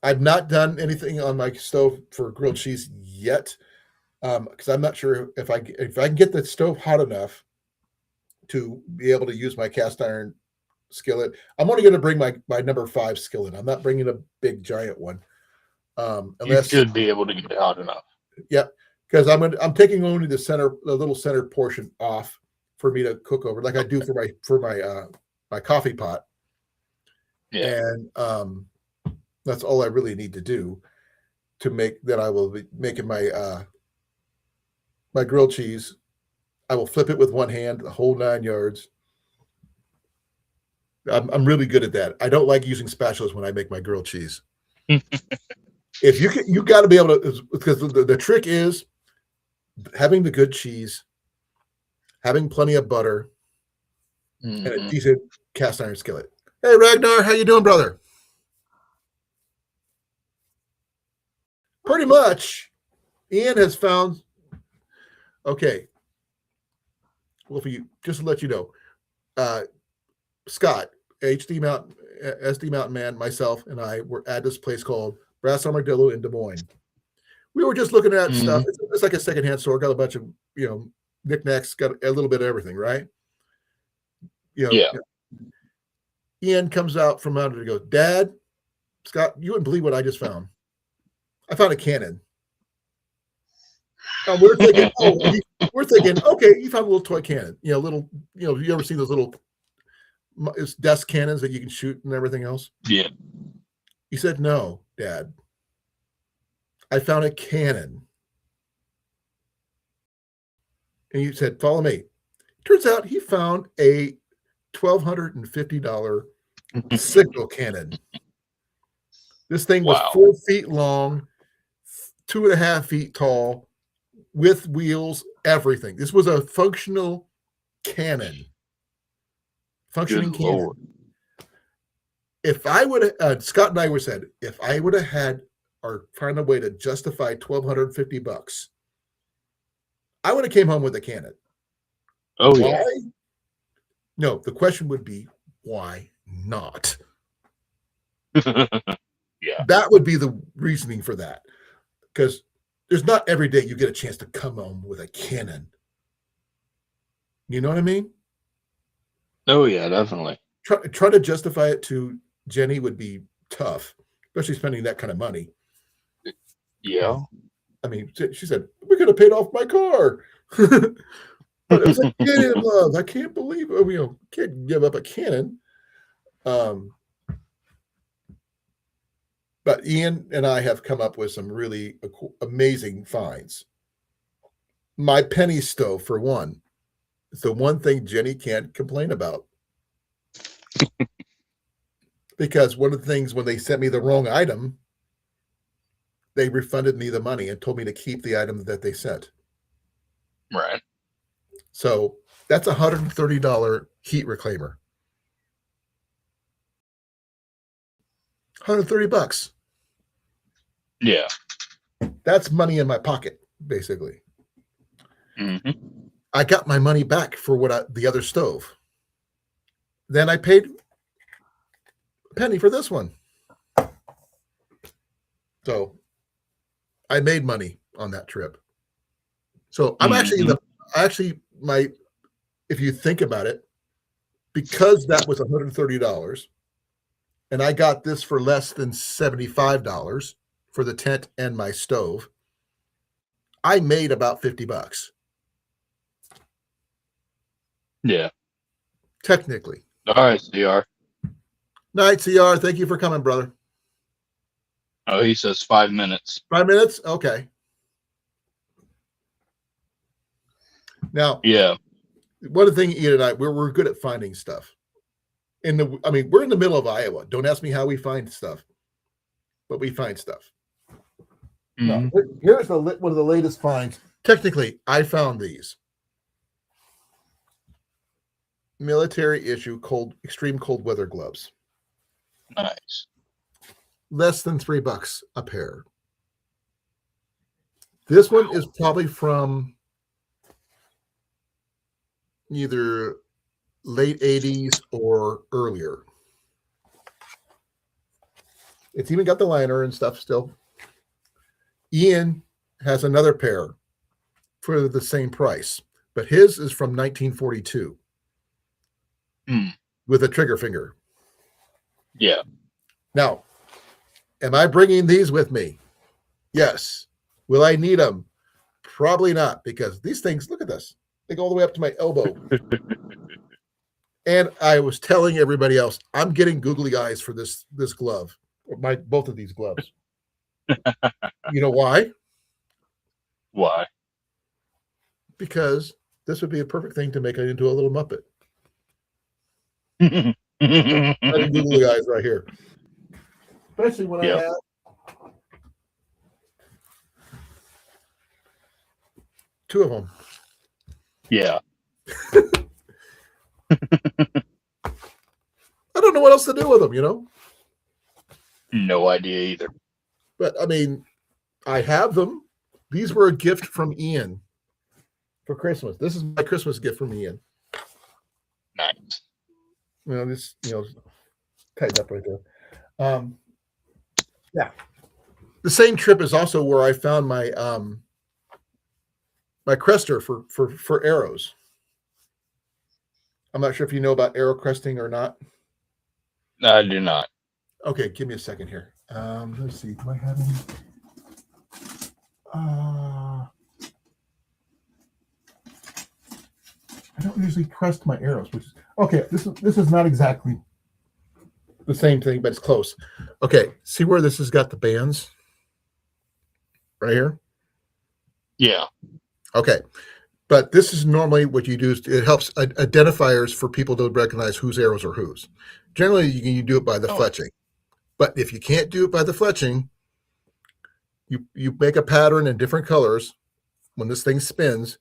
I've not done anything on my stove for grilled cheese yet, because I'm not sure if I can get the stove hot enough to be able to use my cast iron skillet. I'm only going to bring my number 5 skillet. I'm not bringing a big giant one. You Unless should be able to get it hot enough. yeah, because I'm taking only the little center portion off for me to cook over, like I do for my coffee pot. Yeah. And that's all I really need to do to make that. I will be making my my grilled cheese. I will flip it with one hand, the whole 9 yards. I'm really good at that. I don't like using spatulas when I make my grilled cheese. If you got to be able to, because the trick is having the good cheese, having plenty of butter, and a decent cast iron skillet. Hey Ragnar, how you doing, brother? Pretty much. Ian has found. Okay. Well, for you, just to let you know, Scott, SD Mountain Man, myself, and I were at this place called Brass Armadillo in Des Moines. We were just looking at stuff. It's like a secondhand store. Got a bunch of knickknacks. Got a little bit of everything, right? Yeah. Ian comes out from out and goes, "Dad, Scott, you wouldn't believe what I just found. I found a cannon." And we're thinking, okay, you found a little toy cannon. You ever see those little it's desk cannons that you can shoot and everything else? Yeah. He said, "No, Dad. I found a cannon." And he said, "Follow me." Turns out he found a $1,250 signal cannon. This thing was 4 feet long, 2.5 feet tall, with wheels, everything. This was a functional cannon. Functioning Good cannon. Lord. If I would have, Scott and I were said, if I would have had or found a way to justify $1,250, I would have came home with a cannon. Oh, Why? yeah. No, the question would be, why not? Yeah. That would be the reasoning for that. Because there's not every day you get a chance to come home with a cannon. You know what I mean? Oh, yeah, definitely. Try to justify it to Jenny would be tough, especially spending that kind of money. Yeah. I mean, she said, "We could have paid off my car." But it was a kid in love. I can't believe it. Can't give up a cannon. But Ian and I have come up with some really amazing finds. My penny stove, for one, is the one thing Jenny can't complain about. Because one of the things when they sent me the wrong item, they refunded me the money and told me to keep the item that they sent. Right. So that's a $130 heat reclaimer. $130. Yeah. That's money in my pocket, basically. Mm-hmm. I got my money back for the other stove. Then I paid a penny for this one. So I made money on that trip. So I'm actually if you think about it, because that was $130 and I got this for less than $75 for the tent and my stove, I made about $50. Yeah. Technically. All right, CR. Night, CR. Thank you for coming, brother. Oh, he says 5 minutes. 5 minutes? Okay. Now, Yeah. one of the things Ian and I, we're good at finding stuff. We're in the middle of Iowa. Don't ask me how we find stuff, but we find stuff. Mm-hmm. Now, here's one of the latest finds. Technically, I found these. Military issue extreme cold weather gloves. Nice. Less than $3 a pair. This one is probably from either late 80s or earlier. It's even got the liner and stuff still. Ian has another pair for the same price, but his is from 1942 with a trigger finger. Yeah. Now, am I bringing these with me? Yes. Will I need them? Probably not, because these things, look at this. They go all the way up to my elbow. And I was telling everybody else, I'm getting googly eyes for this glove, or both of these gloves. You know why? Why? Because this would be a perfect thing to make it into a little Muppet. Having googly eyes right here. Especially when I have two of them. Yeah. I don't know what else to do with them, you know? No idea either. But I mean, I have them. These were a gift from Ian for Christmas. This is my Christmas gift from Ian. Nice. You know, this, tightened up right there. Yeah. The same trip is also where I found my my crester for arrows. I'm not sure if you know about arrow cresting or not. I do not. Okay, give me a second here. Let's see. Do I have any? I don't usually crest my arrows, which is okay. This is not exactly the same thing, but it's close. Okay, see where this has got the bands right here? Yeah. Okay, but this is normally what you do. It helps identifiers for people to recognize whose arrows are whose. Generally, you do it by the fletching, but if you can't do it by the fletching, you make a pattern in different colors when this thing spins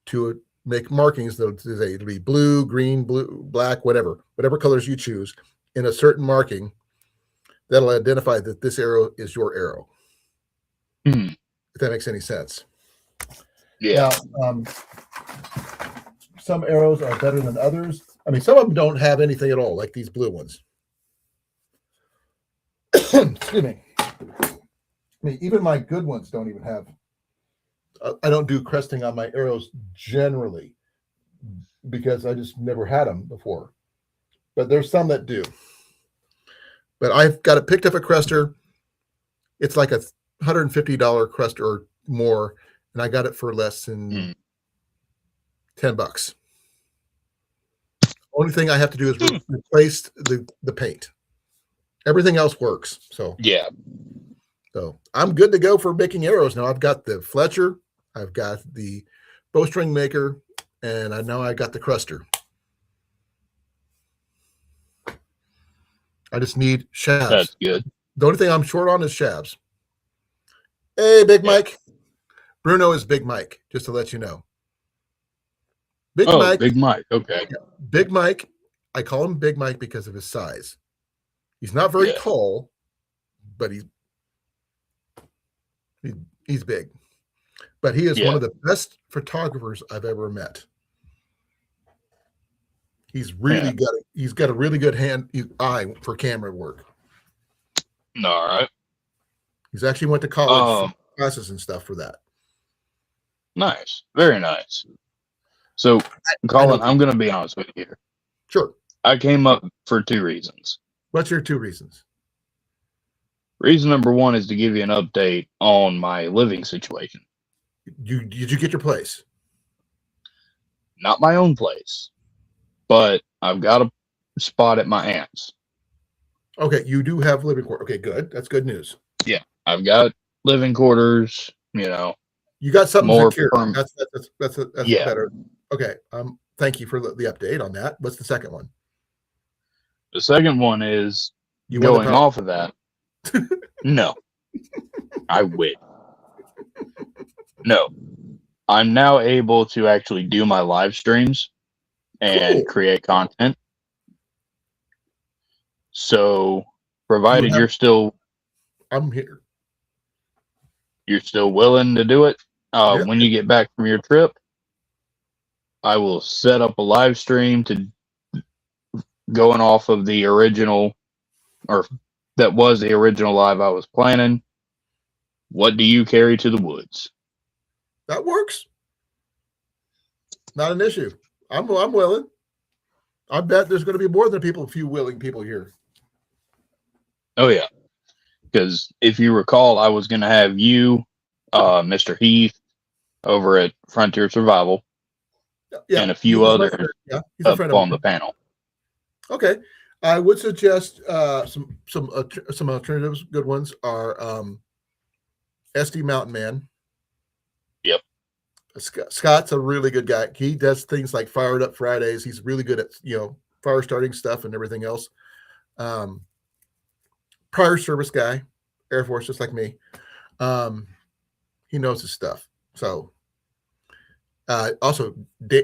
to make markings. It'll be blue, green, blue, black, whatever colors you choose in a certain marking that'll identify that this arrow is your arrow. If that makes any sense. Yeah. Now, some arrows are better than others. I mean, some of them don't have anything at all, like these blue ones. Excuse me. I mean, even my good ones don't even have. I don't do cresting on my arrows generally because I just never had them before. But there's some that do. But I've got it picked up a crester. It's like a $150 crester or more, and I got it for less than $10. Only thing I have to do is replace the paint. Everything else works. So yeah. So I'm good to go for making arrows now. I've got the Fletcher, I've got the bowstring maker, and I know I got the cruster. I just need shafts. That's good. The only thing I'm short on is shafts. Hey, Big Mike. Bruno is Big Mike, just to let you know. Big Mike. Big Mike. Okay. Big Mike. I call him Big Mike because of his size. He's not very tall, but he's big. But he is one of the best photographers I've ever met. He's really got a really good eye for camera work. All right. He's actually went to college for classes and stuff for that. Nice. Very nice. So, Colin, I'm going to be honest with you. Sure. I came up for 2 reasons. What's your 2 reasons? Reason number 1 is to give you an update on my living situation. Did you get your place? Not my own place, but I've got a spot at my aunt's. Okay, you do have living quarters. Okay, good. That's good news. Yeah, I've got living quarters. You got something more secure. That's better. Okay. Thank you for the update on that. What's the second one? The second one is going off of that. No, I wish. No, I'm now able to actually do my live streams and create content. So, provided you're still, I'm here. You're still willing to do it. When you get back from your trip, I will set up a live stream to going off of the original, or that was the original live I was planning. What do you carry to the woods? That works. Not an issue. I'm willing. I bet there's going to be more than a few willing people here. Oh yeah, because if you recall, I was going to have you, Mr. Heath, over at Frontier Survival, and a few others he's a up friend on of the panel. Okay, I would suggest some alternatives. Good ones are SD Mountain Man. Yep. Scott's a really good guy. He does things like Fired Up Fridays. He's really good at fire starting stuff and everything else. Prior service guy, Air Force, just like me. He knows his stuff. So also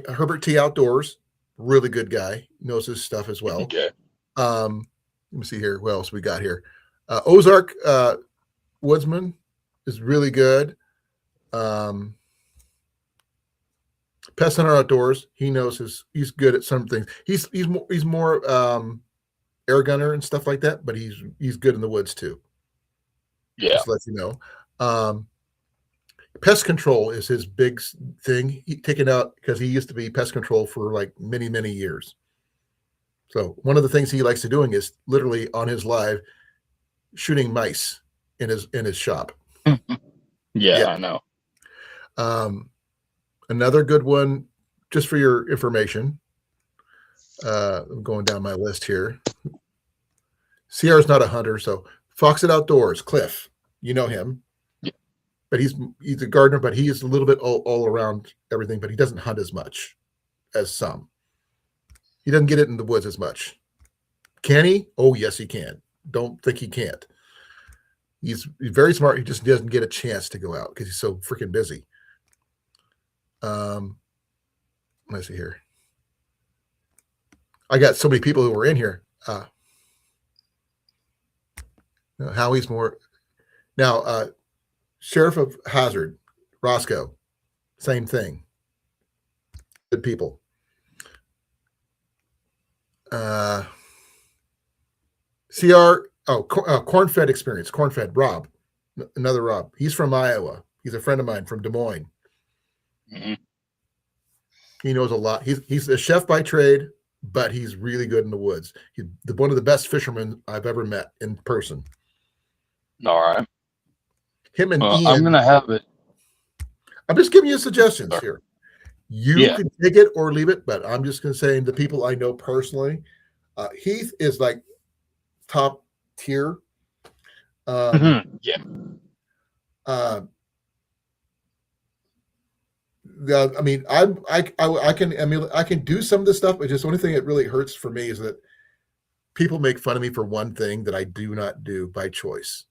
Herbert T. Outdoors, really good guy, knows his stuff as well. Okay. Let me see here. What else we got here? Ozark Woodsman is really good. Pest Hunter Outdoors, he knows he's good at some things. He's more air gunner and stuff like that, but he's good in the woods too. Yeah. Just to let you know. Pest control is his big thing. He taken out because he used to be pest control for like many, many years. So one of the things he likes to doing is literally on his live shooting mice in his shop. Yeah, I know. Another good one, just for your information. I'm going down my list here. Sierra's not a hunter, so Foxit Outdoors, Cliff, you know him. Yeah. But he's a gardener, but he is a little bit all around everything, but he doesn't hunt as much as some. He doesn't get it in the woods as much. Can he? Oh, yes, he can. Don't think he can't. He's very smart. He just doesn't get a chance to go out because he's so freaking busy. Let's see here. I got so many people who were in here. Howie's more now. Sheriff of Hazard, Roscoe, same thing. Good people. Corn-fed experience. Corn-fed Rob, another Rob. He's from Iowa. He's a friend of mine from Des Moines. Mm-hmm. He knows a lot. He's a chef by trade, but he's really good in the woods. He's one of the best fishermen I've ever met in person. All right. Him and Ian. I'm gonna have it. I'm just giving you suggestions here. You can take it or leave it, but I'm just going to say the people I know personally, Heath is like top tier. Yeah. I mean, I can do some of this stuff, but just the only thing that really hurts for me is that people make fun of me for one thing that I do not do by choice.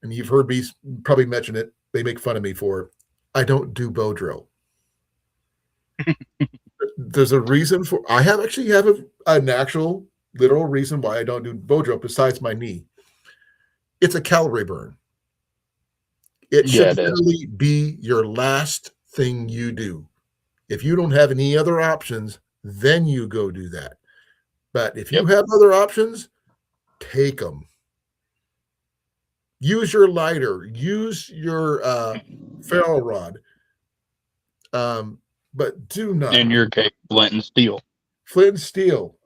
And you've heard me probably mention it. They make fun of me for it. I don't do bow drill. There's a reason for. I have an actual literal reason why I don't do bow drill besides my knee. It's a calorie burn. It should literally be your last thing you do. If you don't have any other options, then you go do that. But if you have other options, take them. Use your lighter. Use your ferro rod. But do not. In your case, flint and steel. Flint and steel.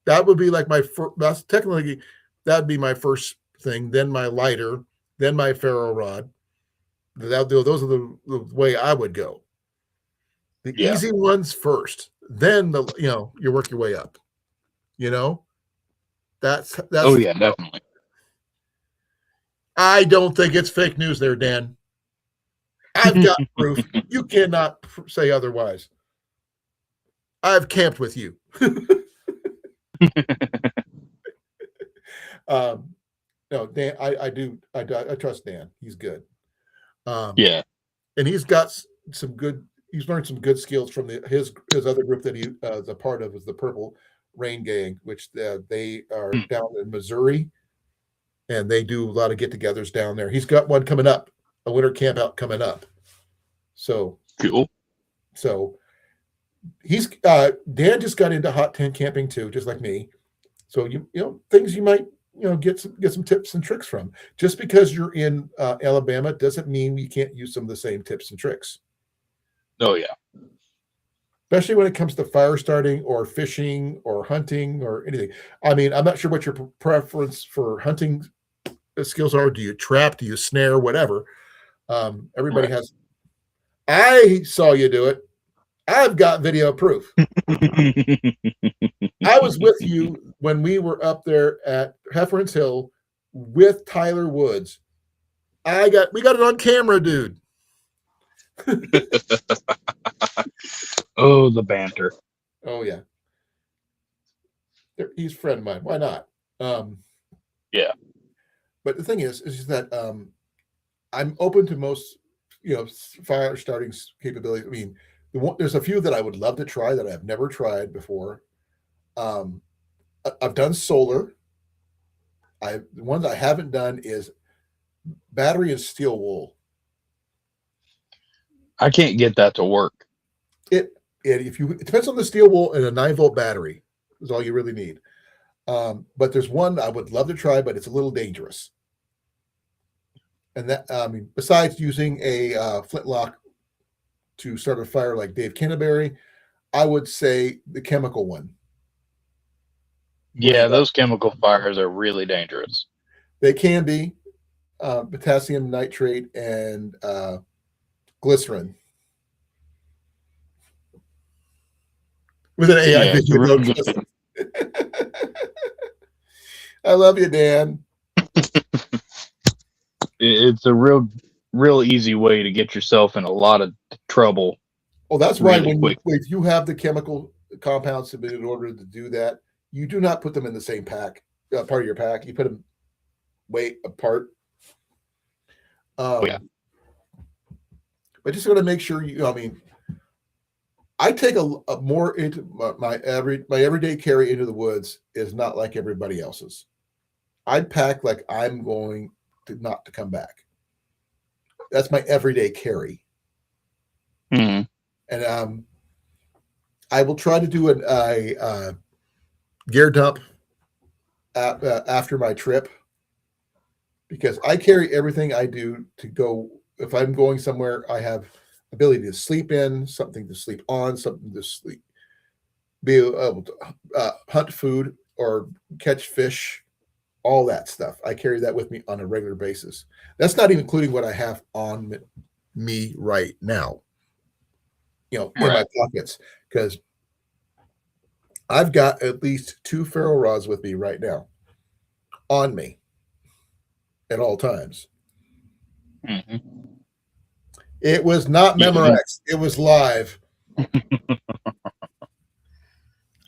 That would be like my first. That's technically that'd be my first thing. Then my lighter. Then my ferro rod. Those are the way I would go. The easy ones first. Then you work your way up. That's. Oh yeah, definitely. I don't think it's fake news there, Dan. I've got proof. You cannot say otherwise. I've camped with you. No, Dan, I do. I trust Dan. He's good. And he's got some good. He's learned some good skills from his other group that he is a part of, was the Purple Rain Gang, which they are down in Missouri, and they do a lot of get-togethers down there. He's got one coming up, a winter camp out coming up. So cool. So he's Dan just got into hot tent camping too, just like me. So things you might get some tips and tricks from. Just because you're in Alabama doesn't mean you can't use some of the same tips and tricks. Oh yeah. especially when it comes to fire starting or fishing or hunting or anything. I mean, I'm not sure what your preference for hunting skills are. Do you trap? Do you snare? Whatever. Everybody Right. has. I saw you do it. I've got video proof. I was with you when we were up there at Heifer's Hill with Tyler Woods. We got it on camera, dude. Oh, the banter. Oh yeah. He's a friend of mine. Why not? Yeah. But the thing is that I'm open to most, fire starting capabilities. I mean, there's a few that I would love to try that I've never tried before. I've done solar. The ones I haven't done is battery and steel wool. I can't get that to work. It depends on the steel wool and a 9-volt battery is all you really need. But there's one I would love to try, but it's a little dangerous. And that, besides using a flintlock to start a fire like Dave Canterbury, I would say the chemical one. Yeah, those chemical fires are really dangerous. They can be potassium nitrate and glycerin. With an AI video. Really good. I love you, Dan. It's a real easy way to get yourself in a lot of trouble. Oh, that's why really if you have the chemical compounds in order to do that, you do not put them in the same pack, part of your pack. You put them way apart. Yeah. But just got to make sure I take a more into my everyday carry into the woods is not like everybody else's. I'd pack like I'm going to not to come back. That's my everyday carry. Mm-hmm. And I will try to do a gear dump after my trip because I carry everything I do to go. If I'm going somewhere, I have ability to sleep in, something to sleep on, something to sleep, be able to hunt food or catch fish, all that stuff. I carry that with me on a regular basis. That's not even including what I have on me right now, in my pockets, because I've got at least 2 ferro rods with me right now on me at all times. Mm-hmm. It was not Memorex. It was live. Yeah,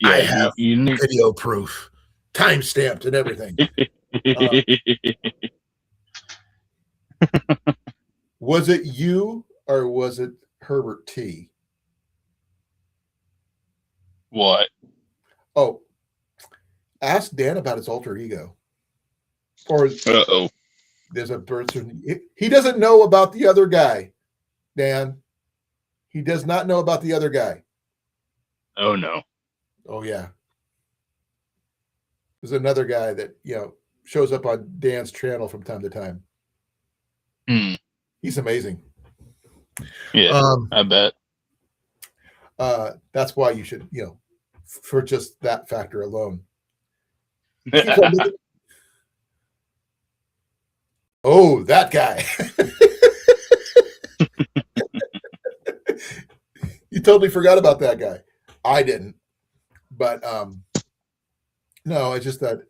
I have you need video proof, time stamped and everything. Was it you or was it Herbert T? What? Oh, ask Dan about his alter ego. Or Uh-oh. there's a bird. He doesn't know about the other guy, Dan. He does not know about the other guy. Oh, no. Oh, yeah. There's another guy that, shows up on Dan's channel from time to time. He's amazing. Yeah, I bet. That's why you should, for just that factor alone. Oh, that guy. You totally forgot about that guy. I didn't. But no, it's just that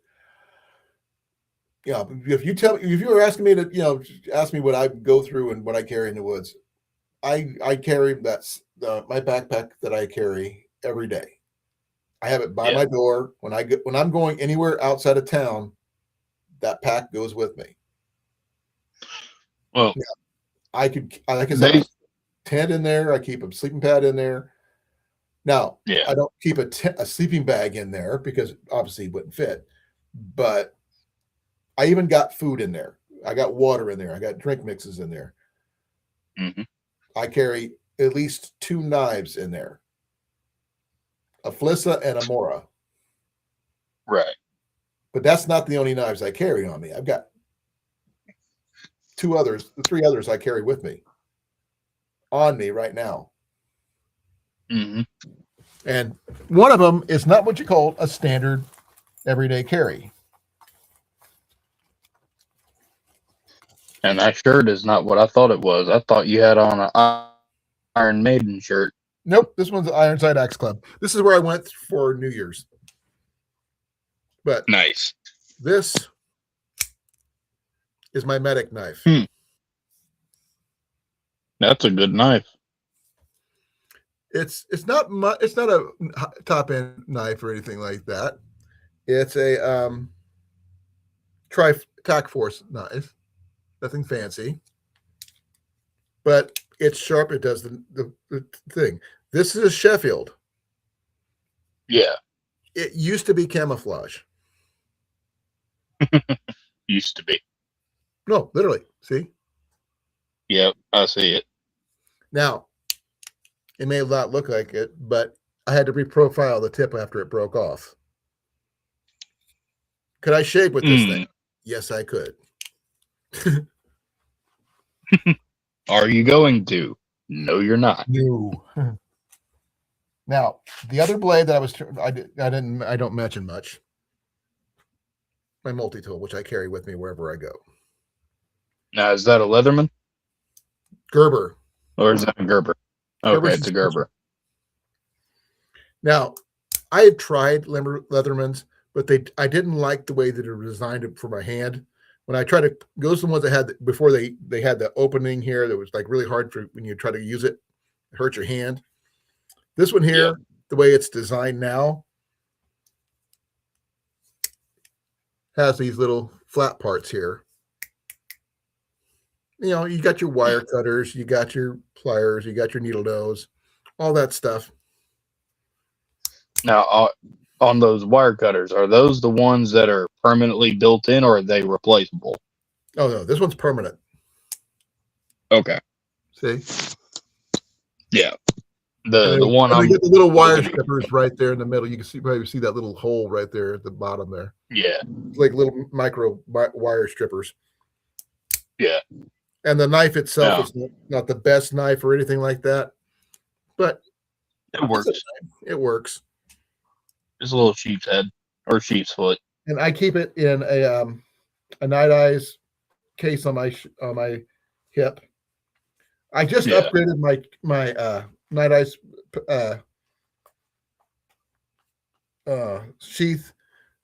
if you were asking me to, ask me what I go through and what I carry in the woods, I carry my backpack that I carry every day. I have it by my door. When I'm going anywhere outside of town, that pack goes with me. Well, I said, tent in there. I keep a sleeping pad in there. Now, I don't keep a sleeping bag in there because obviously it wouldn't fit. But I even got food in there. I got water in there. I got drink mixes in there. Mm-hmm. I carry at least 2 knives in there. A Flissa and a Mora. Right. But that's not the only knives I carry on me. I've got 3 others I carry with me on me right now. Mm-hmm. And one of them is not what you call a standard everyday carry. And that shirt is not what I thought it was. I thought you had on an Iron Maiden shirt. Nope, this one's the Ironside Axe Club. This is where I went for New Year's. But Nice. this is my medic knife. That's a good knife. It's not a top end knife or anything like that. It's a Tac Force knife. Nothing fancy, but it's sharp. It does the thing. This is a Sheffield. Yeah. It used to be camouflage. Used to be. No, literally. See? Yep, I see it. Now, it may not look like it, but I had to reprofile the tip after it broke off. Could I shave with this thing? Yes, I could. Are you going to? No, you're not. No. Now, the other blade that I don't mention much. My multi-tool, which I carry with me wherever I go. Now, is that a Leatherman? Gerber. Or is that a Gerber? Okay, Gerber's it's a Gerber. Now, I had tried Leathermans, but I didn't like the way that it was designed for my hand. When I tried to, those are the ones that had before they had the opening here that was like really hard for when you try to use it, it hurt your hand. This one here, the way it's designed now, has these little flat parts here. You know, you got your wire cutters, you got your pliers, you got your needle nose, all that stuff. Now, on those wire cutters, are those the ones that are permanently built in, or are they replaceable? Oh no, this one's permanent. Okay. See? Yeah. The one I'm get the little wire looking at- strippers right there in the middle. You can probably see that little hole right there at the bottom there. Yeah. It's like little micro wire strippers. Yeah. And the knife itself is not the best knife or anything like that, but It works. it works. It's a little sheep's head or sheep's foot. And I keep it in a Night Eyes case on my hip. I just upgraded my Night Eyes sheath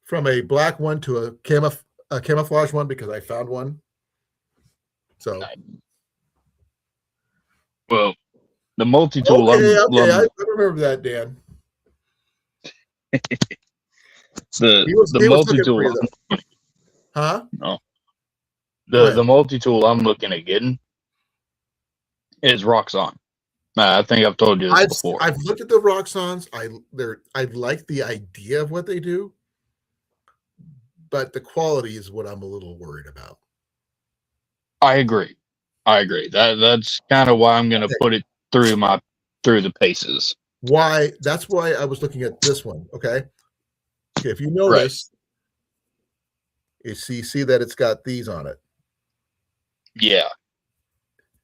from a black one to a camouflage one because I found one. So, well, the multi-tool. Okay, I remember that, Dan. the multi-tool. Huh? No. The multi-tool I'm looking at getting is Roxxon. I think I've told you this before. I've looked at the Roxxons. I like the idea of what they do, but the quality is what I'm a little worried about. I agree. That's kind of why I'm going to put it through the paces. Why? That's why I was looking at this one. Okay. If you notice, you see that it's got these on it. Yeah.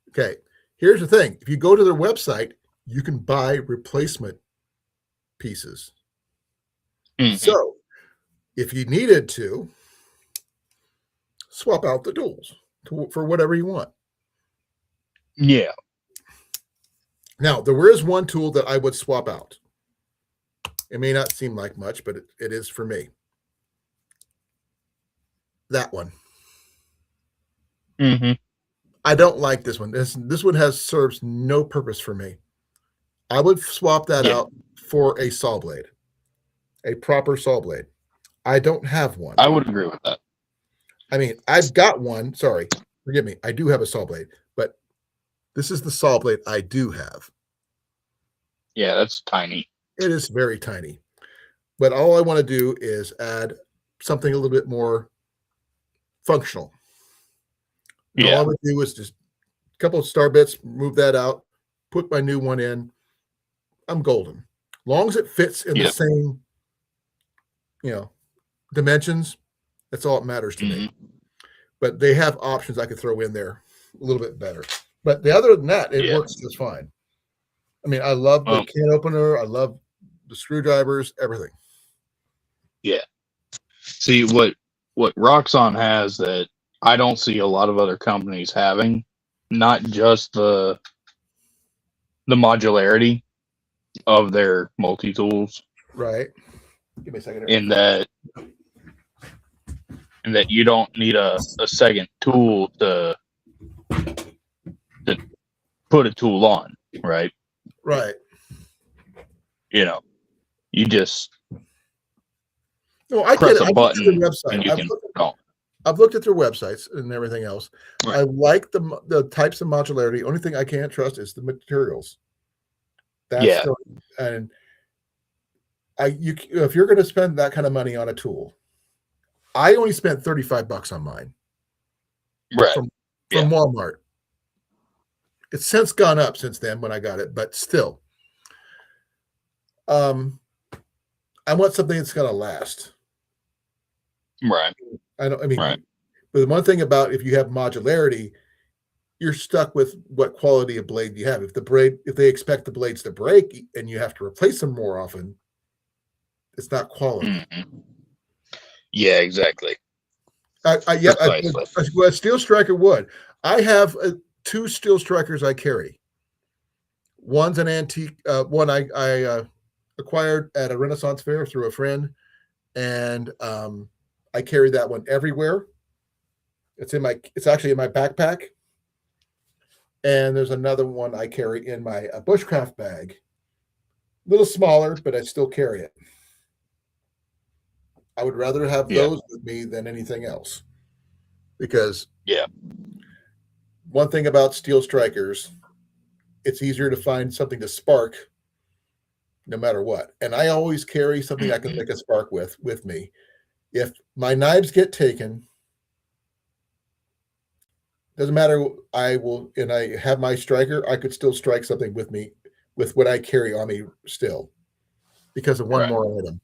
Okay. Here's the thing. If you go to their website, you can buy replacement pieces. Mm-hmm. So if you needed to, swap out the tools for whatever you want. Yeah. Now, there is one tool that I would swap out. It may not seem like much, but it is for me. That one. Mm-hmm. I don't like this one. This one serves no purpose for me. I would swap that out for a saw blade, a proper saw blade. I don't have one. I would agree with that. I mean, I've got one. Sorry, forgive me. I do have a saw blade, but this is the saw blade I do have. Yeah, that's tiny. It is very tiny. But all I want to do is add something a little bit more functional. And all I would do is just a couple of star bits, move that out, put my new one in. I'm golden. Long as it fits in the same, dimensions, that's all that matters to me. But they have options I could throw in there a little bit better. But other than that, it works just fine. I mean, I love the can opener. I love the screwdrivers, everything. Yeah. See what Roxxon has that I don't see a lot of other companies having, not just the modularity of their multi-tools, Right. Give me a second. in that you don't need a second tool to put a tool on, right? Right. You know, you just No, I press get it. a I've looked at their button website. and you can go. I've looked at their websites and everything else. Right. I like the types of modularity. Only thing I can't trust is the materials. Yeah. And if you're going to spend that kind of money on a tool, I only spent $35 on mine. Right. From Yeah. Walmart. It's since gone up since then when I got it, but still. I want something that's going to last. Right. But the one thing about if you have modularity, you're stuck with what quality of blade you have. If they expect the blades to break and you have to replace them more often, it's not quality. Mm-hmm. Yeah, exactly. A Steel Striker would. I have two Steel Strikers I carry. One's an antique. One I acquired at a Renaissance fair through a friend, and I carry that one everywhere. It's actually in my backpack. And there's another one I carry in my bushcraft bag. A little smaller, but I still carry it. I would rather have those with me than anything else. Because one thing about Steel Strikers, it's easier to find something to spark no matter what. And I always carry something I can make a spark with me. If my knives get taken, doesn't matter. I have my striker. I could still strike something with me, with what I carry on me still, because of one more item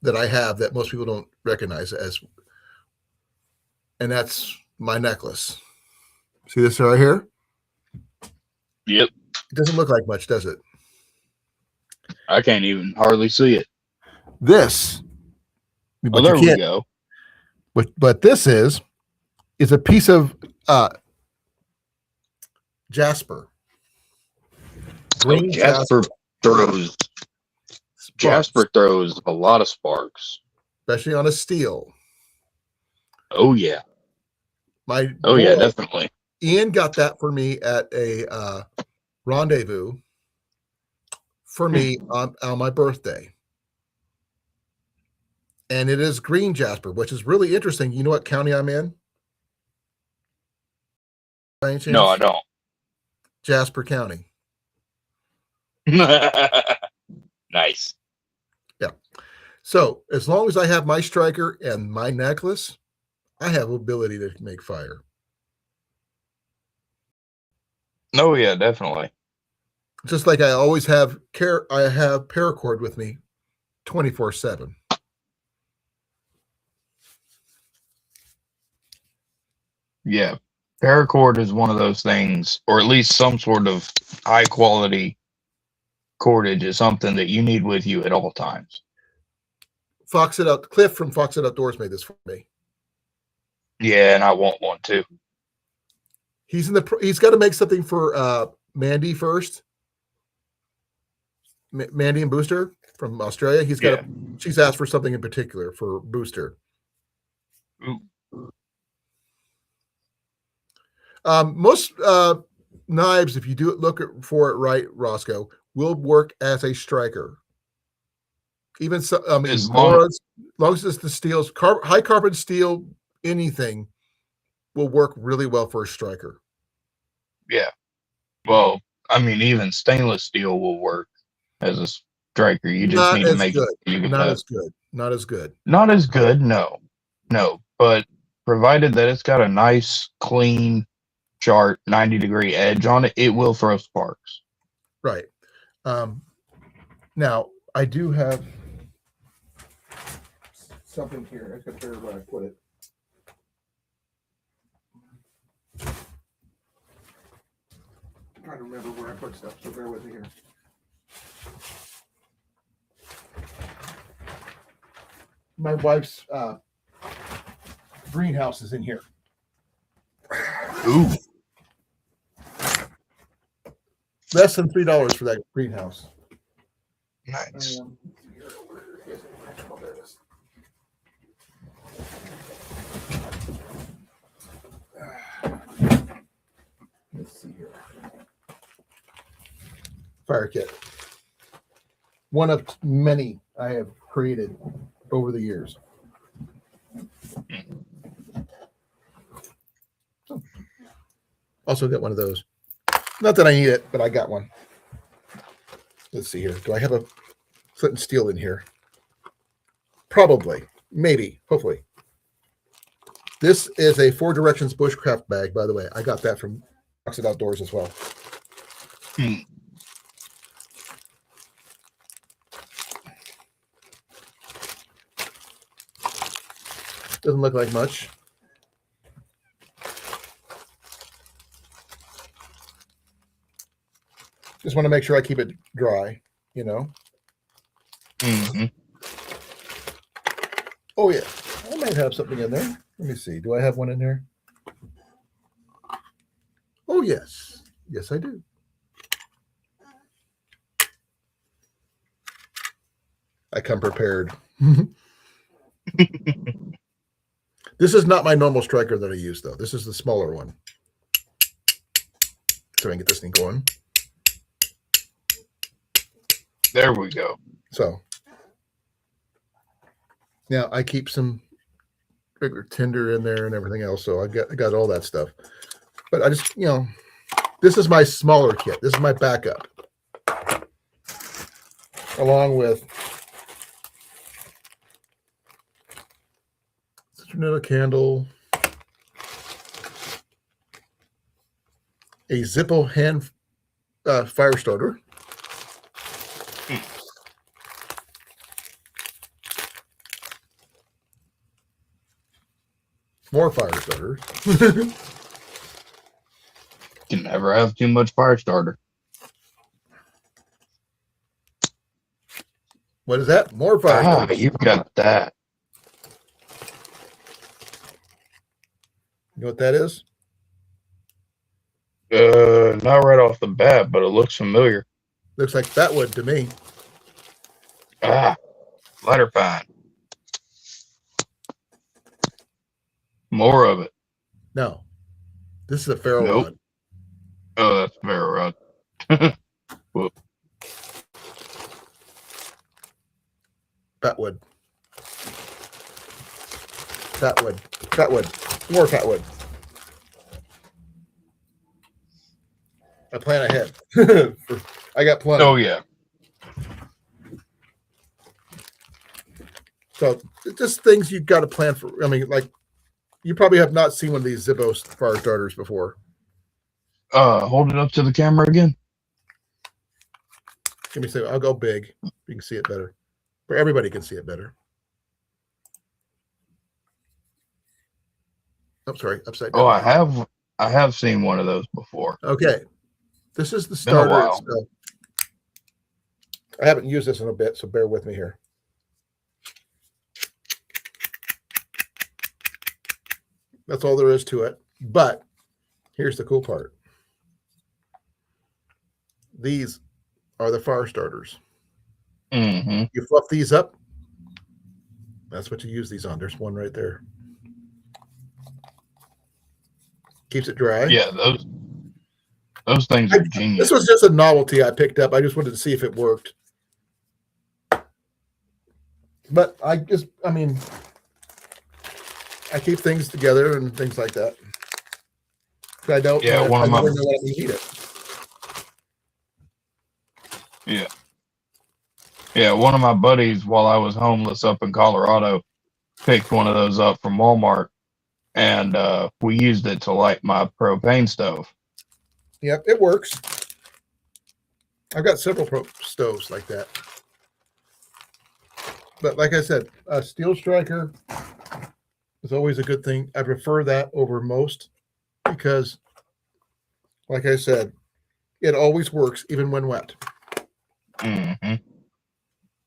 that I have that most people don't recognize and that's my necklace. See this right here? Yep. It doesn't look like much, does it? I can't even hardly see it. This. Oh, there we go. But this is a piece of jasper. Green Jasper throws a lot of sparks, especially on a steel. Oh yeah. Definitely. Ian got that for me at a rendezvous for me on my birthday. And it is green jasper, which is really interesting. You know what county I'm in? By any chance? No, I don't. Jasper County. Nice. Yeah. So as long as I have my striker and my necklace, I have ability to make fire. Oh yeah, definitely. Just like I always have paracord with me 24/7. Yeah. Paracord is one of those things, or at least some sort of high quality cordage is something that you need with you at all times. Cliff from Foxhead Outdoors made this for me. Yeah, and I want one too. He's got to make something for Mandy first. Mandy and Booster from Australia. She's asked for something in particular for Booster. Ooh. Most knives, if you look for it right, Roscoe, will work as a striker. Even so, as long as it's the steels, high carbon steel, anything will work really well for a striker. Yeah. Well, I mean, even stainless steel will work as a striker. You just need to make it. Not as good. Not as good. Not as good. No. But provided that it's got a nice, clean, sharp 90-degree edge on it, it will throw sparks. Right. Now I do have something here. I got to figure out where I put it. I'm trying to remember where I put stuff, so bear with me here. my wife's greenhouse is in here. Ooh. Less than $3 for that greenhouse. Nice. There it is. Let's see here. Fire kit. One of many I have created over the years. Also got one of those. Not that I need it, but I got one. Let's see here. Do I have a flint and steel in here? Probably. Maybe. Hopefully. This is a 4 Directions bushcraft bag, by the way. I got that from Box It Outdoors as well. Doesn't look like much. Just want to make sure I keep it dry, you know. Mm-hmm. Oh, yeah. I might have something in there. Let me see. Do I have one in there? Oh, yes. Yes, I do. I come prepared. This is not my normal striker that I use, though. This is the smaller one. So I can get this thing going. There we go. So now I keep some regular tinder in there and everything else. So I got all that stuff. But I just, you know, this is my smaller kit. This is my backup. Along with citronella candle, a Zippo hand fire starter. More fire starters. Can never have too much fire starter. What is that? More fire starters. You've got that. You know what that is? Not right off the bat, but it looks familiar. Looks like fatwood to me. Lighter fine. More of it. No. This is a ferro Nope. rod. Oh, that's very rod. Fatwood. Fatwood. Fatwood. More fatwood. I plan ahead. I got plenty. Oh, yeah. So just things you've got to plan for. I mean, like, you probably have not seen one of these Zippo fire starters before. Hold it up to the camera again. Give me a second. I'll go big. You can see it better. Where everybody can see it better. Oh, sorry. Upside down. Oh, I have seen one of those before. Okay. This is the Been a starter while. itself. I haven't used this in a bit, so bear with me here. That's all there is to it. But here's the cool part. These are the fire starters. Mm-hmm. You fluff these up. That's what you use these on. There's one right there. Keeps it dry. Yeah, those things are This genius. was just a novelty I picked up. I just wanted to see if it worked. But I keep things together and things like that. I don't. Yeah, I one of my- never know when I need it. Yeah, one of my buddies, while I was homeless up in Colorado, picked one of those up from Walmart, and we used it to light my propane stove. Yep, it works. I've got several stoves like that. But like I said, a steel striker is always a good thing. I prefer that over most because, like I said, it always works even when wet. Mm-hmm.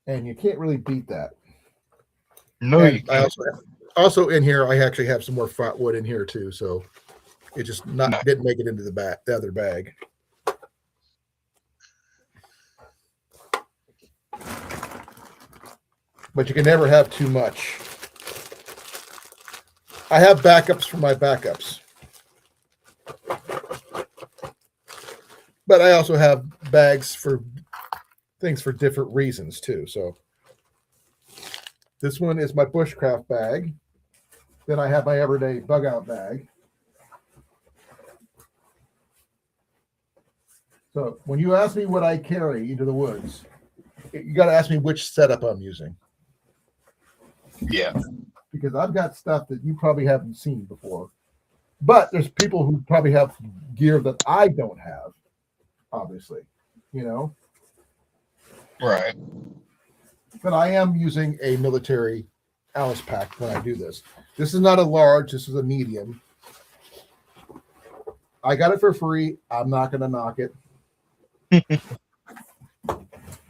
And you can't really beat that. No, And you I can't. also in here, I actually have some more fat wood in here too. So it just Nice. didn't make it into the other bag. But you can never have too much. I have backups for my backups. But I also have bags for things for different reasons too. So this one is my bushcraft bag. Then I have my everyday bug out bag. So when you ask me what I carry into the woods, you got to ask me which setup I'm using. Yeah. Because I've got stuff that you probably haven't seen before. But there's people who probably have gear that I don't have, obviously, you know. Right. But I am using a military Alice pack when I do this. This is not a large, this is a medium. I got it for free. I'm not going to knock it.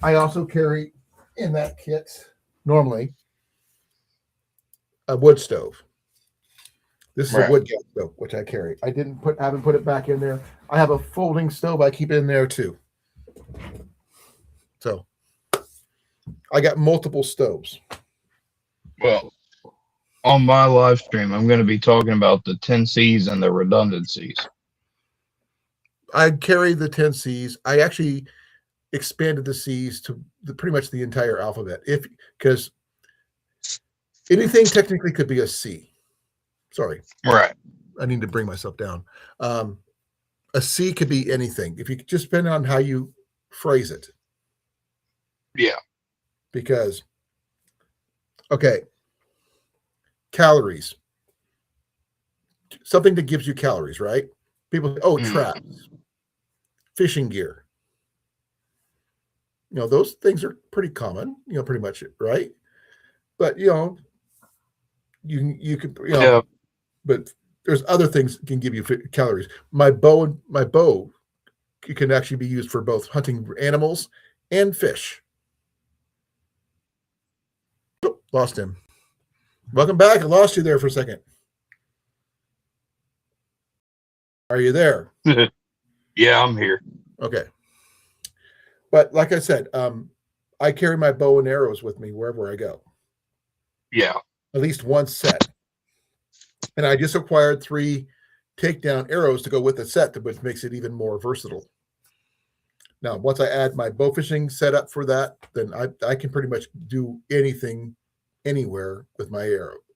I also carry in that kit, normally, a wood stove. This is a wood gas stove, which I carry. I haven't put it back in there. I have a folding stove I keep in there too. So I got multiple stoves. Well, on my live stream, I'm going to be talking about the 10Cs and the redundancies. I carry the 10 Cs. I actually expanded the Cs to pretty much the entire alphabet. Because anything technically could be a C. Sorry. Right. I need to bring myself down. A C could be anything. If you just depend on how you phrase it. Yeah. Because, okay, calories. Something that gives you calories, right? People say, oh, traps, fishing gear. You know, those things are pretty common, you know, pretty much, right? But, you know, you could, you know, Yeah. but there's other things that can give you calories. My bow can actually be used for both hunting animals and fish. Oh, lost him. Welcome back. I lost you there for a second. Are you there? Yeah, I'm here. Okay. But like I said, I carry my bow and arrows with me wherever I go. Yeah. At least one set. And I just acquired 3 takedown arrows to go with the set, which makes it even more versatile. Now, once I add my bow fishing setup for that, then I can pretty much do anything, anywhere with my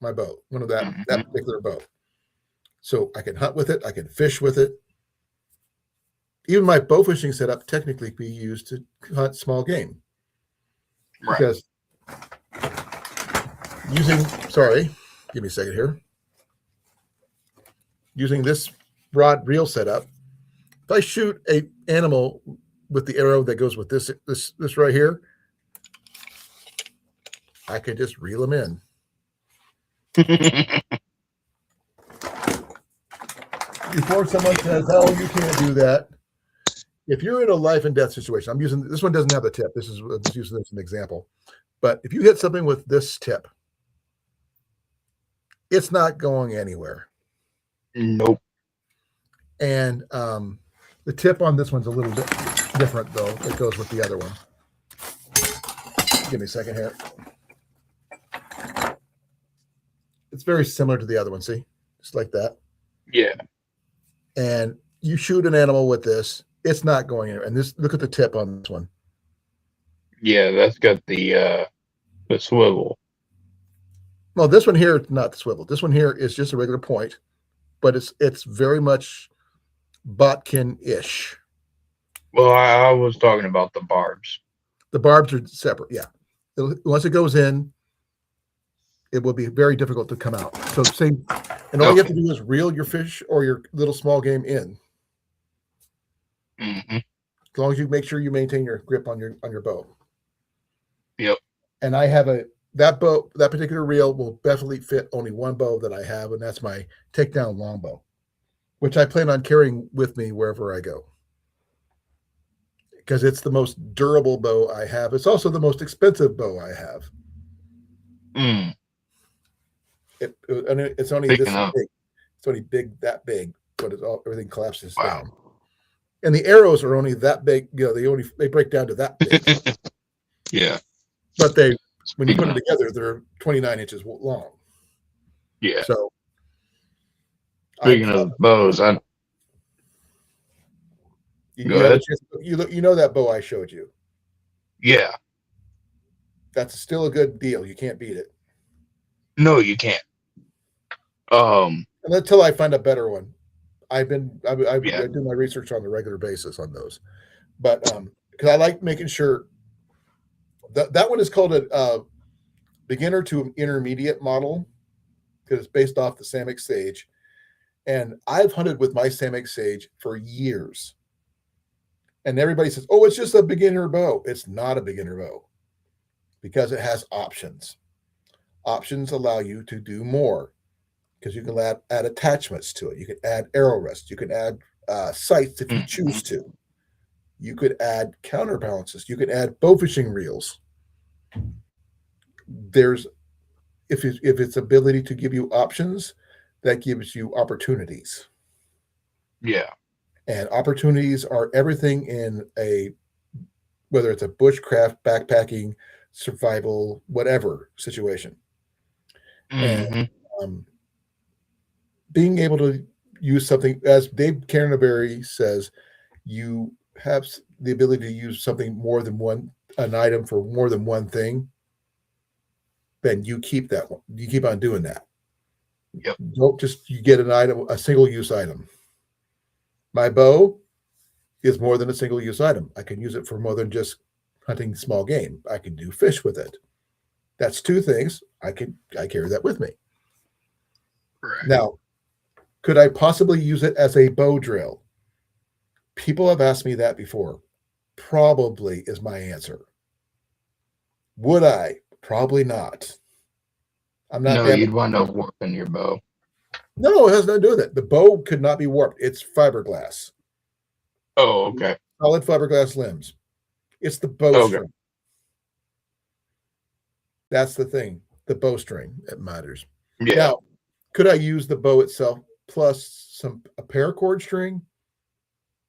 bow, one of that particular bow. So I can hunt with it, I can fish with it. Even my bow fishing setup technically be used to hunt small game. Right. Because give me a second here. Using this rod reel setup, if I shoot a animal with the arrow that goes with this right here, I can just reel them in. Before someone says, "Oh, you can't do that," if you're in a life and death situation, I'm using this one. Doesn't have the tip. I'm just using this as an example. But if you hit something with this tip, it's not going anywhere. Nope. And the tip on this one's a little bit different, though. It goes with the other one. Give me a second here. It's very similar to the other one. See, just like that. Yeah. And you shoot an animal with this, it's not going anywhere. And look at the tip on this one. Yeah, that's got the swivel. Well, this one here, not the swivel. This one here is just a regular point, but it's very much Botkin-ish. Well, I was talking about the barbs. The barbs are separate. Yeah. Once it goes in, it will be very difficult to come out. So and all you have to do is reel your fish or your little small game in. Mm-hmm. As long as you make sure you maintain your grip on your bow. Yep. And I have that particular reel will definitely fit only one bow that I have, and that's my takedown longbow, which I plan on carrying with me wherever I go. Because it's the most durable bow I have. It's also the most expensive bow I have. And it's only Speaking this of- big. It's only that big, but everything collapses Wow. down. And the arrows are only that big. They break down to that big. Yeah. But when you put them Speaking together, they're 29 inches long. Yeah. So Speaking of bows, you Go have a ahead. chance. You know that bow I showed you. Yeah. That's still a good deal. You can't beat it. No, you can't. And until I find a better one. I Yeah. do my research on a regular basis on those, but because I like making sure that one is called a beginner to intermediate model because it's based off the Hammock Sage, and I've hunted with my Hammock Sage for years, and everybody says, "Oh, it's just a beginner bow." It's not a beginner bow because it has options. Options allow you to do more because you can add attachments to it. You can add arrow rests. You can add sights if you choose to. You could add counterbalances. You could add bow fishing reels. There's if it's ability to give you options, that gives you opportunities. Yeah. And opportunities are everything in whether it's a bushcraft, backpacking, survival, whatever situation. And being able to use something, as Dave Carnaberry says, you have the ability to use something an item for more than one thing, then you keep that one. You keep on doing that. Yep. Don't just you get an item, a single use item. My bow is more than a single use item. I can use it for more than just hunting small game. I can do fish with it. That's two things. I carry that with me. Correct. Now, could I possibly use it as a bow drill? People have asked me that before. Probably is my answer. Would I? Probably not. I'm not. No, you'd wind up warping your bow. No, it has nothing to do with it. The bow could not be warped. It's fiberglass. Oh, okay. Solid fiberglass limbs. It's the bowstring. That's the thing. The bowstring that matters. Yeah. Now, could I use the bow itself plus a paracord string?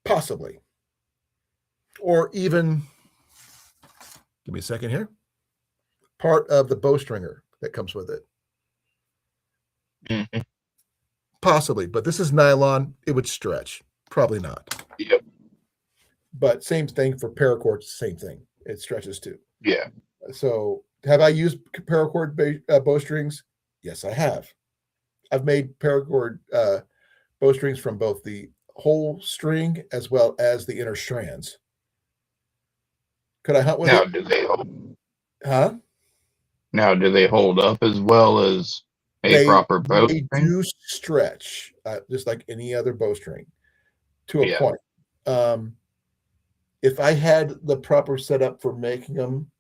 Possibly. Or even, give me a second here, part of the bowstringer that comes with it. Mm-hmm. Possibly, but this is nylon. It would stretch. Probably not. Yep. But same thing for paracord, same thing. It stretches too. Yeah. So have I used paracord bowstrings? Yes, I have. I've made paracord bowstrings from both the whole string as well as the inner strands. Could I hunt with it? Do they hold? Huh? Now, do they hold up as well as proper bowstring? They do stretch, just like any other bowstring, to a point. If I had the proper setup for making them,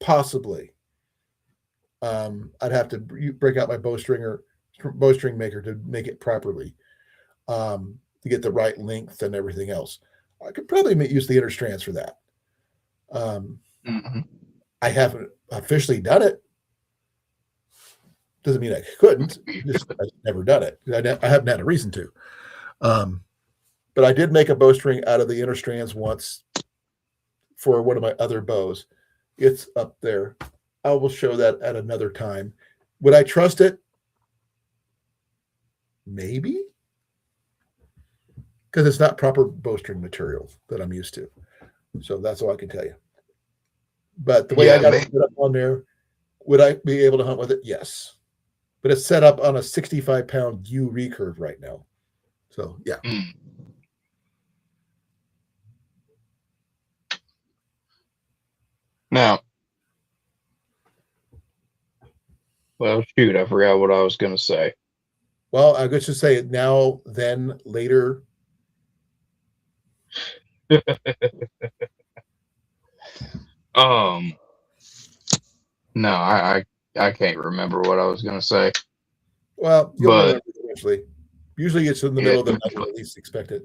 possibly, I'd have to break out my bowstring maker to make it properly, to get the right length and everything else. I could probably use the inner strands for that. I haven't officially done it. Doesn't mean I couldn't. I've never done it. I haven't had a reason to. But I did make a bowstring out of the inner strands once for one of my other bows. It's up there. I will show that at another time. Would I trust it? Maybe. Because it's not proper bowstring material that I'm used to. So that's all I can tell you. But the way I got it set up on there, would I be able to hunt with it? Yes. But it's set up on a 65-pound U recurve right now. So, yeah. Now, well, shoot, I forgot what I was going to say. Well, I guess to say it now, then, later. No, I can't remember what I was going to say. Well, you'll remember eventually. Usually it's in the middle of the night when you least expect it.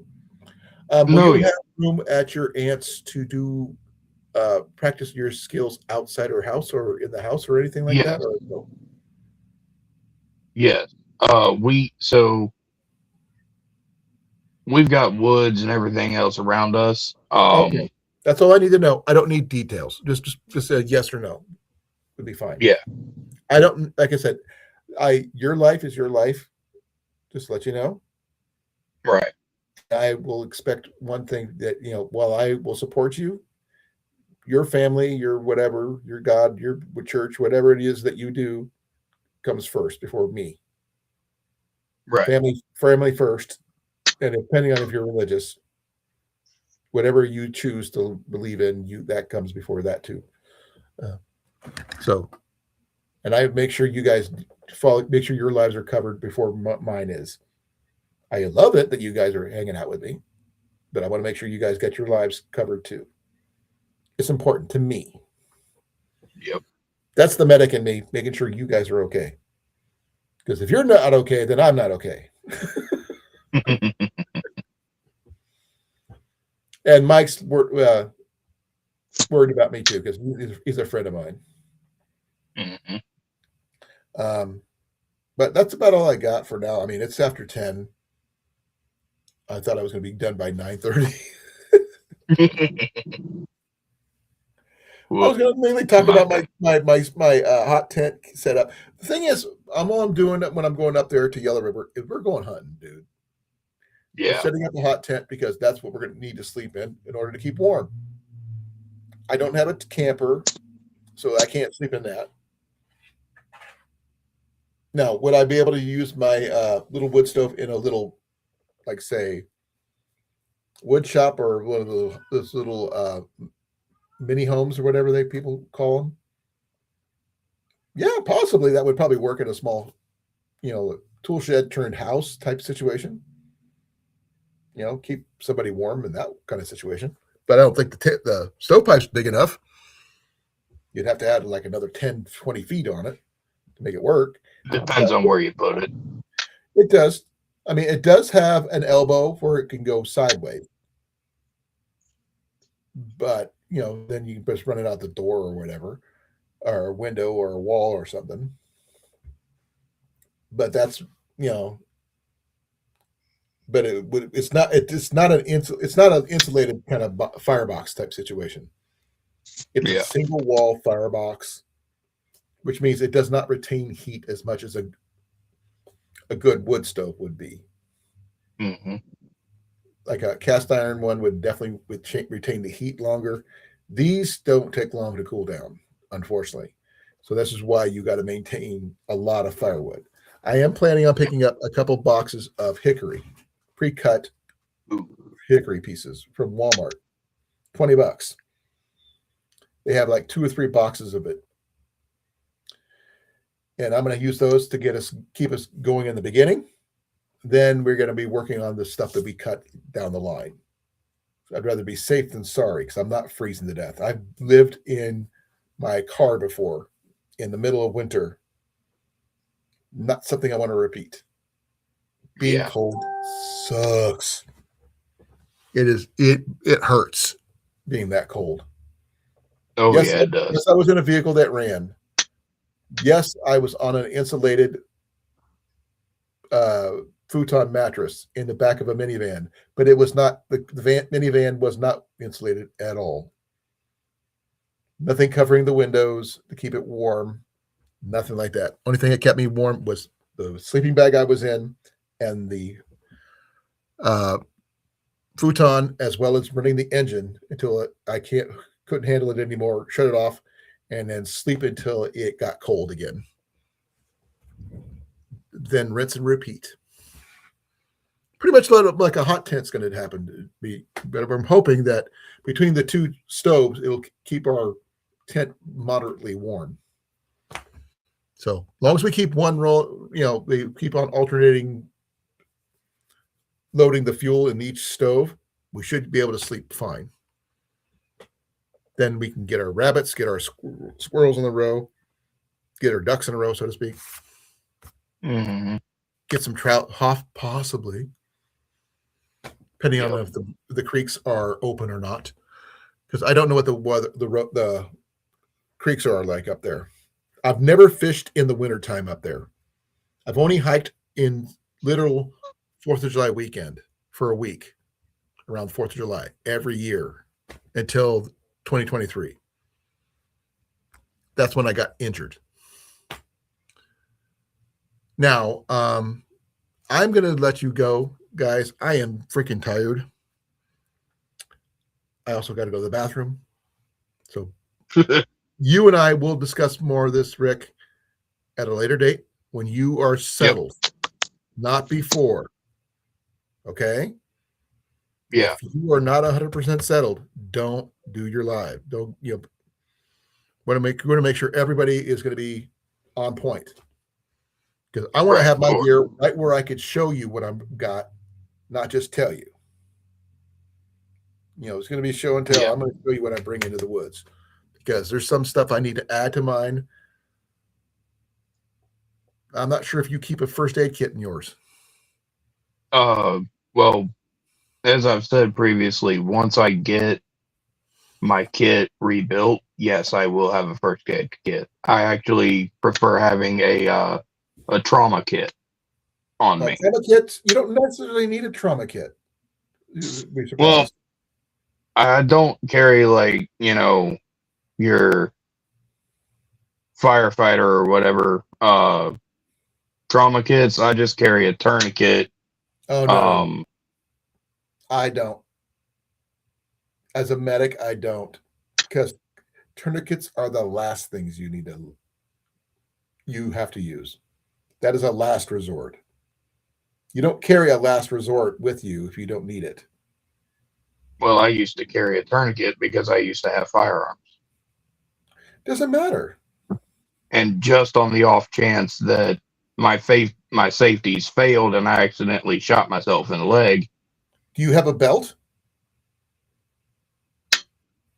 Will you have room at your aunt's to do practice your skills outside her house or in the house or anything like that? Or no? Yes. We've got woods and everything else around us. Okay. That's all I need to know. I don't need details. Just a yes or no would be fine. Yeah. I don't, like I said, your life is your life. Just to let you know. Right. I will expect one thing that, while I will support you, your family, your whatever, your God, your church, whatever it is that you do comes first before me. Right. Family first. And depending on if you're religious, whatever you choose to believe in, that comes before that too. And I make sure you guys make sure your lives are covered before mine is. I love it that you guys are hanging out with me, but I want to make sure you guys get your lives covered too. It's important to me. Yep. That's the medic in me, making sure you guys are okay. Because if you're not okay, then I'm not okay. And Mike's worried about me too, because he's a friend of mine. But that's about all I got for now. I mean, it's after 10. I thought I was going to be done by 9:30. I was going to mainly talk about my hot tent setup. The thing is, all I'm doing when I'm going up there to Yellow River is we're going hunting, dude. Yeah. We're setting up a hot tent because that's what we're going to need to sleep in order to keep warm. I don't have a camper, so I can't sleep in that. Now, would I be able to use my little wood stove in a little, like, say, wood shop or one of those little mini homes or whatever people call them? Yeah, possibly. That would probably work in a small, tool shed turned house type situation. Keep somebody warm in that kind of situation. But I don't think the stovepipe's big enough. You'd have to add like another 10, 20 feet on it to make it work. Depends on where you put it. It does. I mean, it does have an elbow where it can go sideways. But, then you can just run it out the door or whatever, or a window or a wall or something. But that's, but it's not an insulated kind of firebox type situation. It's a single wall firebox, which means it does not retain heat as much as a good wood stove would be. Mm-hmm. Like a cast iron one would definitely retain the heat longer. These don't take long to cool down, unfortunately. So this is why you got to maintain a lot of firewood. I am planning on picking up a couple boxes of hickory, pre-cut hickory pieces from Walmart, $20. They have like 2 or 3 boxes of it. And I'm going to use those to keep us going in the beginning. Then we're going to be working on the stuff that we cut down the line. I'd rather be safe than sorry because I'm not freezing to death. I've lived in my car before in the middle of winter. Not something I want to repeat. Being cold sucks. It hurts being that cold. Oh, yes, yeah, it does. Yes, I was in a vehicle that ran. Yes, I was on an insulated futon mattress in the back of a minivan, but it was not the minivan was not insulated at all. Nothing covering the windows to keep it warm. Nothing like that. Only thing that kept me warm was the sleeping bag I was in and the futon, as well as running the engine until I couldn't handle it anymore, shut it off, and then sleep until it got cold again. Then rinse and repeat. Pretty much like a hot tent's going to happen to be, but I'm hoping that between the 2 stoves, it'll keep our tent moderately warm. So long as we keep one roll, we keep on alternating, loading the fuel in each stove, we should be able to sleep fine. Then we can get our rabbits, get our squirrels in a row, get our ducks in a row, so to speak. Mm-hmm. Get some trout, possibly, depending on if the creeks are open or not. Because I don't know what the creeks are like up there. I've never fished in the wintertime up there. I've only hiked in literal 4th of July weekend for a week around 4th of July every year until 2023. That's when I got injured. Now, I'm going to let you go, guys. I am freaking tired. I also got to go to the bathroom. So you and I will discuss more of this, Rick, at a later date when you are settled, not before. Okay? Yeah. If you are not 100% settled, don't do your live. Don't, want to make sure everybody is going to be on point. Because I want to have my gear right where I could show you what I've got, not just tell you. It's going to be show and tell. Yeah. I'm going to show you what I bring into the woods because there's some stuff I need to add to mine. I'm not sure if you keep a first aid kit in yours. Well, as I've said previously, once I get my kit rebuilt, yes, I will have a first aid kit. I actually prefer having a trauma kit on me. Trauma kits, you don't necessarily need a trauma kit. Well, I don't carry your firefighter or whatever trauma kits. I just carry a tourniquet. Oh no. I don't. As a medic, I don't. Because tourniquets are the last things you have to use. That is a last resort. You don't carry a last resort with you if you don't need it. Well, I used to carry a tourniquet because I used to have firearms. Doesn't matter. And just on the off chance that my safeties failed and I accidentally shot myself in the leg. Do you have a belt?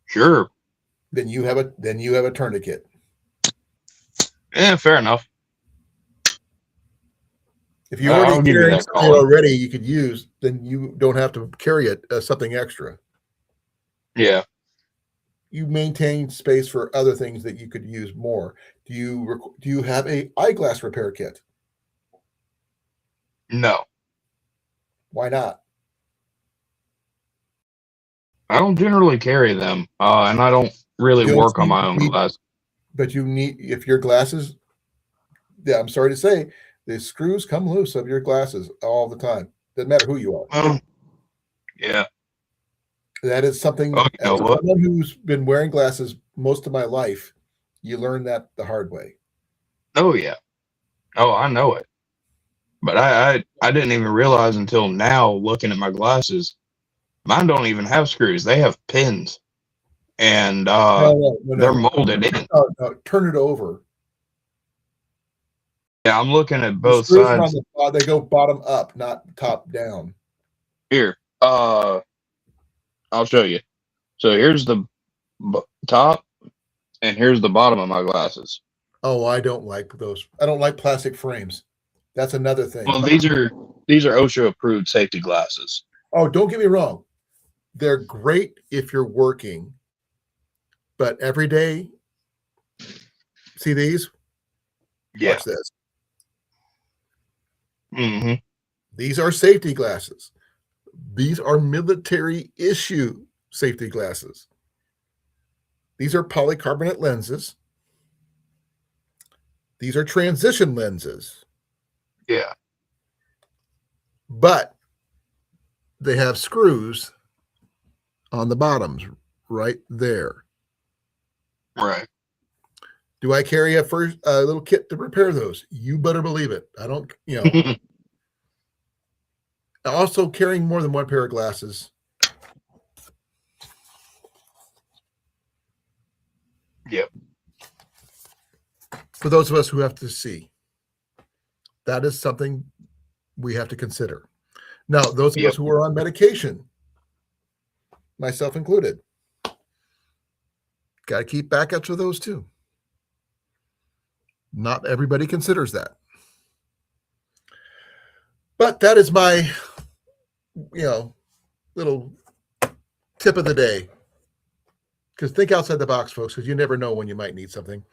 Sure. Then you have a tourniquet. Yeah, fair enough. If you already carry something already you could use, then you don't have to carry something extra. Yeah. You maintain space for other things that you could use more. Do you have a eyeglass repair kit? No. Why not? I don't generally carry them, and I don't really work on my own glasses. But you need, if your glasses, I'm sorry to say, the screws come loose of your glasses all the time. Doesn't matter who you are. Yeah. That is something, as someone who's been wearing glasses most of my life, you learn that the hard way. Oh, yeah. Oh, I know it. But I didn't even realize until now, looking at my glasses, mine don't even have screws. They have pins. And they're molded in. No, turn it over. Yeah, I'm looking at both sides. They go bottom up, not top down. Here, I'll show you. So here's the top, and here's the bottom of my glasses. Oh, I don't like those. I don't like plastic frames. That's another thing. Well, these are OSHA approved safety glasses. Oh, don't get me wrong. They're great if you're working, but every day, see these? Yeah. Watch this. Mm-hmm. These are safety glasses. These are military issue safety glasses. These are polycarbonate lenses. These are transition lenses. Yeah. But they have screws on the bottoms right there. Right. Do I carry a little kit to repair those? You better believe it. I don't, Also carrying more than one pair of glasses. Yep. For those of us who have to see, that is something we have to consider. Now, those of us who are on medication, myself included, got to keep backups of those too. Not everybody considers that. But that is my, little tip of the day. Because think outside the box, folks, because you never know when you might need something.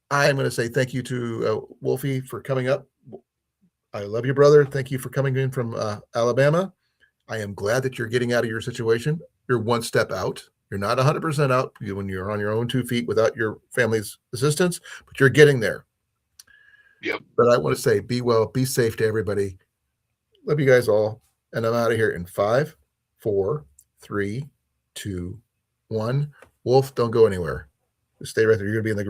I am going to say thank you to Wolfie for coming up. I love you, brother. Thank you for coming in from Alabama. I am glad that you're getting out of your situation. You're one step out. You're not 100% out when you're on your own 2 feet without your family's assistance, but you're getting there. Yep. But I want to say, be well, be safe to everybody. Love you guys all. And I'm out of here in 5, 4, 3, 2, 1. Wolf, don't go anywhere. Just stay right there. You're going to be in the green.